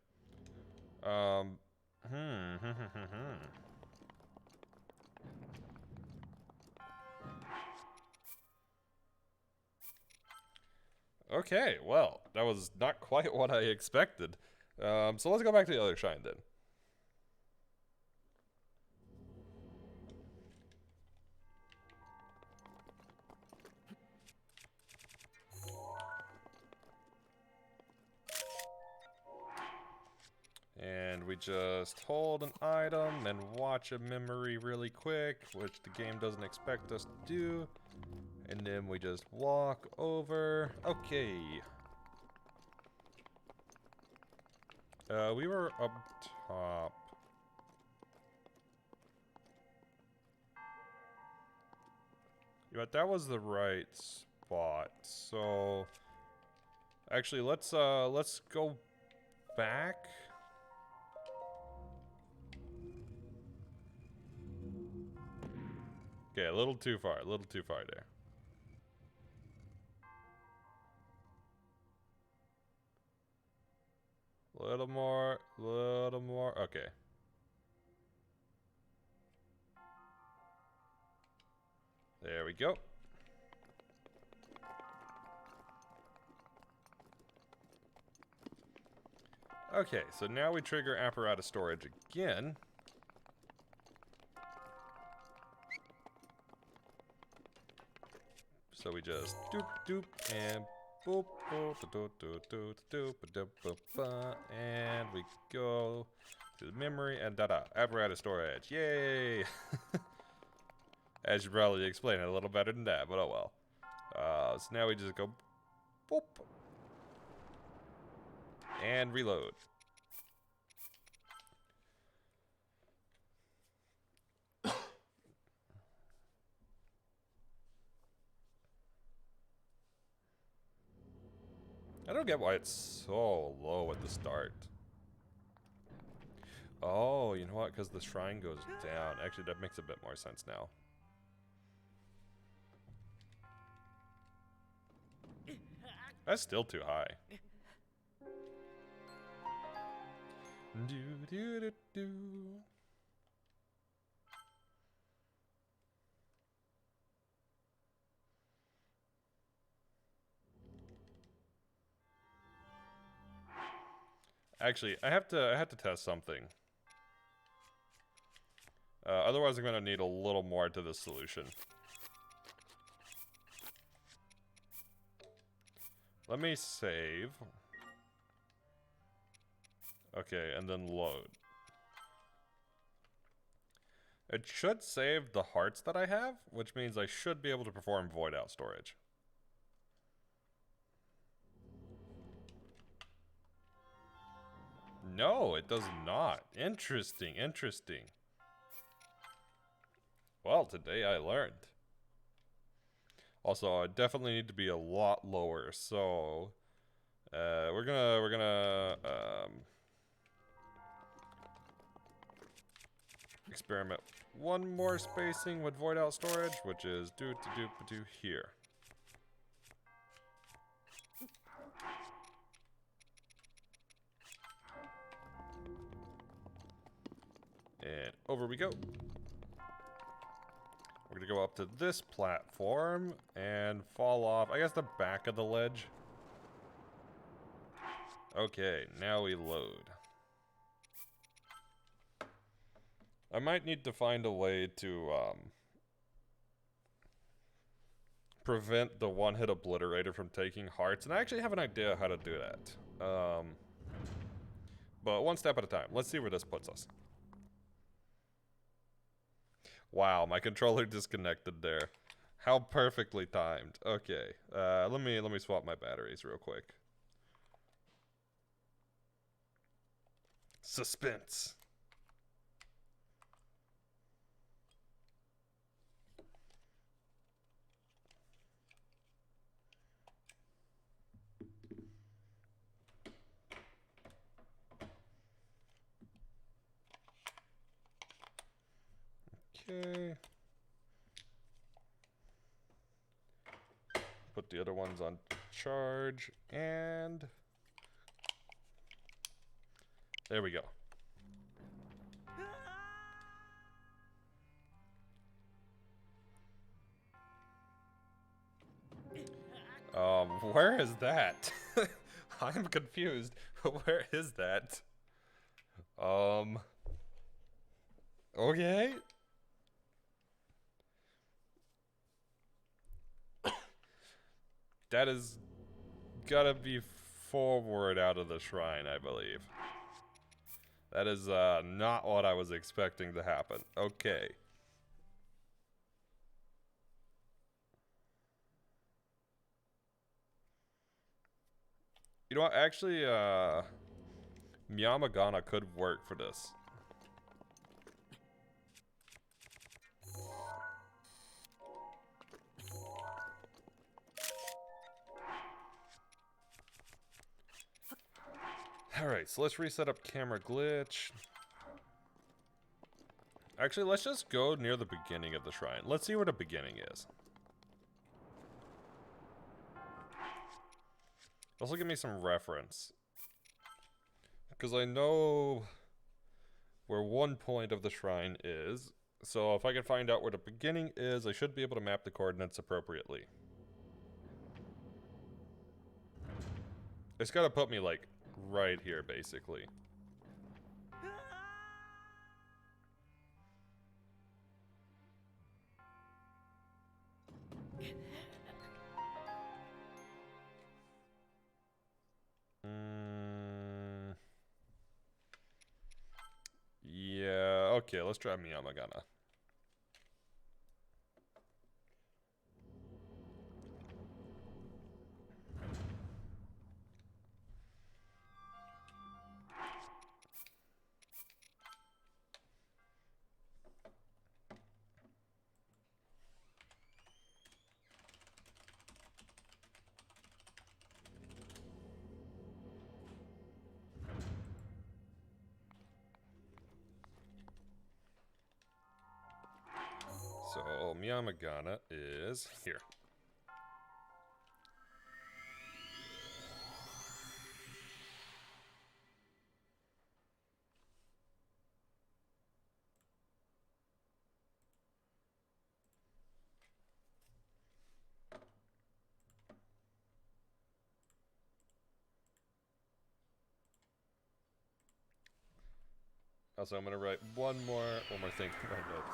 Okay, well, that was not quite what I expected. So let's go back to the other shrine then. And we just hold an item, then watch a memory really quick, which the game doesn't expect us to do. And then we just walk over. Okay. We were up top. But that was the right spot, so... Actually, let's go back. Okay, a little too far there. Little more, okay. There we go. Okay, so now we trigger apparatus storage again. So we just doop doop and boop boop doop doop doop doop doop doop, and we go to the memory and da-da, apparatus storage. Yay! I should probably explain it a little better than that, but oh well. So now we just go boop and reload. I don't get why it's so low at the start. Oh, you know what? Because the shrine goes down. Actually, that makes a bit more sense now. That's still too high. Do do do do. Actually, I have to test something. Otherwise, I'm gonna need a little more to this solution. Let me save. Okay, and then load. It should save the hearts that I have, which means I should be able to perform void out storage. No, it does not. Interesting, interesting. Well, today I learned. Also, I definitely need to be a lot lower, so we're gonna experiment one more spacing with void out storage, which is do here. And over we go. We're gonna go up to this platform and fall off, I guess, the back of the ledge. Okay, now we load. I might need to find a way to prevent the one-hit obliterator from taking hearts, and I actually have an idea how to do that. But one step at a time. Let's see where this puts us. Wow, my controller disconnected there. How perfectly timed. Okay, let me swap my batteries real quick. Suspense. Okay. Put the other ones on charge, and there we go. Where is that? I'm confused. Where is that? Okay. That is gotta be forward out of the shrine, I believe. That is not what I was expecting to happen. Okay. You know what? Actually, Miyamagana could work for this. Alright, so let's reset up camera glitch. Actually, let's just go near the beginning of the shrine. Let's see where the beginning is. Also give me some reference. Because I know where one point of the shrine is. So if I can find out where the beginning is, I should be able to map the coordinates appropriately. It's gotta put me, like, right here, basically. Yeah, okay, let's try Miyamagana. So, Miyamagana is here. Also, I'm gonna write one more thing in my notes.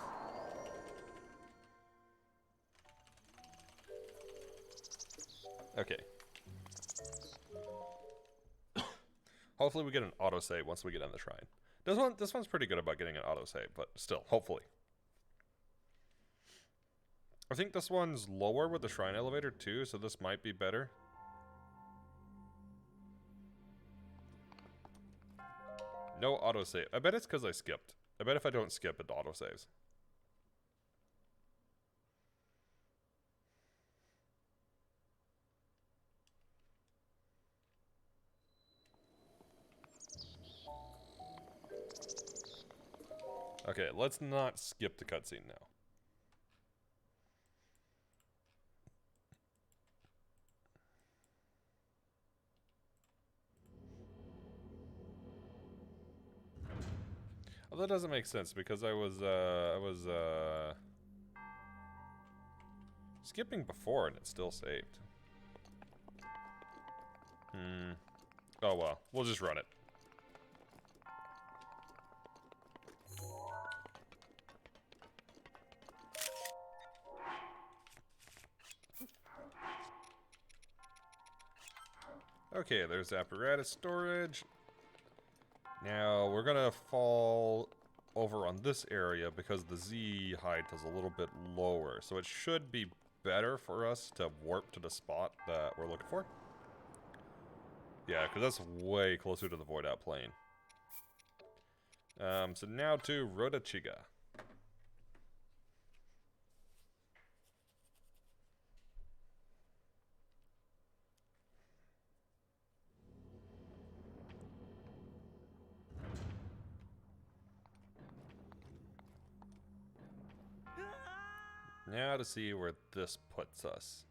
Okay. Hopefully we get an autosave once we get on the shrine. This one's pretty good about getting an autosave, but still, hopefully. I think this one's lower with the shrine elevator too, so this might be better. No autosave. I bet it's because I skipped. I bet if I don't skip, it autosaves. Okay, let's not skip the cutscene now. Well, that doesn't make sense because I was skipping before and it still saved. Oh well, we'll just run it. Okay, there's apparatus storage. Now, we're gonna fall over on this area because the Z height is a little bit lower. So it should be better for us to warp to the spot that we're looking for. Yeah, because that's way closer to the void out plane. So now to Rodachiga. Now to see where this puts us.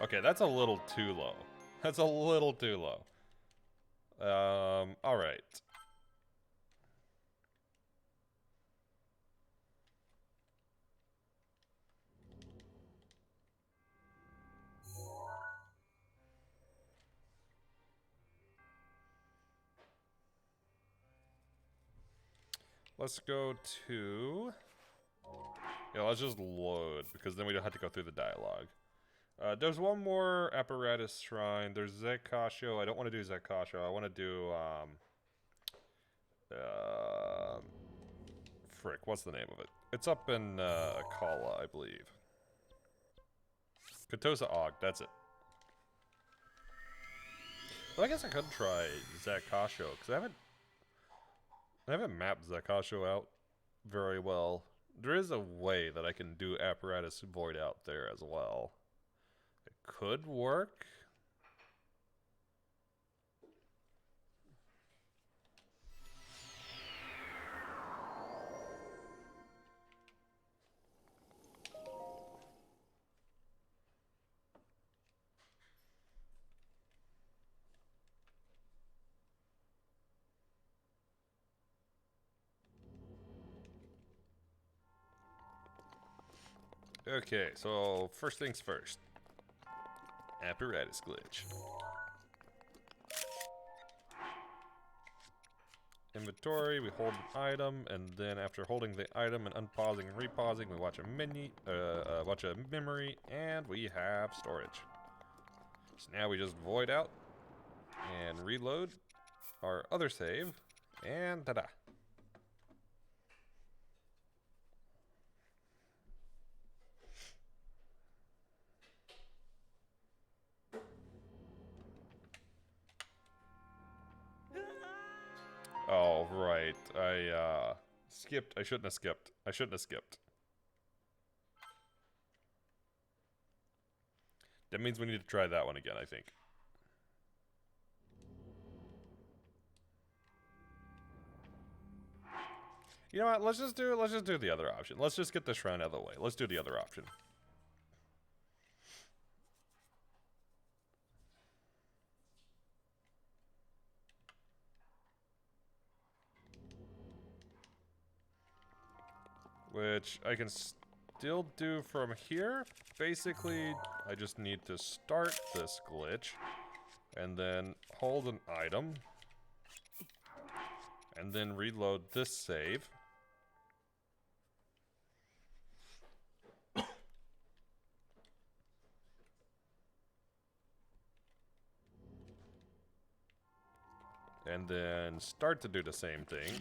Okay, that's a little too low. That's a little too low. Alright. Let's go to... Yeah, let's just load, because then we don't have to go through the dialogue. There's one more apparatus shrine. There's Zekasho. I don't want to do Zekasho. I want to do, frick, what's the name of it? It's up in, Kala, I believe. Katosa Og, that's it. But I guess I could try Zekasho, because I haven't mapped Zekasho out very well. There is a way that I can do apparatus void out there as well. It could work. Okay, so first things first. Apparatus glitch. Inventory, we hold an item, and then after holding the item and unpausing and repausing, we watch a watch a memory, and we have storage. So now we just void out and reload our other save, and ta-da! Oh, right. I skipped. I shouldn't have skipped. I shouldn't have skipped. That means we need to try that one again, I think. You know what? Let's just do the other option. Let's just get the shrine out of the way. Let's do the other option. Which I can still do from here. Basically, I just need to start this glitch and then hold an item and then reload this save. And then start to do the same thing.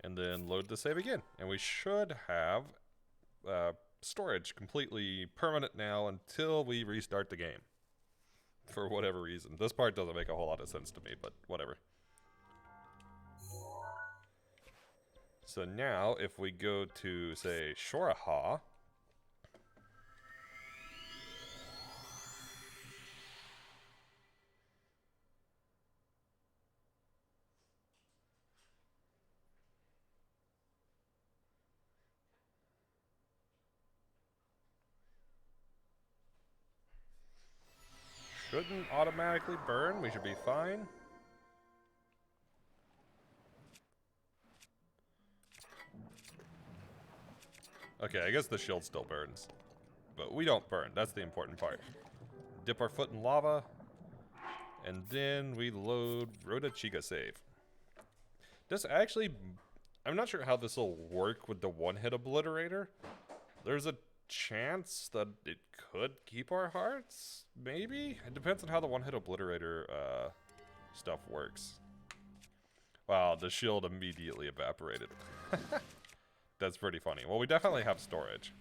And then load the save again. And we should have storage completely permanent now until we restart the game. For whatever reason. This part doesn't make a whole lot of sense to me, but whatever. So now, if we go to, say, Shoraha, shouldn't automatically burn. We should be fine. Okay, I guess the shield still burns. But we don't burn. That's the important part. Dip our foot in lava. And then we load Rota Chica save. This actually... I'm not sure how this will work with the one-hit obliterator. There's a chance that it could keep our hearts? Maybe? It depends on how the one-hit obliterator stuff works. Wow, the shield immediately evaporated. That's pretty funny. Well, we definitely have storage.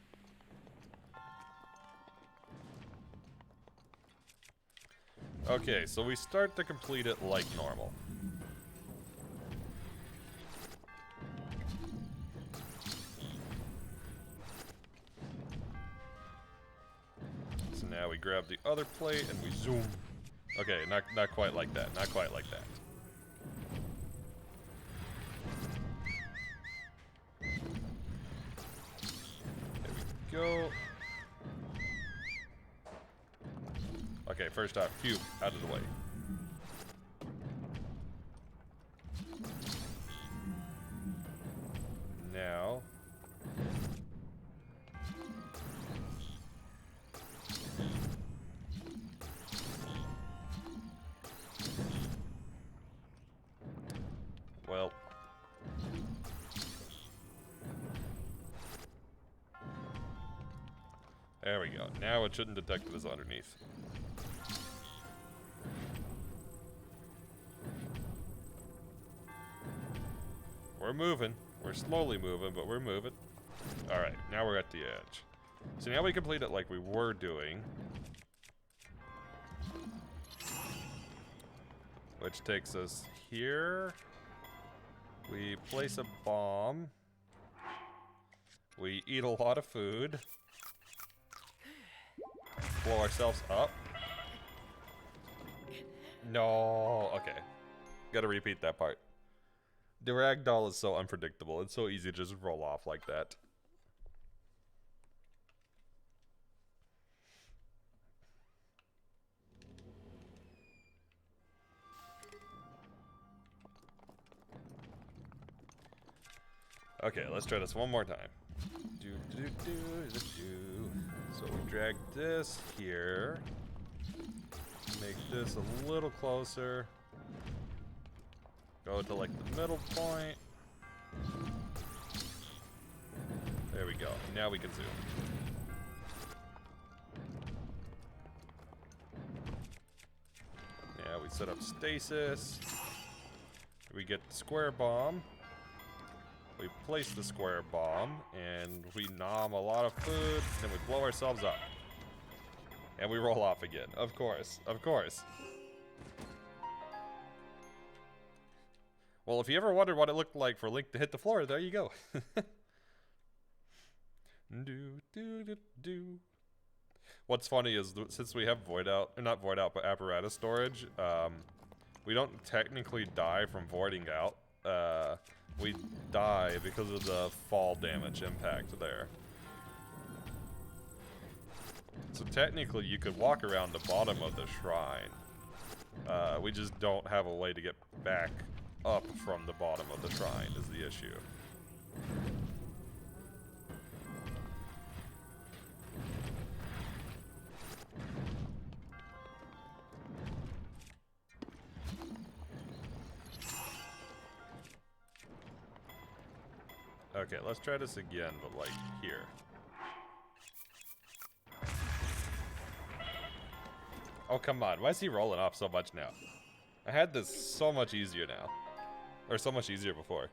Okay, so we start to complete it like normal. So now we grab the other plate and we zoom. Okay, not quite like that. Not quite like that. There we go. Okay, first off, phew, out of the way. Now... Well... There we go. Now it shouldn't detect it as underneath. We're moving. We're slowly moving, but we're moving. Alright, now we're at the edge. So now we complete it like we were doing. Which takes us here. We place a bomb. We eat a lot of food. Blow ourselves up. No, okay. Gotta repeat that part. The ragdoll is so unpredictable. It's so easy to just roll off like that. Okay, let's try this one more time. So we drag this here. Make this a little closer. Go to like the middle point. There we go. Now we can zoom. Now we set up stasis. We get the square bomb. We place the square bomb, and we nom a lot of food, then we blow ourselves up. And we roll off again. Of course. Of course. Well, if you ever wondered what it looked like for Link to hit the floor, there you go. What's funny is, since we have void out, or not void out, but apparatus storage, we don't technically die from voiding out. We die because of the fall damage impact there. So technically you could walk around the bottom of the shrine. We just don't have a way to get back up from the bottom of the shrine is the issue. Okay, let's try this again, but like here. Oh, come on. Why is he rolling off so much now? I had this so much easier now. Or so much easier before.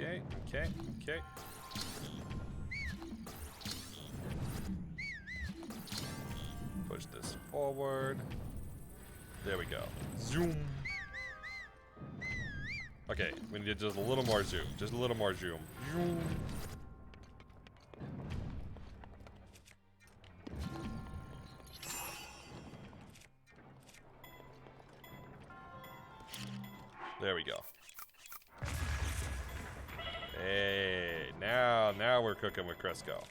Okay, okay, okay. Push this forward. There we go. Zoom. Okay, we need just a little more zoom. Just a little more zoom. Zoom. There we go. Hey, now we're cooking with Crisco.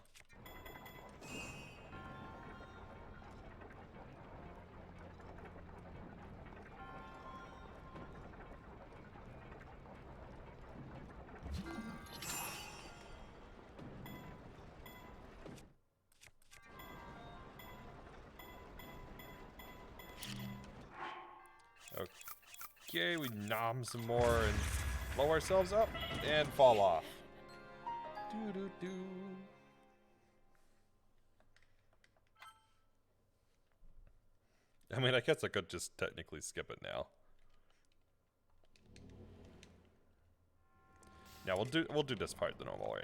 Okay, we nom some more and blow ourselves up and fall off. Doo-doo-doo. I mean, I guess I could just technically skip it now. Yeah, we'll do this part the normal way.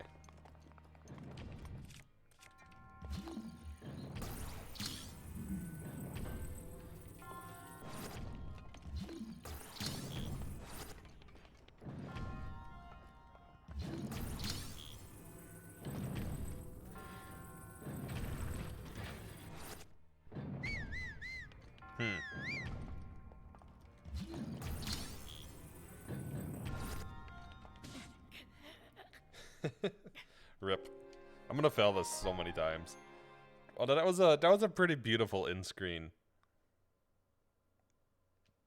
Rip. I'm gonna fail this so many times. Oh, that was a pretty beautiful end screen.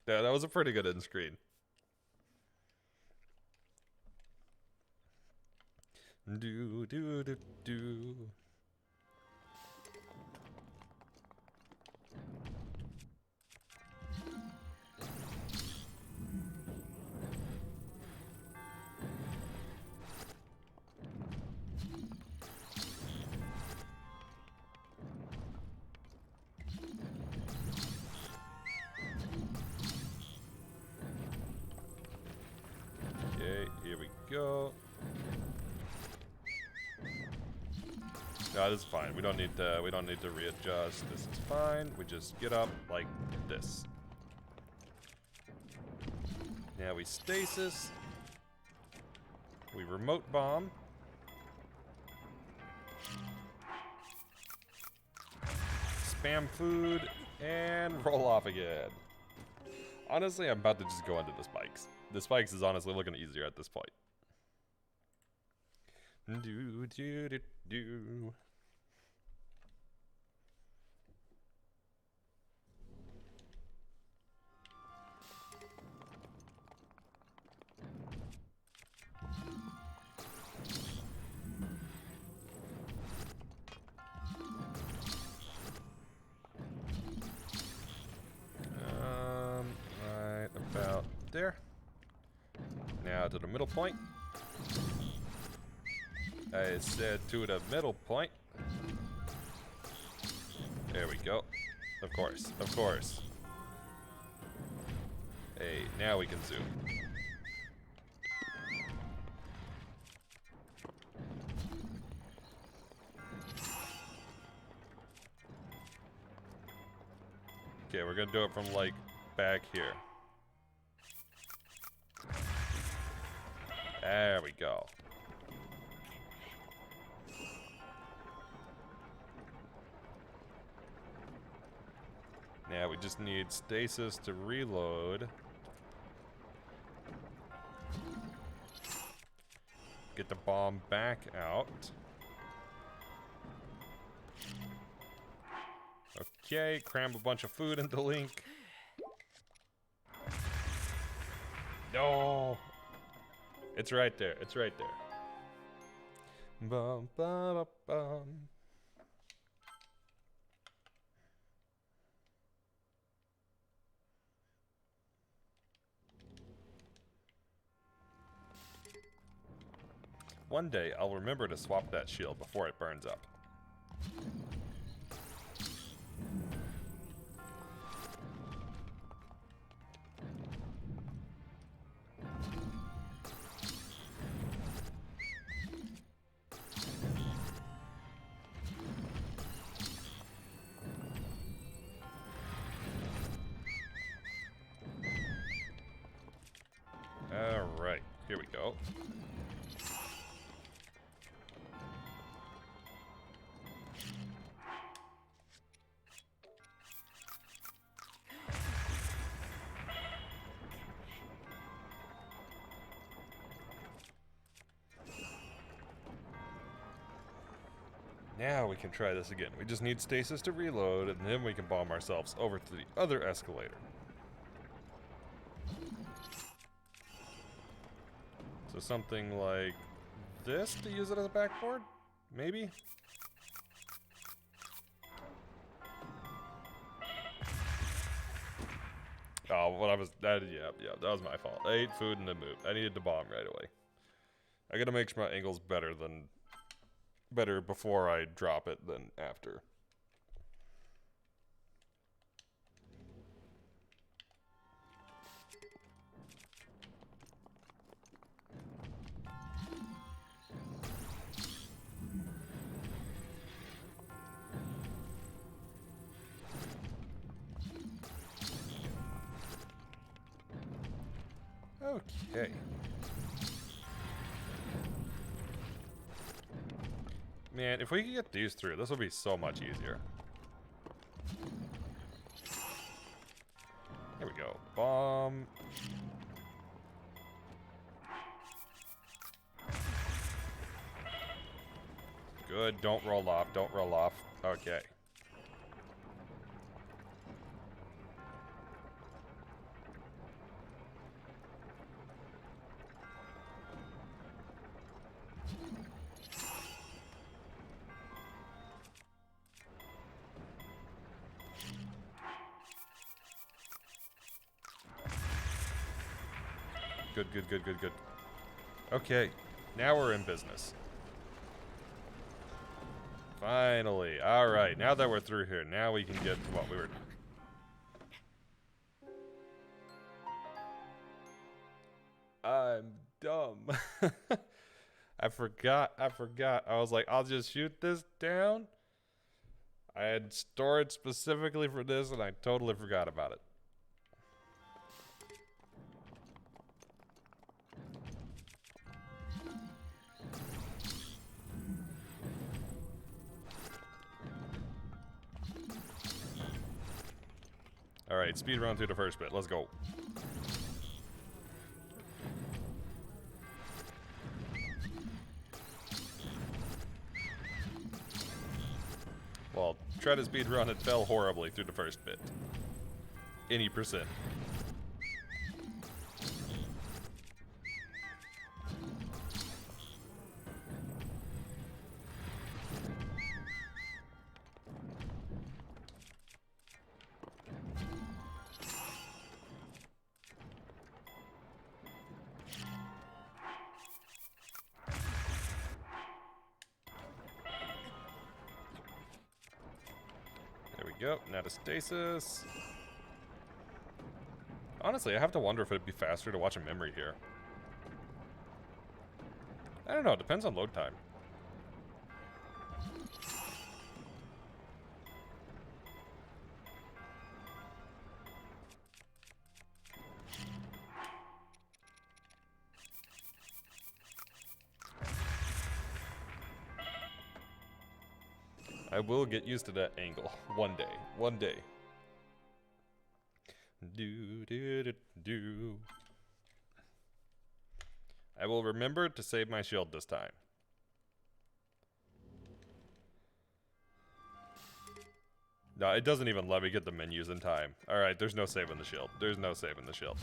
Yeah, that was a pretty good end screen. Do do do do. Go. No, this is fine. We don't need to readjust. This is fine. We just get up like this. Now we stasis. We remote bomb. spam food, and roll off again. Honestly, I'm about to just go into the spikes. The spikes is honestly looking easier at this point. Do, do, do, do. Right about there. Now to the middle point. I said to the middle point. There we go. Of course, of course. Hey, now we can zoom. Okay, we're gonna do it from like back here. There we go. Now we just need stasis to reload. Get the bomb back out. Okay, cram a bunch of food into Link. No! It's right there, it's right there. Bum, bum, bum, bum. One day, I'll remember to swap that shield before it burns up. Alright, here we go. Now we can try this again. We just need stasis to reload, and then we can bomb ourselves over to the other escalator. So something like this to use it as a backboard? Maybe? Oh, what I was, yeah, that was my fault. I ate food and then moved. I needed to bomb right away. I gotta make sure my angle's better before I drop it than after. Okay. Man, if we could get these through, this will be so much easier. Here we go. Bomb. Good. Don't roll off. Don't roll off. Okay. Good. Okay, now we're in business. Finally. Alright, now that we're through here, now we can get to what we were doing. I'm dumb. I forgot. I was like, I'll just shoot this down. I had stored specifically for this, and I totally forgot about it. Alright, speed run through the first bit. Let's go. Well, try to speed run, it fell horribly through the first bit. Any percent. Yep, now to stasis. Honestly, I have to wonder if it'd be faster to watch a memory here. I don't know, it depends on load time. I will get used to that angle. One day. One day. Do, do, do, do. I will remember to save my shield this time. No, it doesn't even let me get the menus in time. Alright, there's no saving the shield. There's no saving the shield.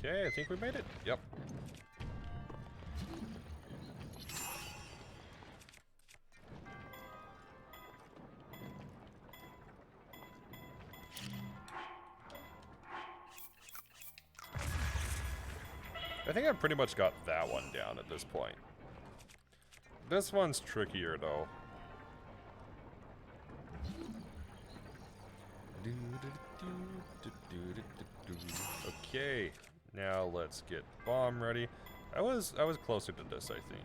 Okay, I think we made it. Yep. I think I've pretty much got that one down at this point. This one's trickier, though. Okay. Now let's get bomb ready. I was closer to this, I think.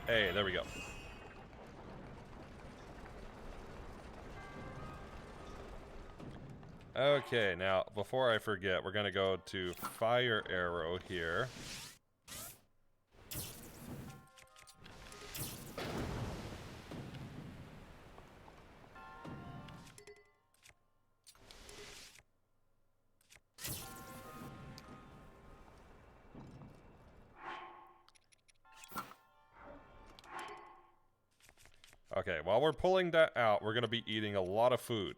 Hey, there we go. Okay, now before I forget, we're gonna go to fire arrow here. Okay, while we're pulling that out, we're going to be eating a lot of food.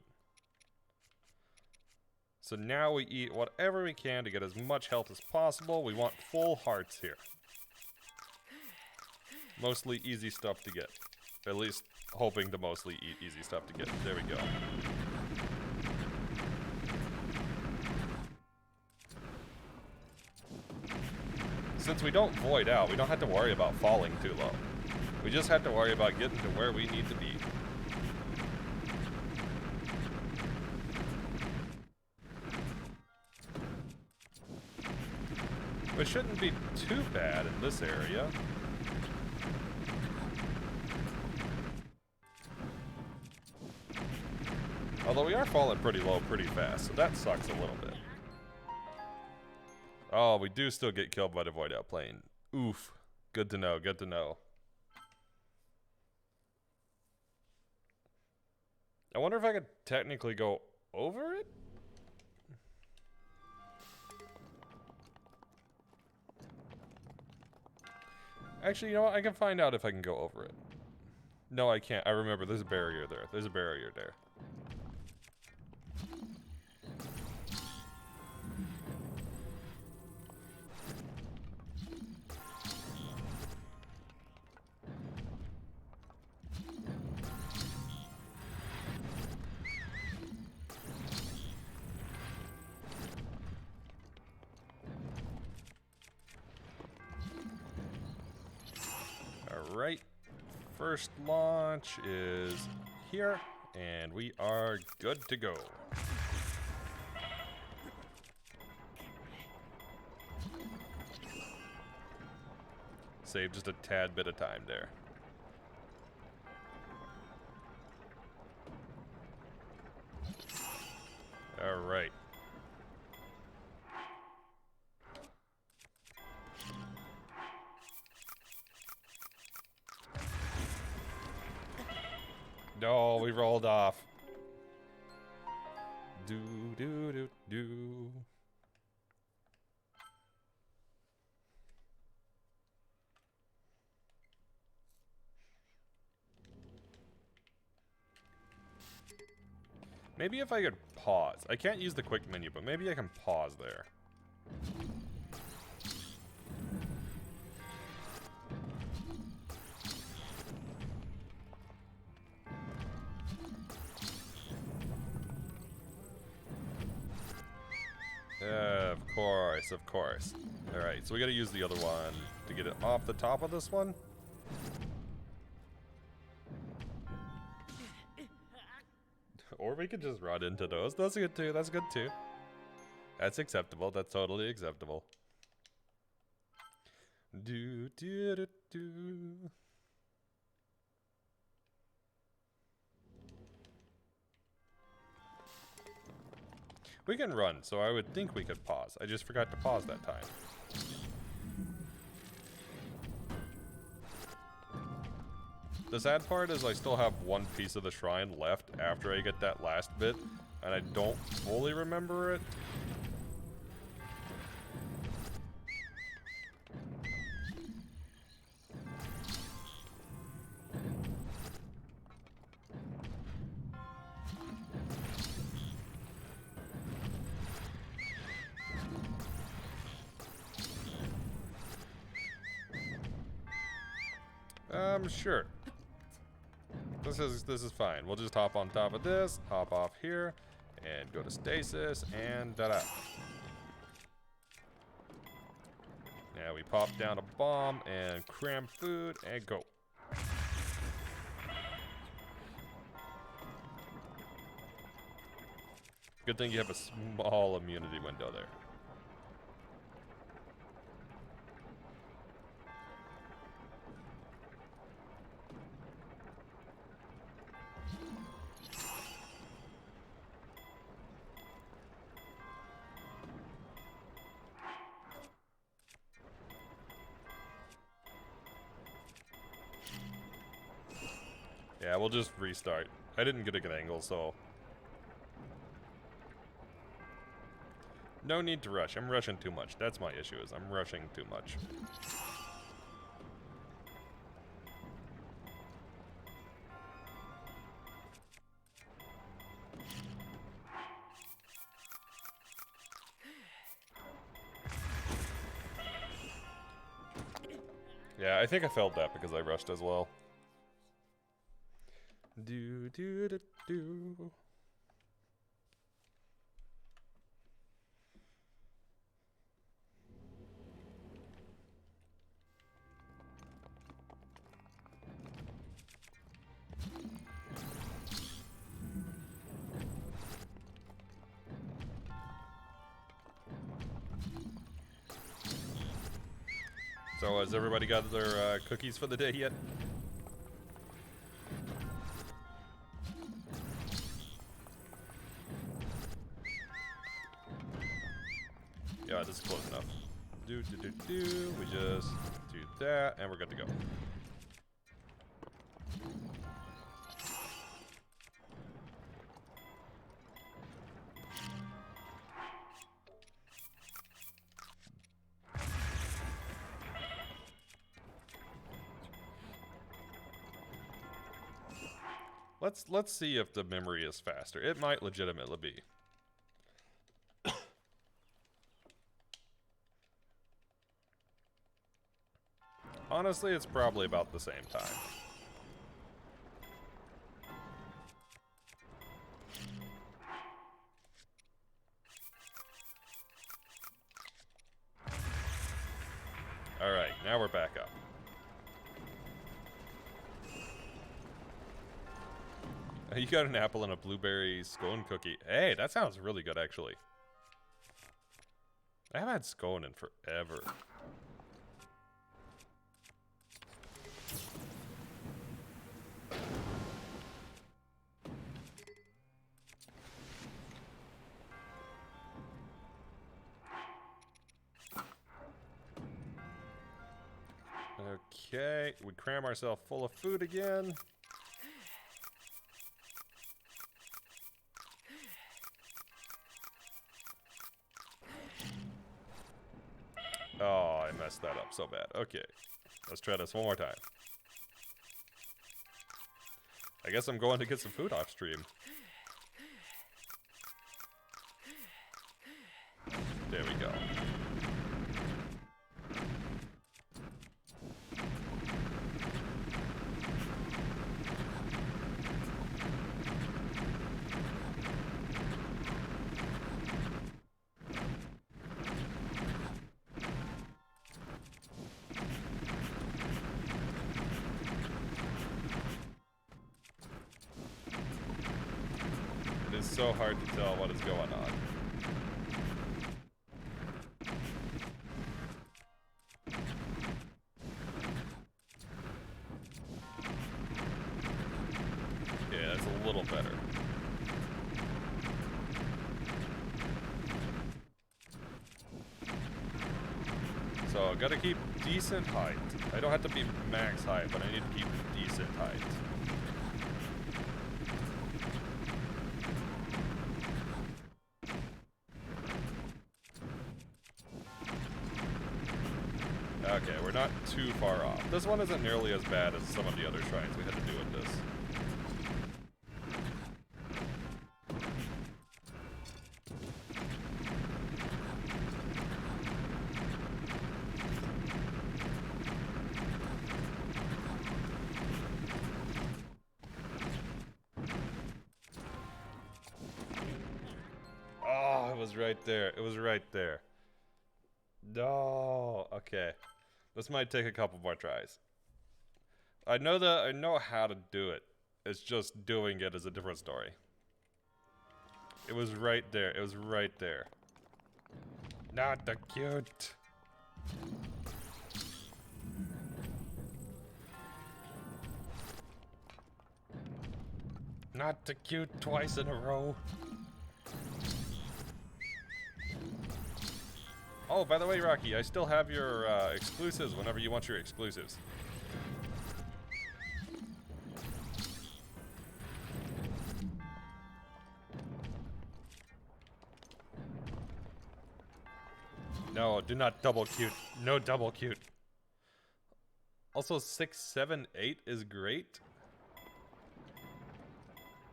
So now we eat whatever we can to get as much health as possible. We want full hearts here. Mostly easy stuff to get. At least hoping to mostly eat easy stuff to get. There we go. Since we don't void out, we don't have to worry about falling too low. We just have to worry about getting to where we need to be. Which shouldn't be too bad in this area. Although we are falling pretty low pretty fast, so that sucks a little bit. Oh, we do still get killed by the void out plane. Oof. Good to know, good to know. I wonder if I could technically go over it? Actually, you know what? I can find out if I can go over it. No, I can't. I remember there's a barrier there. There's a barrier there. Alright, first launch is here, and we are good to go. save just a tad bit of time there. Alright. No, we rolled off. Do do do do. Maybe if I could pause. I can't use the quick menu, but maybe I can pause there. Of course, of course. Alright, so we gotta use the other one to get it off the top of this one. Or we could just run into those. That's good too, that's good too. That's acceptable, that's totally acceptable. Do do do do. We can run, so I would think we could pause. I just forgot to pause that time. The sad part is I still have one piece of the shrine left after I get that last bit, and I don't fully remember it. Sure. This is fine. We'll just hop on top of this, hop off here, and go to stasis, and da-da. Now we pop down a bomb and cram food and go. Good thing you have a small immunity window there. Yeah, we'll just restart. I didn't get a good angle, so... No need to rush. I'm rushing too much. That's my issue, is I'm rushing too much. Yeah, I think I failed that because I rushed as well. Do do do do. So has everybody got their cookies for the day yet? Yeah, this is close enough. Do. We just do that, and we're good to go. Let's see if the memory is faster. It might legitimately be. Honestly, it's probably about the same time. Alright, now we're back up. You got an apple and a blueberry scone cookie. Hey, that sounds really good, actually. I haven't had scone in forever. Okay, we cram ourselves full of food again. Oh, I messed that up so bad. Okay, let's try this one more time. I guess I'm going to get some food off stream. There we go. It is so hard to tell what is going on. Yeah, that's a little better. So, I gotta keep decent height. I don't have to be max height, but I need to keep decent height. Okay, we're not too far off. This one isn't nearly as bad as some of the other shrines we had to do with this. Oh, it was right there. It was right there. No. Okay. This might take a couple more tries. I know how to do it. It's just doing it is a different story. It was right there. It was right there. Not the cute. Not the cute twice in a row. Oh, by the way, Rocky, I still have your exclusives whenever you want your exclusives. No, do not double cute. No double cute. Also, 6, 7, 8 is great.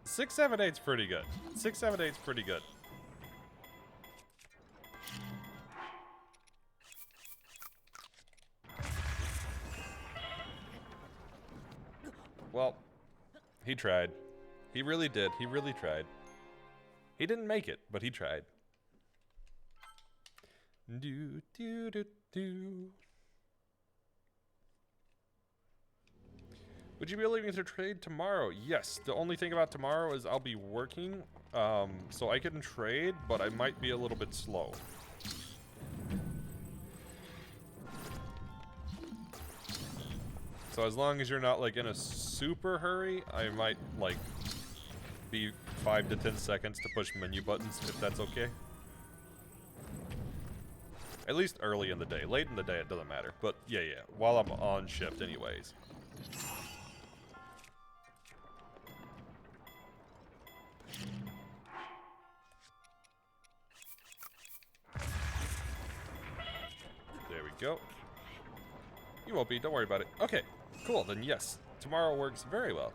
6, 7, 8's pretty good. 6, 7, 8's pretty good. Well, he tried. He really did. He really tried. He didn't make it, but he tried. Do, do, do, do. Would you be leaving to trade tomorrow? Yes. The only thing about tomorrow is I'll be working, so I can trade, but I might be a little bit slow. So as long as you're not like in a super hurry, I might like be 5 to 10 seconds to push menu buttons if that's okay. At least early in the day. Late in the day it doesn't matter. But yeah, while I'm on shift anyways. There we go. You won't be, don't worry about it. Okay, cool, then yes. Tomorrow works very well.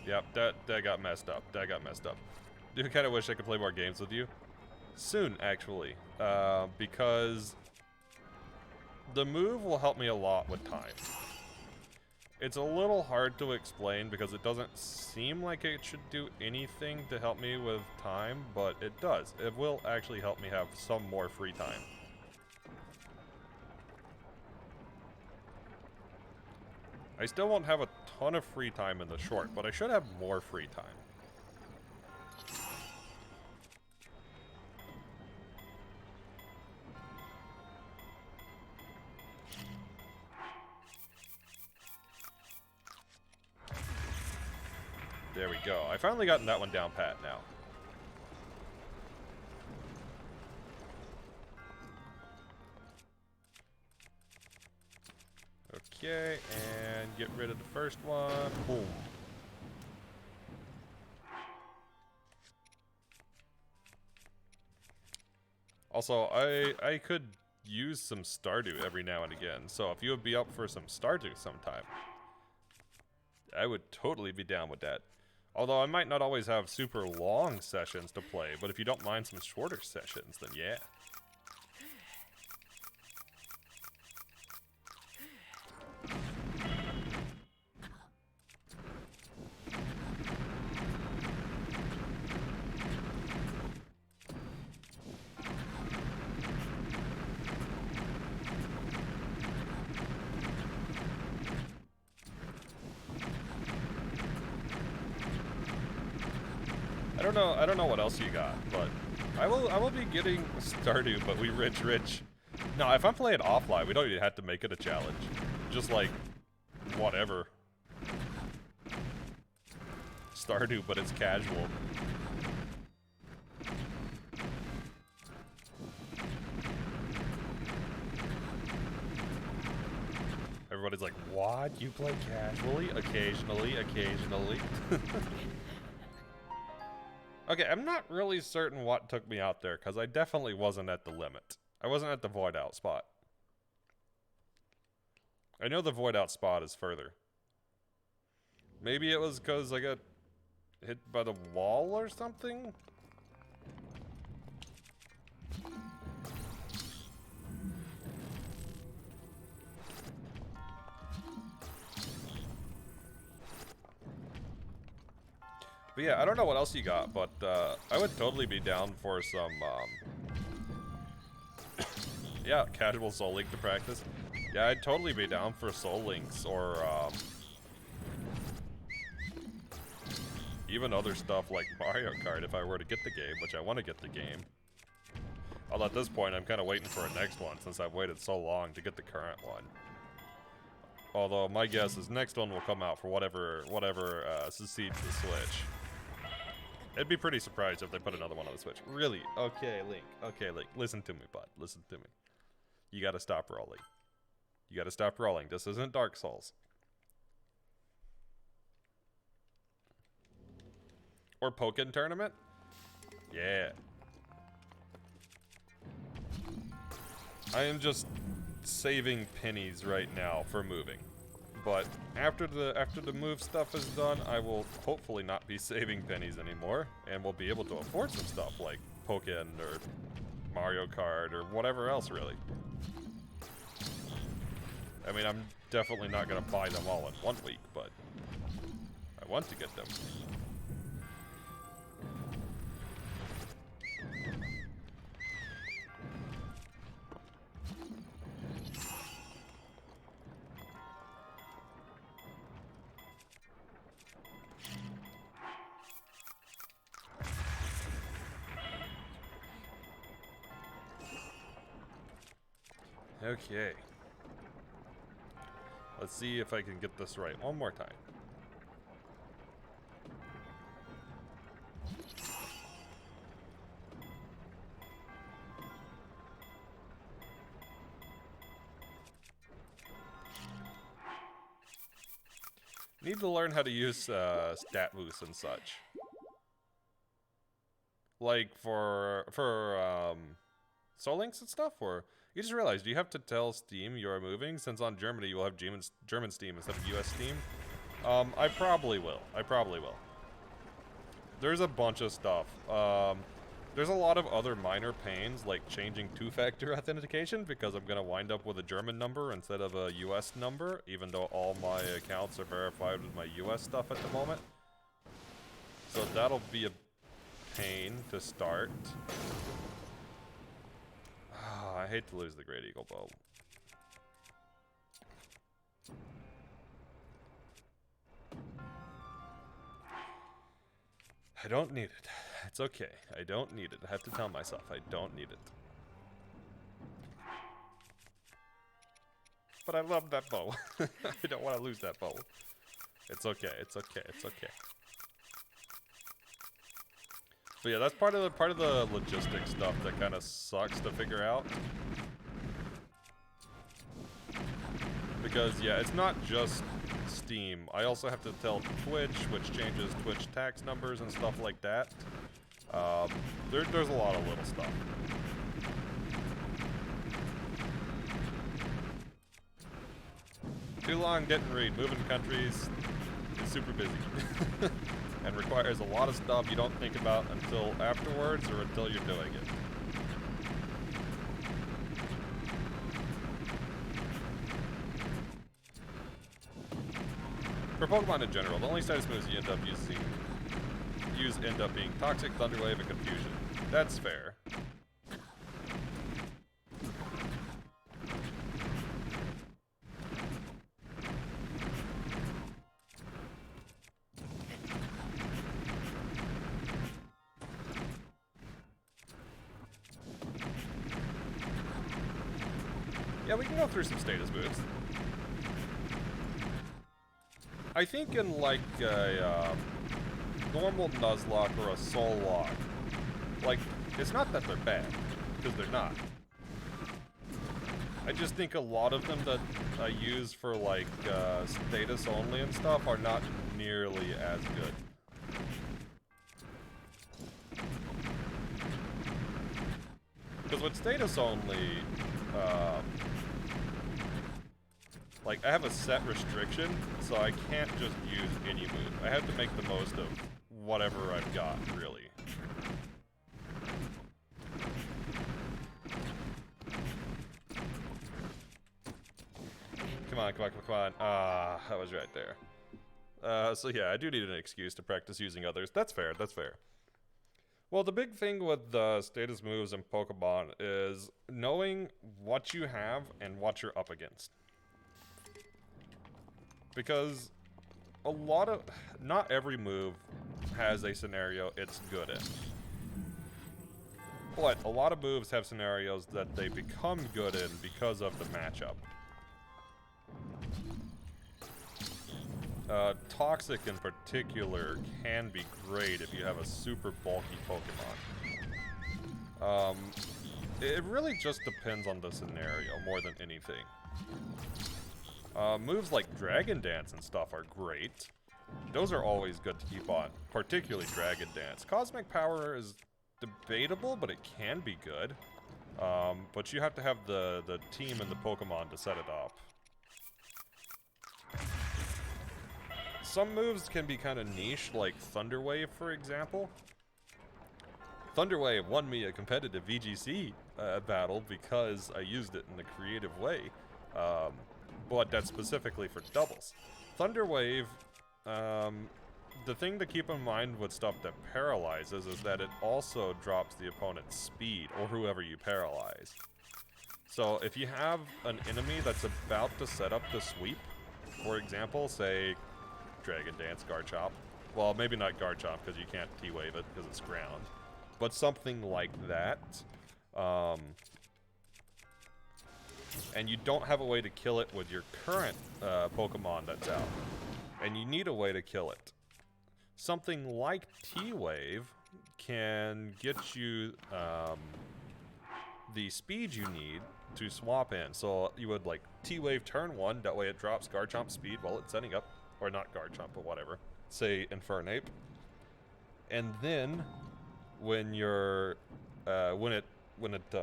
Yep, that got messed up. That got messed up. Do kind of wish I could play more games with you. Soon, actually. Because the move will help me a lot with time. It's a little hard to explain because it doesn't seem like it should do anything to help me with time, but it does. It will actually help me have some more free time. I still won't have a ton of free time in the short, but I should have more free time. There we go. I finally gotten that one down pat now. Okay, and get rid of the first one. Boom. Also, I could use some Stardew every now and again, so if you would be up for some Stardew sometime, I would totally be down with that. Although I might not always have super long sessions to play, but if you don't mind some shorter sessions, then yeah. I don't know what else you got, but I will be getting Stardew, but we rich. No, if I'm playing offline, we don't even have to make it a challenge. Just like whatever. Stardew, but it's casual. Everybody's like, what? You play casually? Occasionally. Okay, I'm not really certain what took me out there, because I definitely wasn't at the limit. I wasn't at the void out spot. I know the void out spot is further. Maybe it was because I got hit by the wall or something? But yeah, I don't know what else you got, but I would totally be down for some, yeah, casual Soul Link to practice. Yeah, I'd totally be down for Soul Links or, even other stuff like Mario Kart if I were to get the game, which I want to get the game. Although at this point, I'm kind of waiting for a next one since I've waited so long to get the current one. Although my guess is next one will come out for whatever succeeds the Switch. I'd be pretty surprised if they put another one on the Switch. Really? Okay, Link. Okay, Link. Listen to me, bud. Listen to me. You gotta stop rolling. You gotta stop rolling. This isn't Dark Souls. Or Pokken Tournament? Yeah. I am just saving pennies right now for moving. But after the move stuff is done, I will hopefully not be saving pennies anymore, and we'll be able to afford some stuff like Pokken or Mario Kart or whatever else, really. I mean, I'm definitely not gonna buy them all in 1 week, but I want to get them. Okay. Let's see if I can get this right one more time. Need to learn how to use stat boosts and such. Like for Soul Links and stuff, or you just realized you have to tell Steam you're moving, since on Germany you will have German Steam instead of US Steam. I probably will. There's a bunch of stuff. There's a lot of other minor pains, like changing two-factor authentication, because I'm gonna wind up with a German number instead of a US number, even though all my accounts are verified with my US stuff at the moment. So that'll be a pain to start. I hate to lose the Great Eagle Bow. I don't need it. It's okay. I don't need it. I have to tell myself I don't need it. But I love that bow. I don't want to lose that bow. It's okay. It's okay. It's okay. But yeah, that's part of the logistics stuff that kind of sucks to figure out. Because yeah, it's not just Steam. I also have to tell Twitch, which changes Twitch tax numbers and stuff like that. There's a lot of little stuff. Too long, didn't read. Moving countries is super busy. And requires a lot of stuff you don't think about until afterwards or until you're doing it. For Pokemon in general, the only status moves you end up end up being Toxic, Thunderwave, and Confusion. That's fair. Yeah, we can go through some status moves. I think in like a normal Nuzlocke or a Soul Lock, like, it's not that they're bad, because they're not. I just think a lot of them that I use for like status only and stuff are not nearly as good. Because with status only, like, I have a set restriction, so I can't just use any move. I have to make the most of whatever I've got, really. Come on, come on, come on. Ah, that was right there. So yeah, I do need an excuse to practice using others. That's fair, that's fair. Well, the big thing with the status moves in Pokemon is knowing what you have and what you're up against. Because not every move has a scenario it's good in. But a lot of moves have scenarios that they become good in because of the matchup. Toxic in particular can be great if you have a super bulky Pokemon. It really just depends on the scenario more than anything. Moves like Dragon Dance and stuff are great. Those are always good to keep on, particularly Dragon Dance. Cosmic Power is debatable, but it can be good. But you have to have the team and the Pokemon to set it up. Some moves can be kind of niche, like Thunder Wave, for example. Thunder Wave won me a competitive VGC battle because I used it in a creative way. But that's specifically for doubles. Thunder Wave, the thing to keep in mind with stuff that paralyzes is that it also drops the opponent's speed, or whoever you paralyze. So if you have an enemy that's about to set up the sweep, for example, say Dragon Dance, Garchomp. Well, maybe not Garchomp because you can't T-Wave it because it's ground. But something like that. And you don't have a way to kill it with your current Pokemon that's out. And you need a way to kill it. Something like T-Wave can get you the speed you need to swap in. So you would like T-Wave turn 1, that way it drops Garchomp's speed while it's setting up. Or not Garchomp, but whatever. Say Infernape. And then when you're when it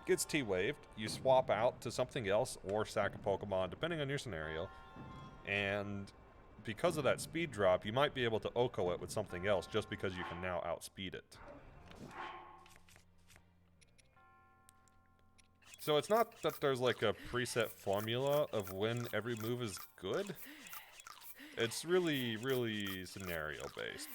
gets T-Waved, you swap out to something else or sack a Pokemon, depending on your scenario. And because of that speed drop, you might be able to Oko it with something else just because you can now outspeed it. So it's not that there's like a preset formula of when every move is good. It's really, really scenario based.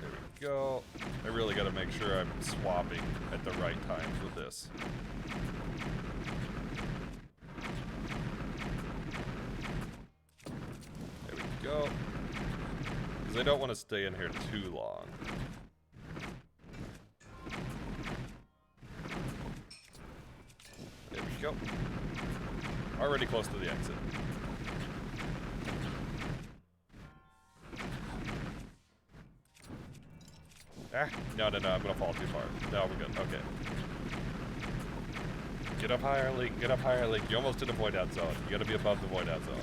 There we go. I really gotta make sure I'm swapping at the right times with this. Go. Because they don't want to stay in here too long. There we go. Already close to the exit. Ah, no, I'm gonna fall too far. No, we're good, okay. Get up higher, Link, get up higher, Link. You almost did a void out zone. You gotta be above the void out zone.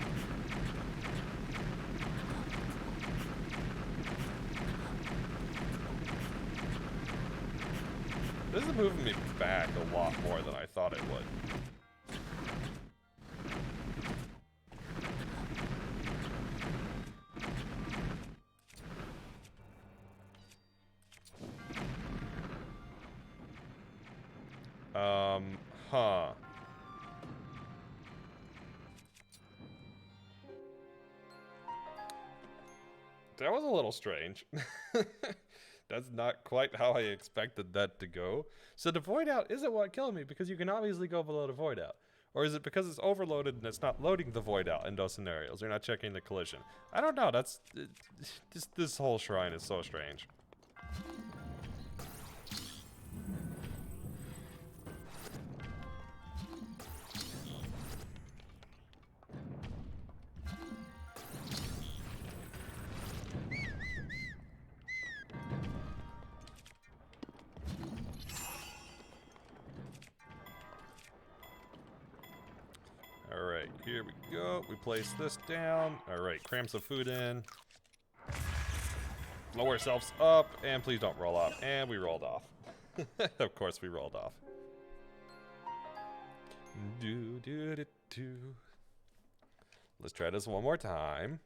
This is moving me back a lot more than I thought it would. Huh. That was a little strange. That's not quite how I expected that to go. So the void out isn't what killed me, because you can obviously go below the void out. Or is it because it's overloaded and it's not loading the void out in those scenarios? You're not checking the collision. I don't know. That's this whole shrine is so strange. Alright, here we go. We place this down. Alright, cram some food in. Blow ourselves up, and please don't roll off. And we rolled off. Of course we rolled off. Let's try this one more time.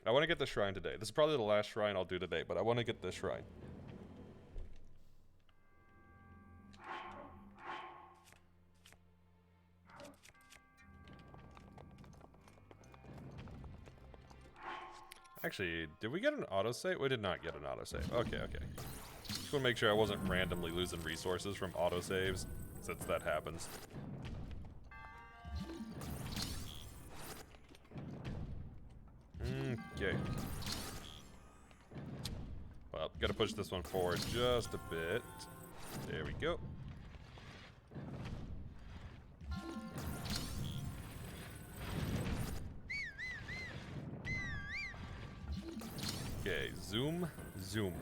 I want to get the shrine today. This is probably the last shrine I'll do today, but I want to get this shrine. Actually, did we get an autosave? We did not get an autosave. Okay, okay. Just want to make sure I wasn't randomly losing resources from autosaves, since that happens. Okay. Well, gotta push this one forward just a bit. There we go. Okay, zoom, zoom.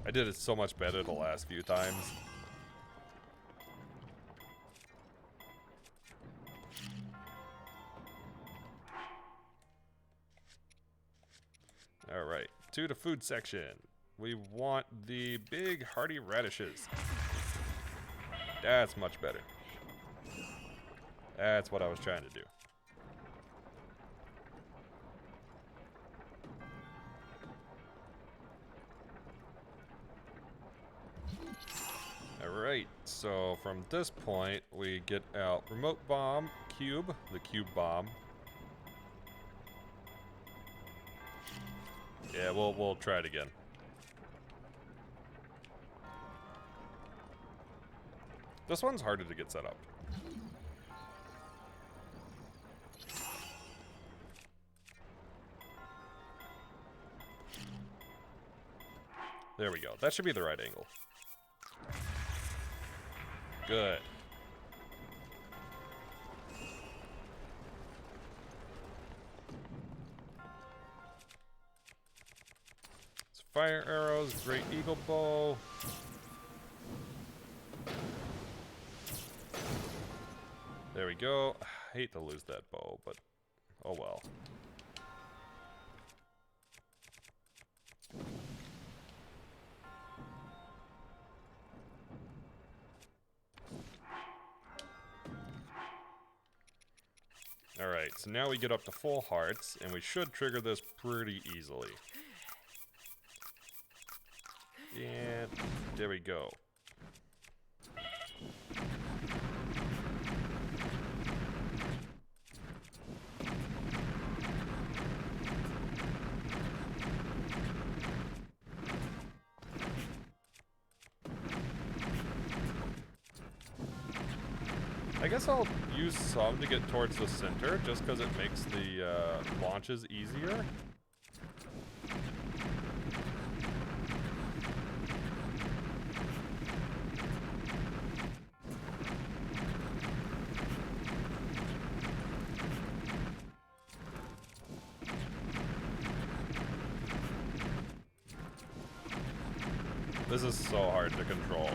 I did it so much better the last few times. Alright, to the food section. We want the big hearty radishes. That's much better. That's what I was trying to do. Alright, so from this point, we get out remote bomb, cube, the cube bomb. Yeah, we'll try it again. This one's harder to get set up. There we go. That should be the right angle. Good. It's fire arrows, great eagle bow. There we go. I hate to lose that bow, but oh well. Alright, so now we get up to full hearts, and we should trigger this pretty easily. And there we go. guess I'll use some to get towards the center, just because it makes the launches easier. This is so hard to control.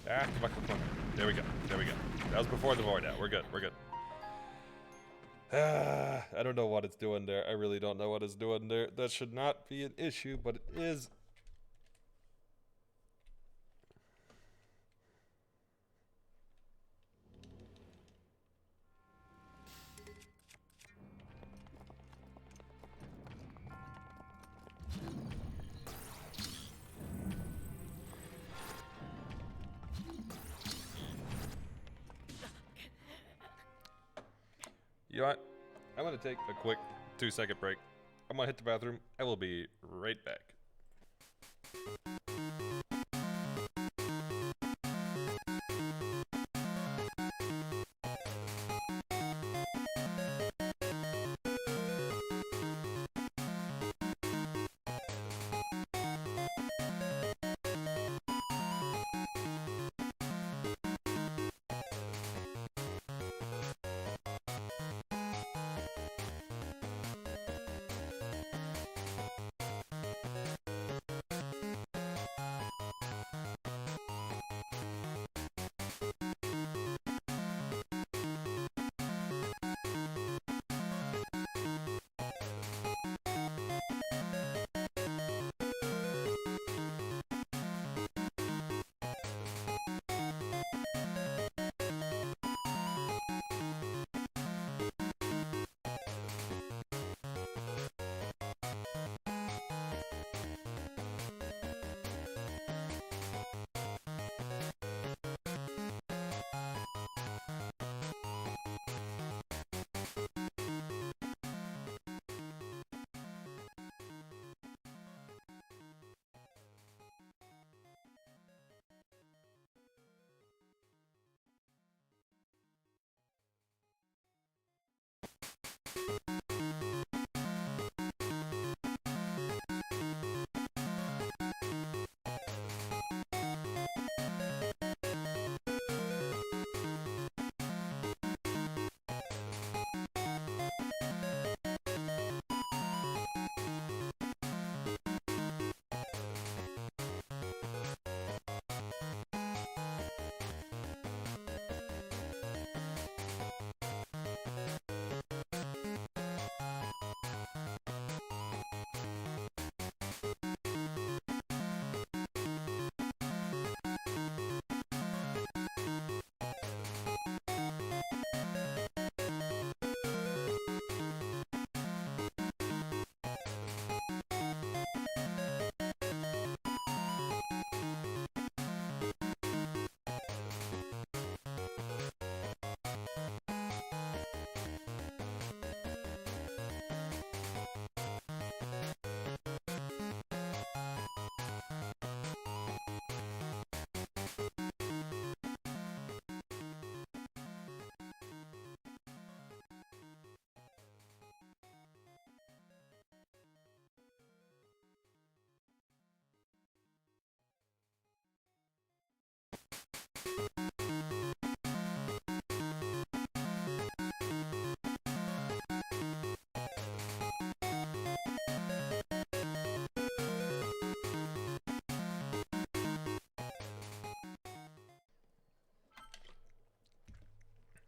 Ah, come on, come on. There we go. There we go. That was before the void out. We're good. We're good. I don't know what it's doing there. I really don't know what it's doing there. That should not be an issue, but it is. You know what? I'm gonna take a quick 2-second break. I'm gonna hit the bathroom. I will be right back.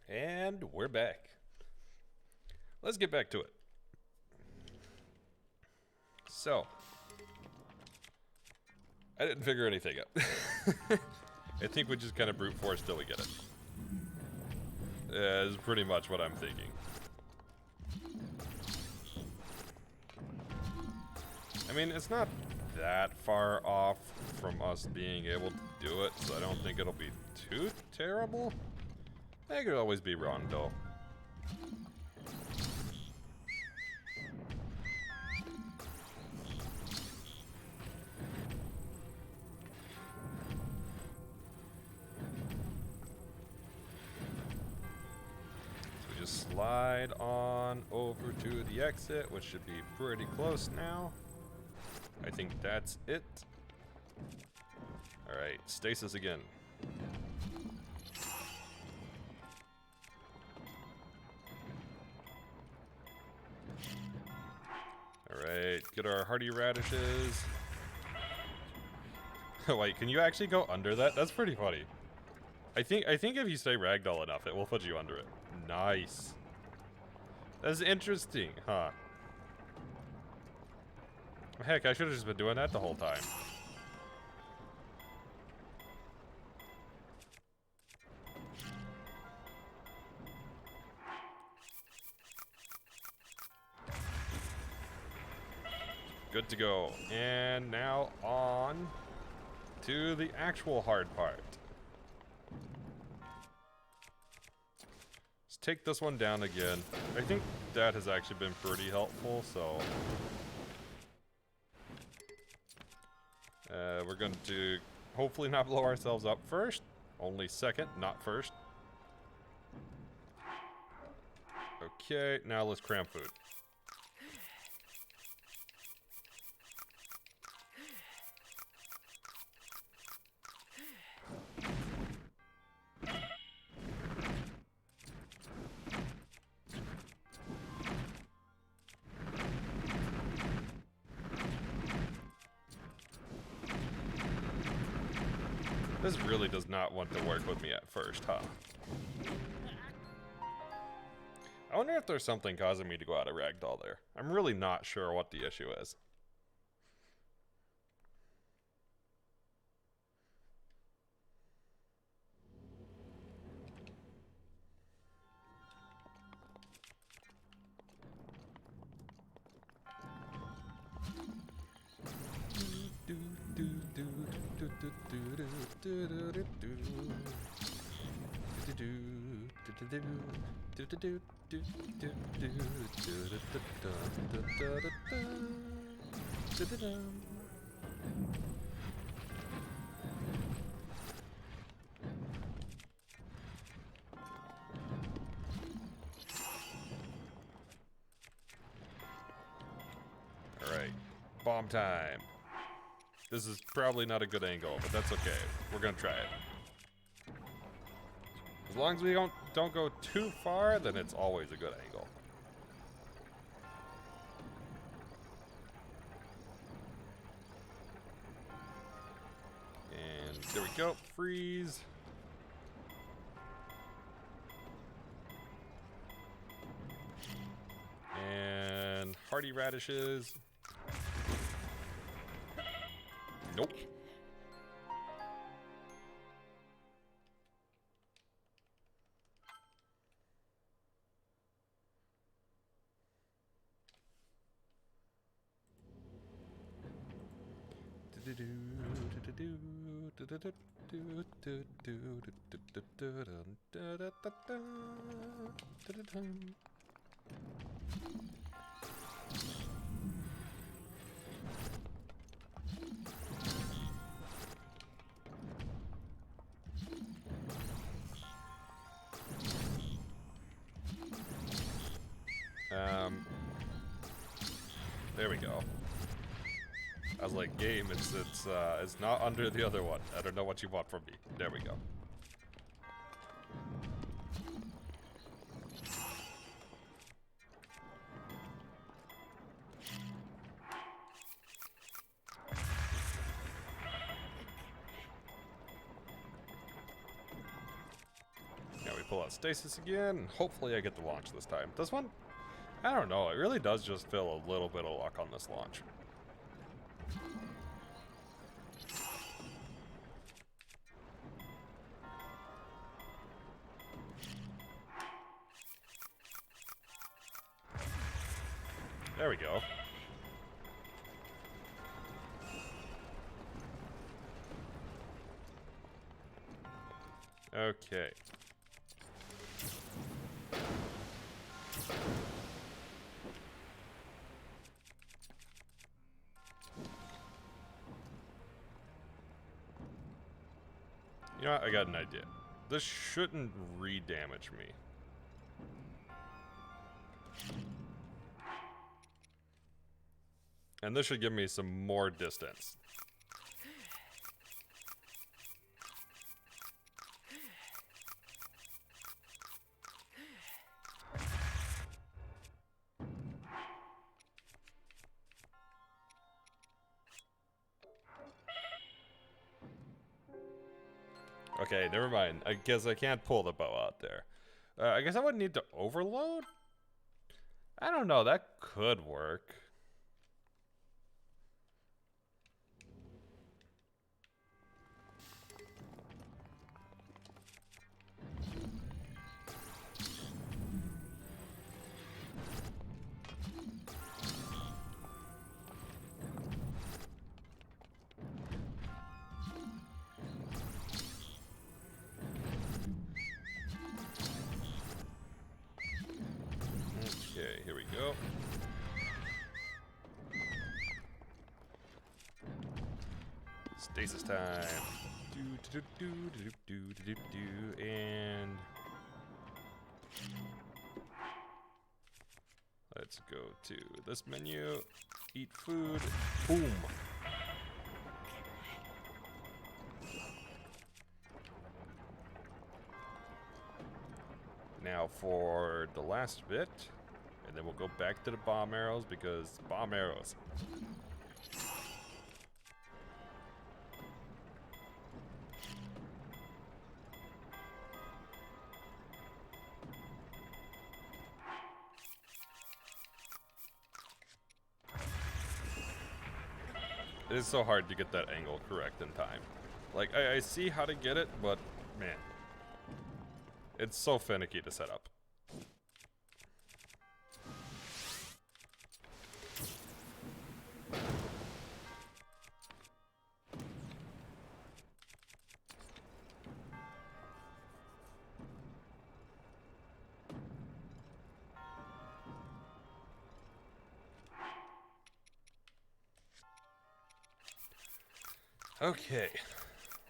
And we're back. Let's get back to it. So, I didn't figure anything out. I think we just kind of brute force till we get it. Is pretty much what I'm thinking. I mean, it's not that far off from us being able to do it, so I don't think it'll be too terrible. I could always be wrong, though. Slide on over to the exit, which should be pretty close now. I think that's it. Alright, stasis again. Alright, get our hearty radishes. Wait, can you actually go under that? That's pretty funny. I think if you stay ragdoll enough, it will put you under it. Nice. That's interesting, huh? Heck, I should have just been doing that the whole time. Good to go. And now on to the actual hard part. Let's take this one down again. I think that has actually been pretty helpful, so we're going to hopefully not blow ourselves up first. Only second, not first. Okay, now let's cram food. This really does not want to work with me at first, huh? I wonder if there's something causing me to go out of ragdoll there. I'm really not sure what the issue is. Alright, bomb time. This is probably not a good angle, but that's okay. We're gonna try it. As long as we don't go too far, then it's always a good angle. And there we go. Freeze. And hearty radishes. Nope. There we go. I was like, game, it's not under the other one. I don't know what you want from me. There we go. Now we pull out stasis again, and hopefully I get the launch this time. This one, I don't know, it really does just feel a little bit of luck on this launch. There we go. Okay. You know what? I got an idea. This shouldn't re-damage me. And this should give me some more distance. Okay, never mind. I guess I can't pull the bow out there. I guess I would need to overload? I don't know, that could work. Okay, here we go. Stasis time. And let's go to this menu. Eat food. Boom. Now for the last bit, and then we'll go back to the bomb arrows because bomb arrows. It is so hard to get that angle correct in time. Like, I see how to get it, but man, it's so finicky to set up. Okay,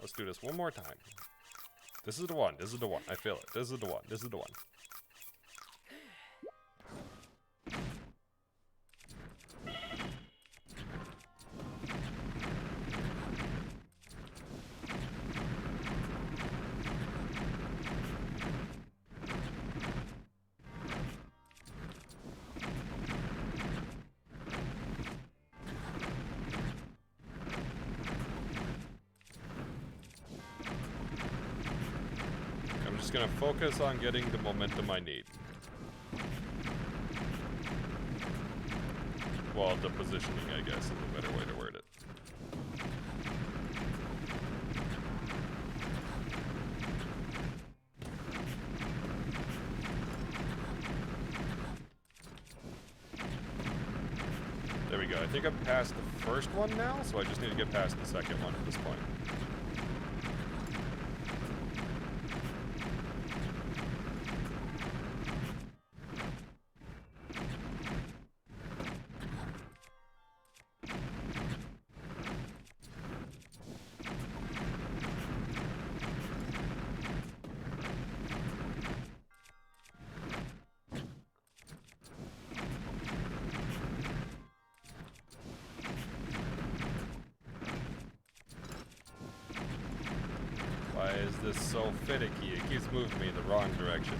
let's do this one more time. This is the one. This is the one. I feel it. This is the one. This is the one. I'm just gonna focus on getting the momentum I need. Well, the positioning, I guess, is a better way to word it. There we go. I think I'm past the first one now, so I just need to get past the second one at this point. Why is this so finicky? It keeps moving me in the wrong direction.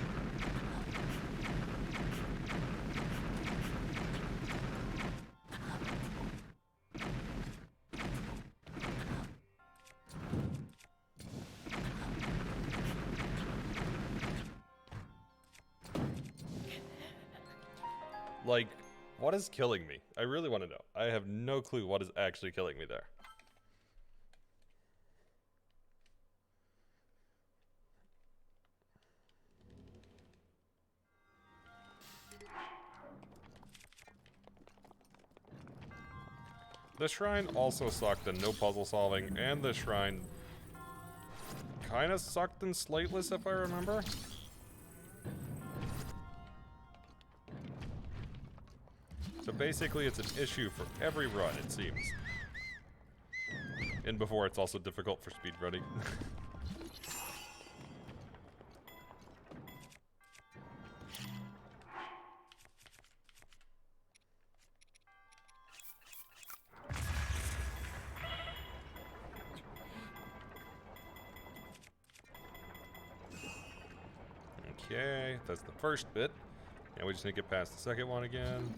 Like, what is killing me? I really want to know. I have no clue what is actually killing me there. The shrine also sucked at no puzzle solving, and the shrine kind of sucked in Slateless, if I remember. So basically, it's an issue for every run, it seems. And before, it's also difficult for speedrunning. Okay, that's the first bit. And we just need to get past the second one again.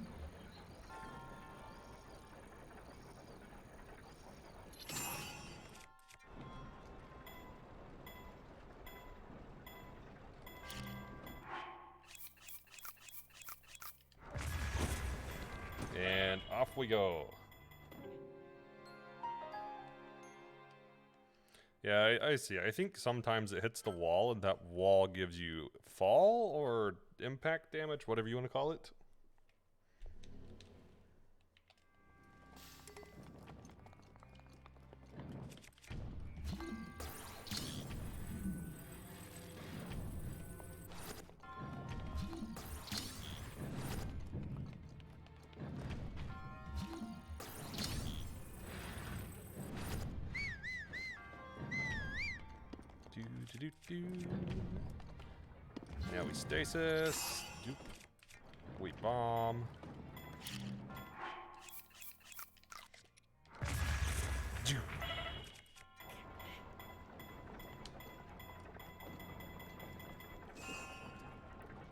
And off we go. Yeah, I see. I think sometimes it hits the wall, and that wall gives you fall or impact damage, whatever you want to call it. Now we stasis. Doop. We bomb. Doop.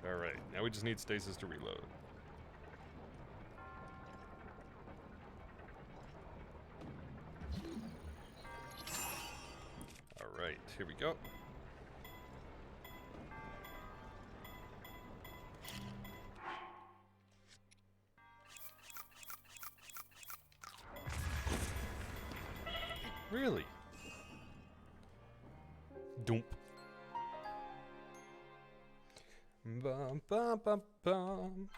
Alright, now we just need stasis to reload. Alright, here we go. Really? Doomp. Bum bum bum bum.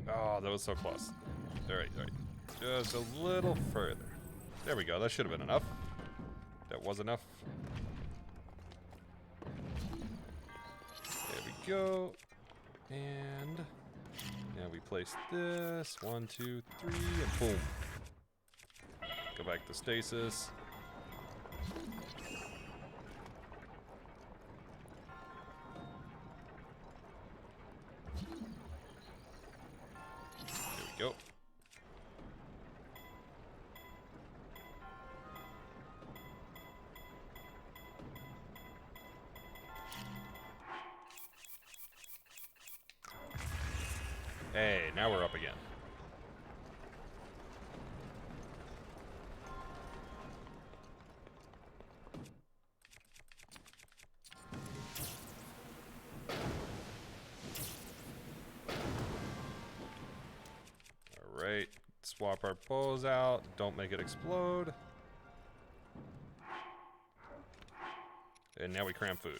Oh, that was so close. Alright, alright. Just a little further. There we go. That should have been enough. That was enough. There we go. And now we place this. 1, 2, 3, and boom. Go back to stasis. Go. Hey, now we're up again. Alright, swap our bows out, don't make it explode. And now we cram food.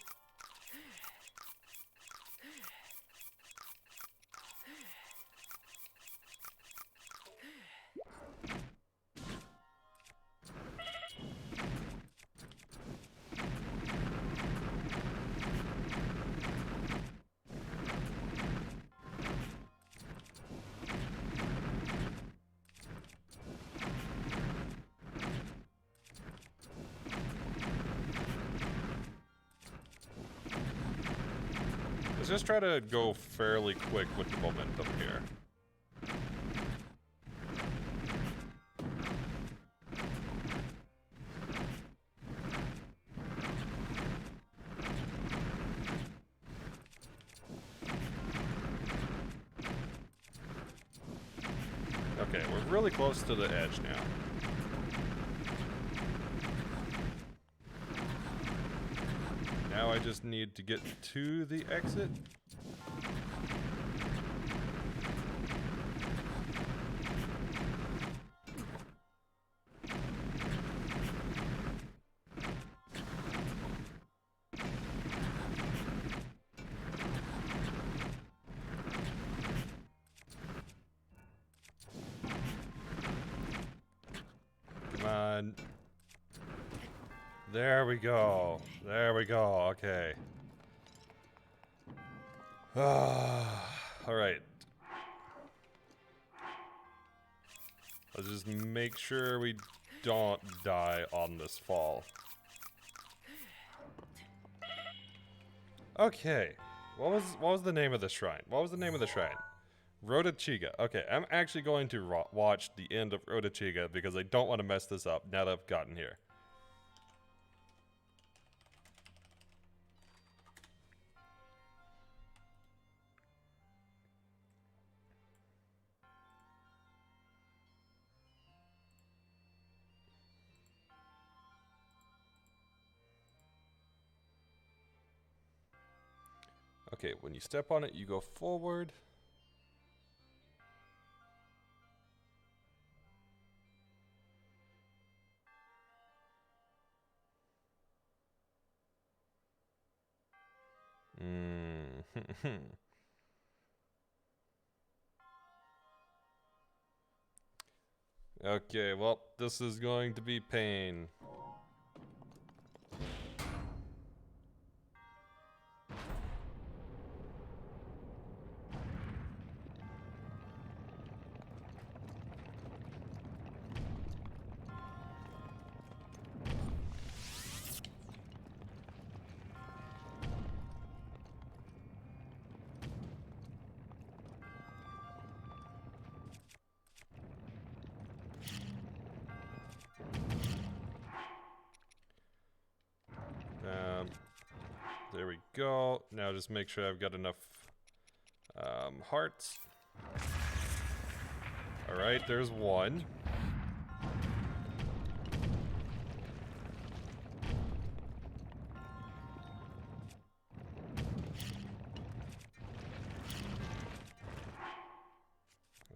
Let's just try to go fairly quick with the momentum here. Okay, we're really close to the edge now. Now I just need to get to the exit. on. There we go. There we go. Okay. Alright. Let's just make sure we don't die on this fall. Okay. What was the name of the shrine? What was the name of the shrine? Rodachiga. Okay, I'm actually going to watch the end of Rodachiga because I don't want to mess this up now that I've gotten here. Okay, when you step on it, you go forward. Okay, well, this is going to be pain. There we go. Now just make sure I've got enough hearts. Alright, there's one.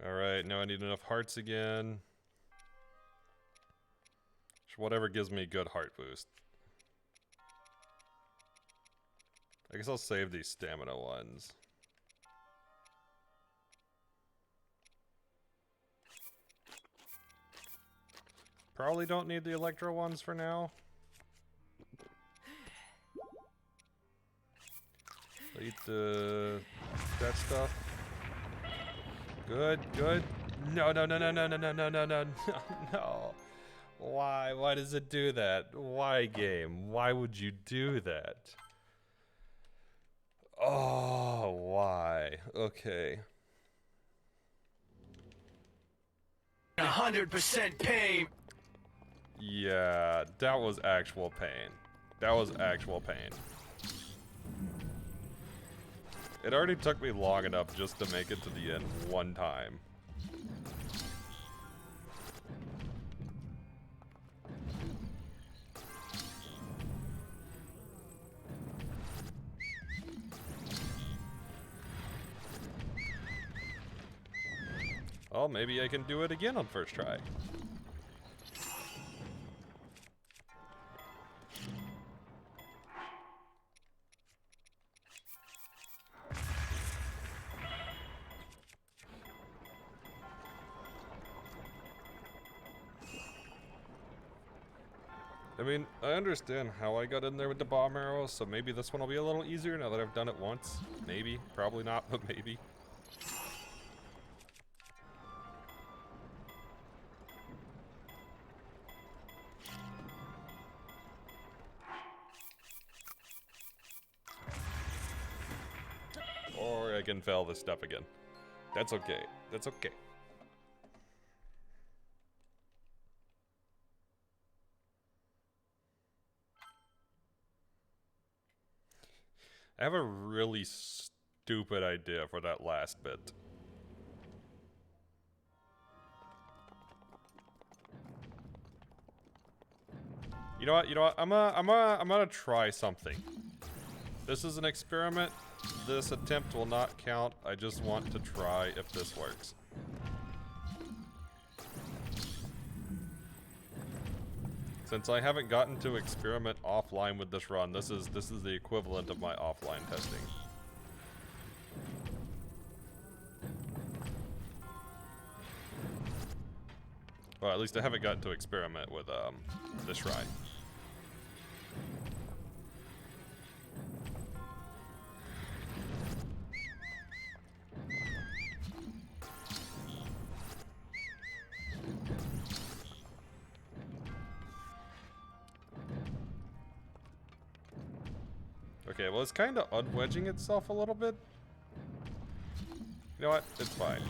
Alright, now I need enough hearts again. Whatever gives me good heart boost. I guess I'll save these stamina ones. Probably don't need the electro ones for now. Eat that stuff. Good, good. No, no, no, no, no, no, no, no, no, no, no. Why? Why does it do that? Why, game? Why would you do that? Oh, why? Okay. 100% pain. Yeah, that was actual pain. That was actual pain. It already took me long enough just to make it to the end one time. Well, maybe I can do it again on first try. I mean, I understand how I got in there with the bomb arrow, so maybe this one will be a little easier now that I've done it once. Maybe. Probably not, but maybe. Or I can fail this step again. That's okay. That's okay. I have a really stupid idea for that last bit. You know what? You know what? I'm gonna try something. This is an experiment. This attempt will not count. I just want to try if this works. Since I haven't gotten to experiment offline with this run, this is the equivalent of my offline testing. Well, at least I haven't gotten to experiment with the shrine. Okay, well, it's kind of unwedging itself a little bit. You know what? It's fine.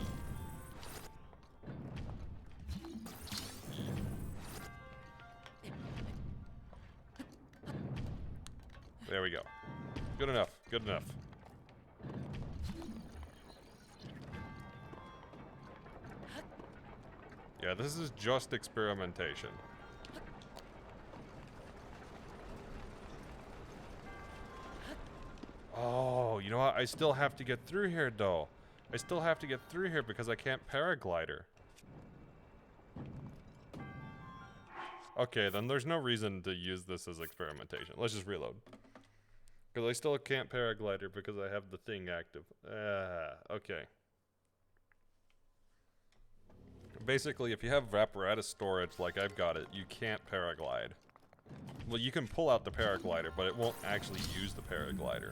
There we go. Good enough. Good enough. Yeah, this is just experimentation. Oh, you know what? I still have to get through here, though. I still have to get through here because I can't paraglider. Okay, then there's no reason to use this as experimentation. Let's just reload. Because I still can't paraglider because I have the thing active. Okay. Basically, if you have apparatus storage like I've got it, you can't paraglide. Well, you can pull out the paraglider, but it won't actually use the paraglider.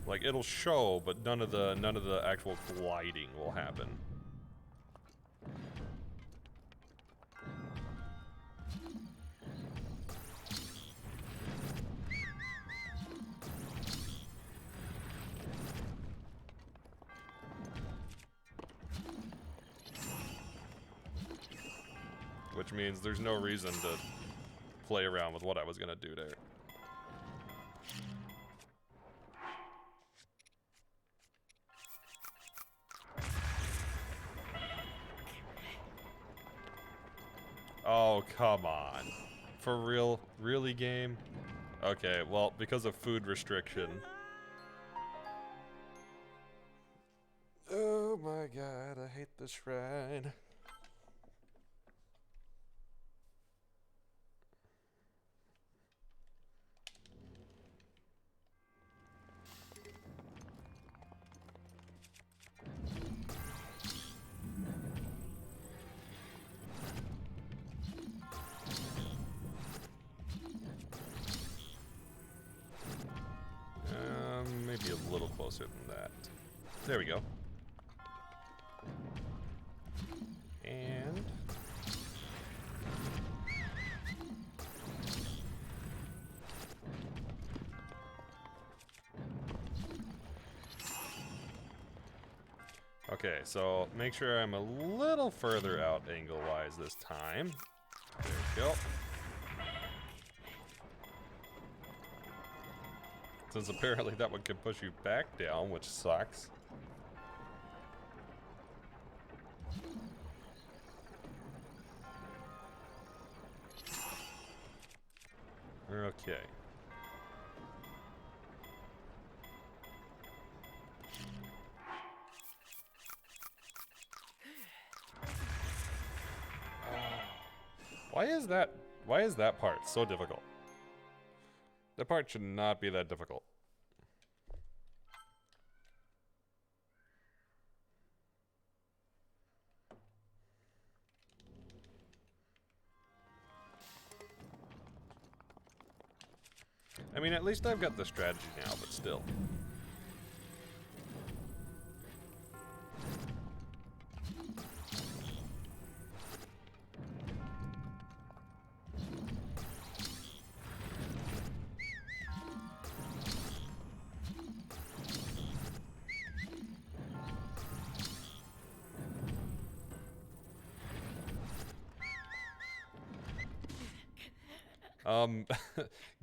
Like, it'll show, but none of the actual gliding will happen. Which means there's no reason to play around with what I was gonna do there. Oh, come on. For real? Really, game? Okay, well, because of food restriction. Oh my god, I hate this shrine. Maybe a little closer than that. There we go. And... okay, so make sure I'm a little further out angle-wise this time. There we go. Since apparently that one can push you back down, which sucks. Okay. Why is that part so difficult? That part should not be that difficult. I mean, at least I've got the strategy now, but still.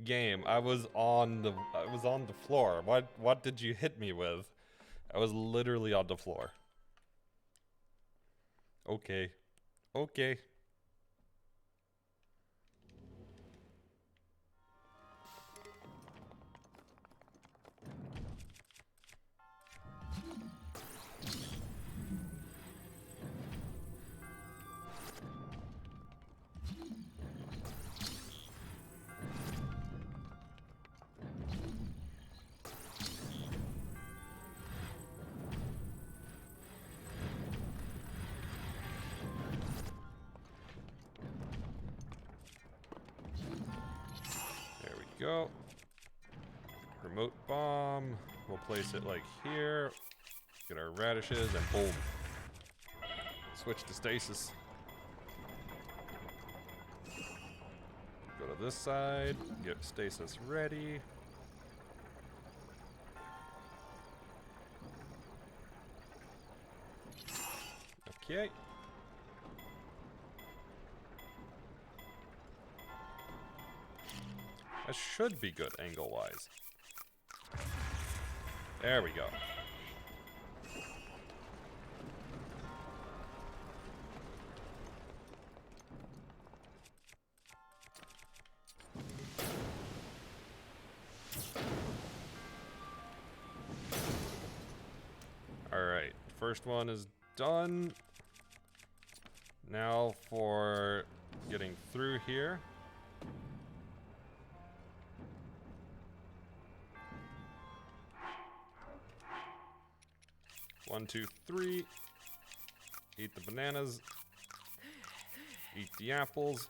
Game, I was on the floor. What did you hit me with? I was literally on the floor. Okay. Okay. go. Remote bomb. We'll place it like here. Get our radishes and boom. Switch to stasis. Go to this side. Get stasis ready. Okay. That should be good angle-wise. There we go. Alright, first one is done. Now for getting through here. One, two, three. Eat the bananas. Eat the apples.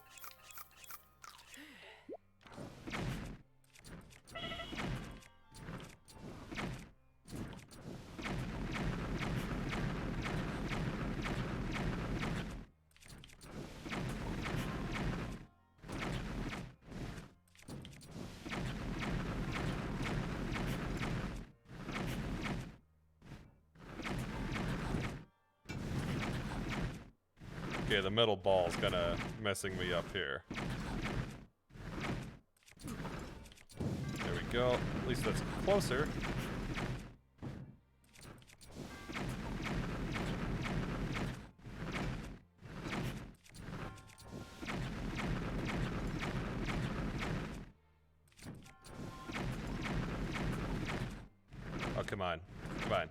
Okay, the metal ball's kind of messing me up here. There we go. At least that's closer. Oh, come on. Come on.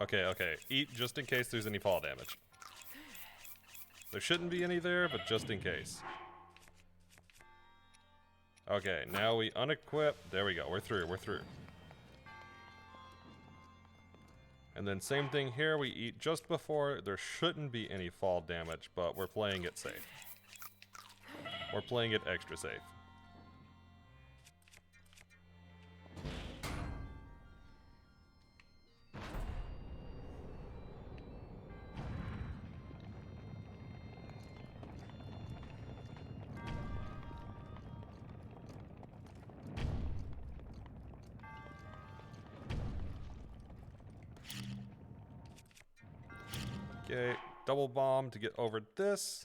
Okay, okay. Eat just in case there's any fall damage. There shouldn't be any there, but just in case. Okay, now we unequip. There we go. We're through. We're through. And then same thing here. We eat just before. There shouldn't be any fall damage, but we're playing it safe. We're playing it extra safe. Okay, double bomb to get over this.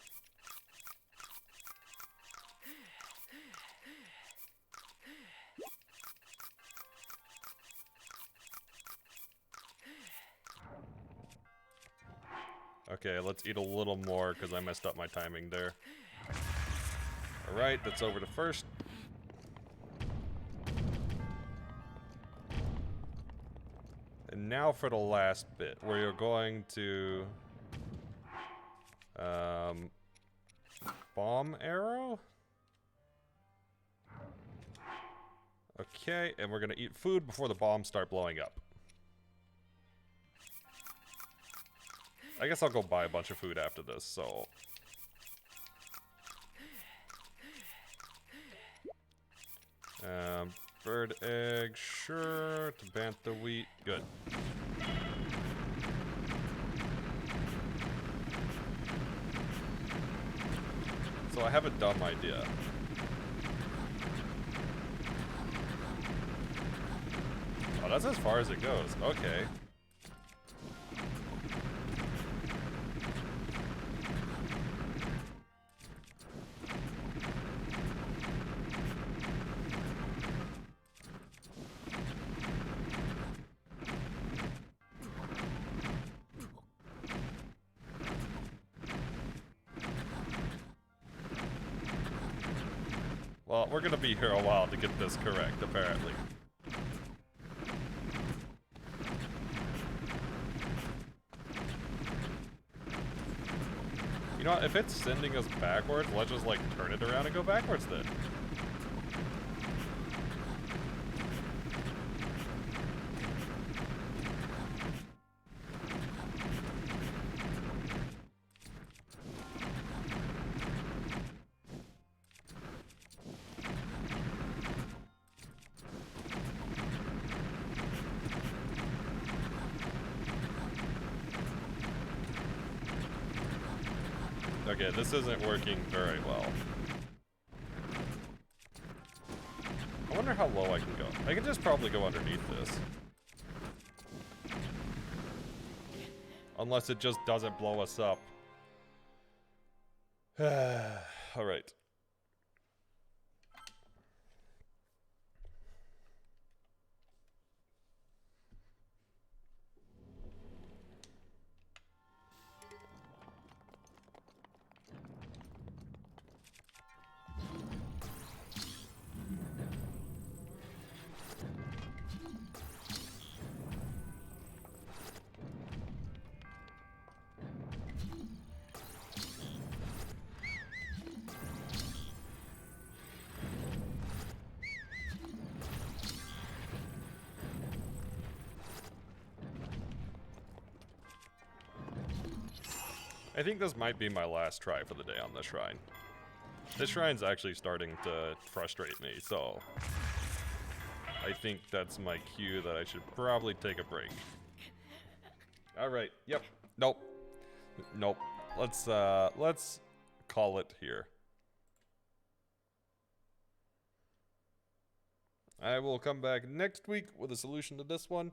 Okay, let's eat a little more because I messed up my timing there. Alright, that's over to first. And now for the last bit, where you're going to... bomb arrow? Okay, and we're gonna eat food before the bombs start blowing up. I guess I'll go buy a bunch of food after this, so... bird egg, sure. To bantha wheat, good. So I have a dumb idea. Oh, that's as far as it goes. Okay. Well, we're gonna be here a while to get this correct, apparently. You know what, if it's sending us backwards, let's just, like, turn it around and go backwards then. Okay, this isn't working very well. I wonder how low I can go. I can just probably go underneath this. Unless it just doesn't blow us up. Alright. I think this might be my last try for the day on this shrine. This shrine's actually starting to frustrate me, so I think that's my cue that I should probably take a break. Alright, yep. Nope. Nope. Let's call it here. I will come back next week with a solution to this one.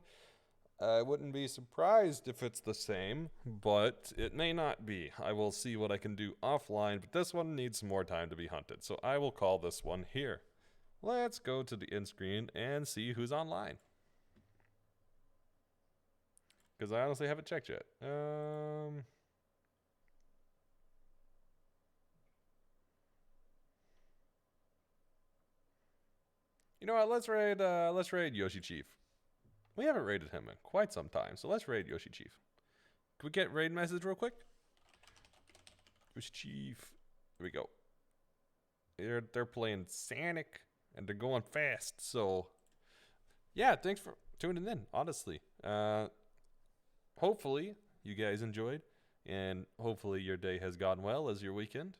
I wouldn't be surprised if it's the same, but it may not be. I will see what I can do offline, but this one needs some more time to be hunted, so I will call this one here. Let's go to the end screen and see who's online. Because I honestly haven't checked yet. You know what, let's raid Yoshi Chief. We haven't raided him in quite some time, so let's raid Yoshi Chief. Can we get raid message real quick? Yoshi Chief. Here we go. They're playing Sonic, and they're going fast, so... Yeah, thanks for tuning in, honestly. Hopefully, you guys enjoyed, and hopefully your day has gone well as your weekend.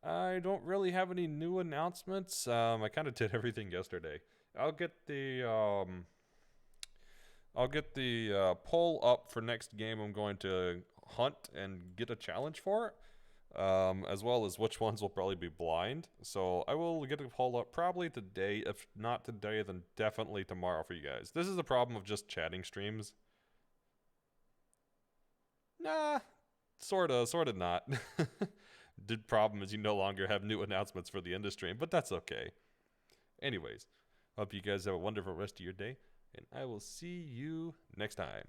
I don't really have any new announcements. I kind of did everything yesterday. I'll get the poll up for next game I'm going to hunt and get a challenge for, as well as which ones will probably be blind. So I will get a poll up probably today. If not today, then definitely tomorrow for you guys. This is the problem of just chatting streams. Nah, sorta not. The problem is you no longer have new announcements for the end of stream, but that's okay. Anyways, hope you guys have a wonderful rest of your day, and I will see you next time.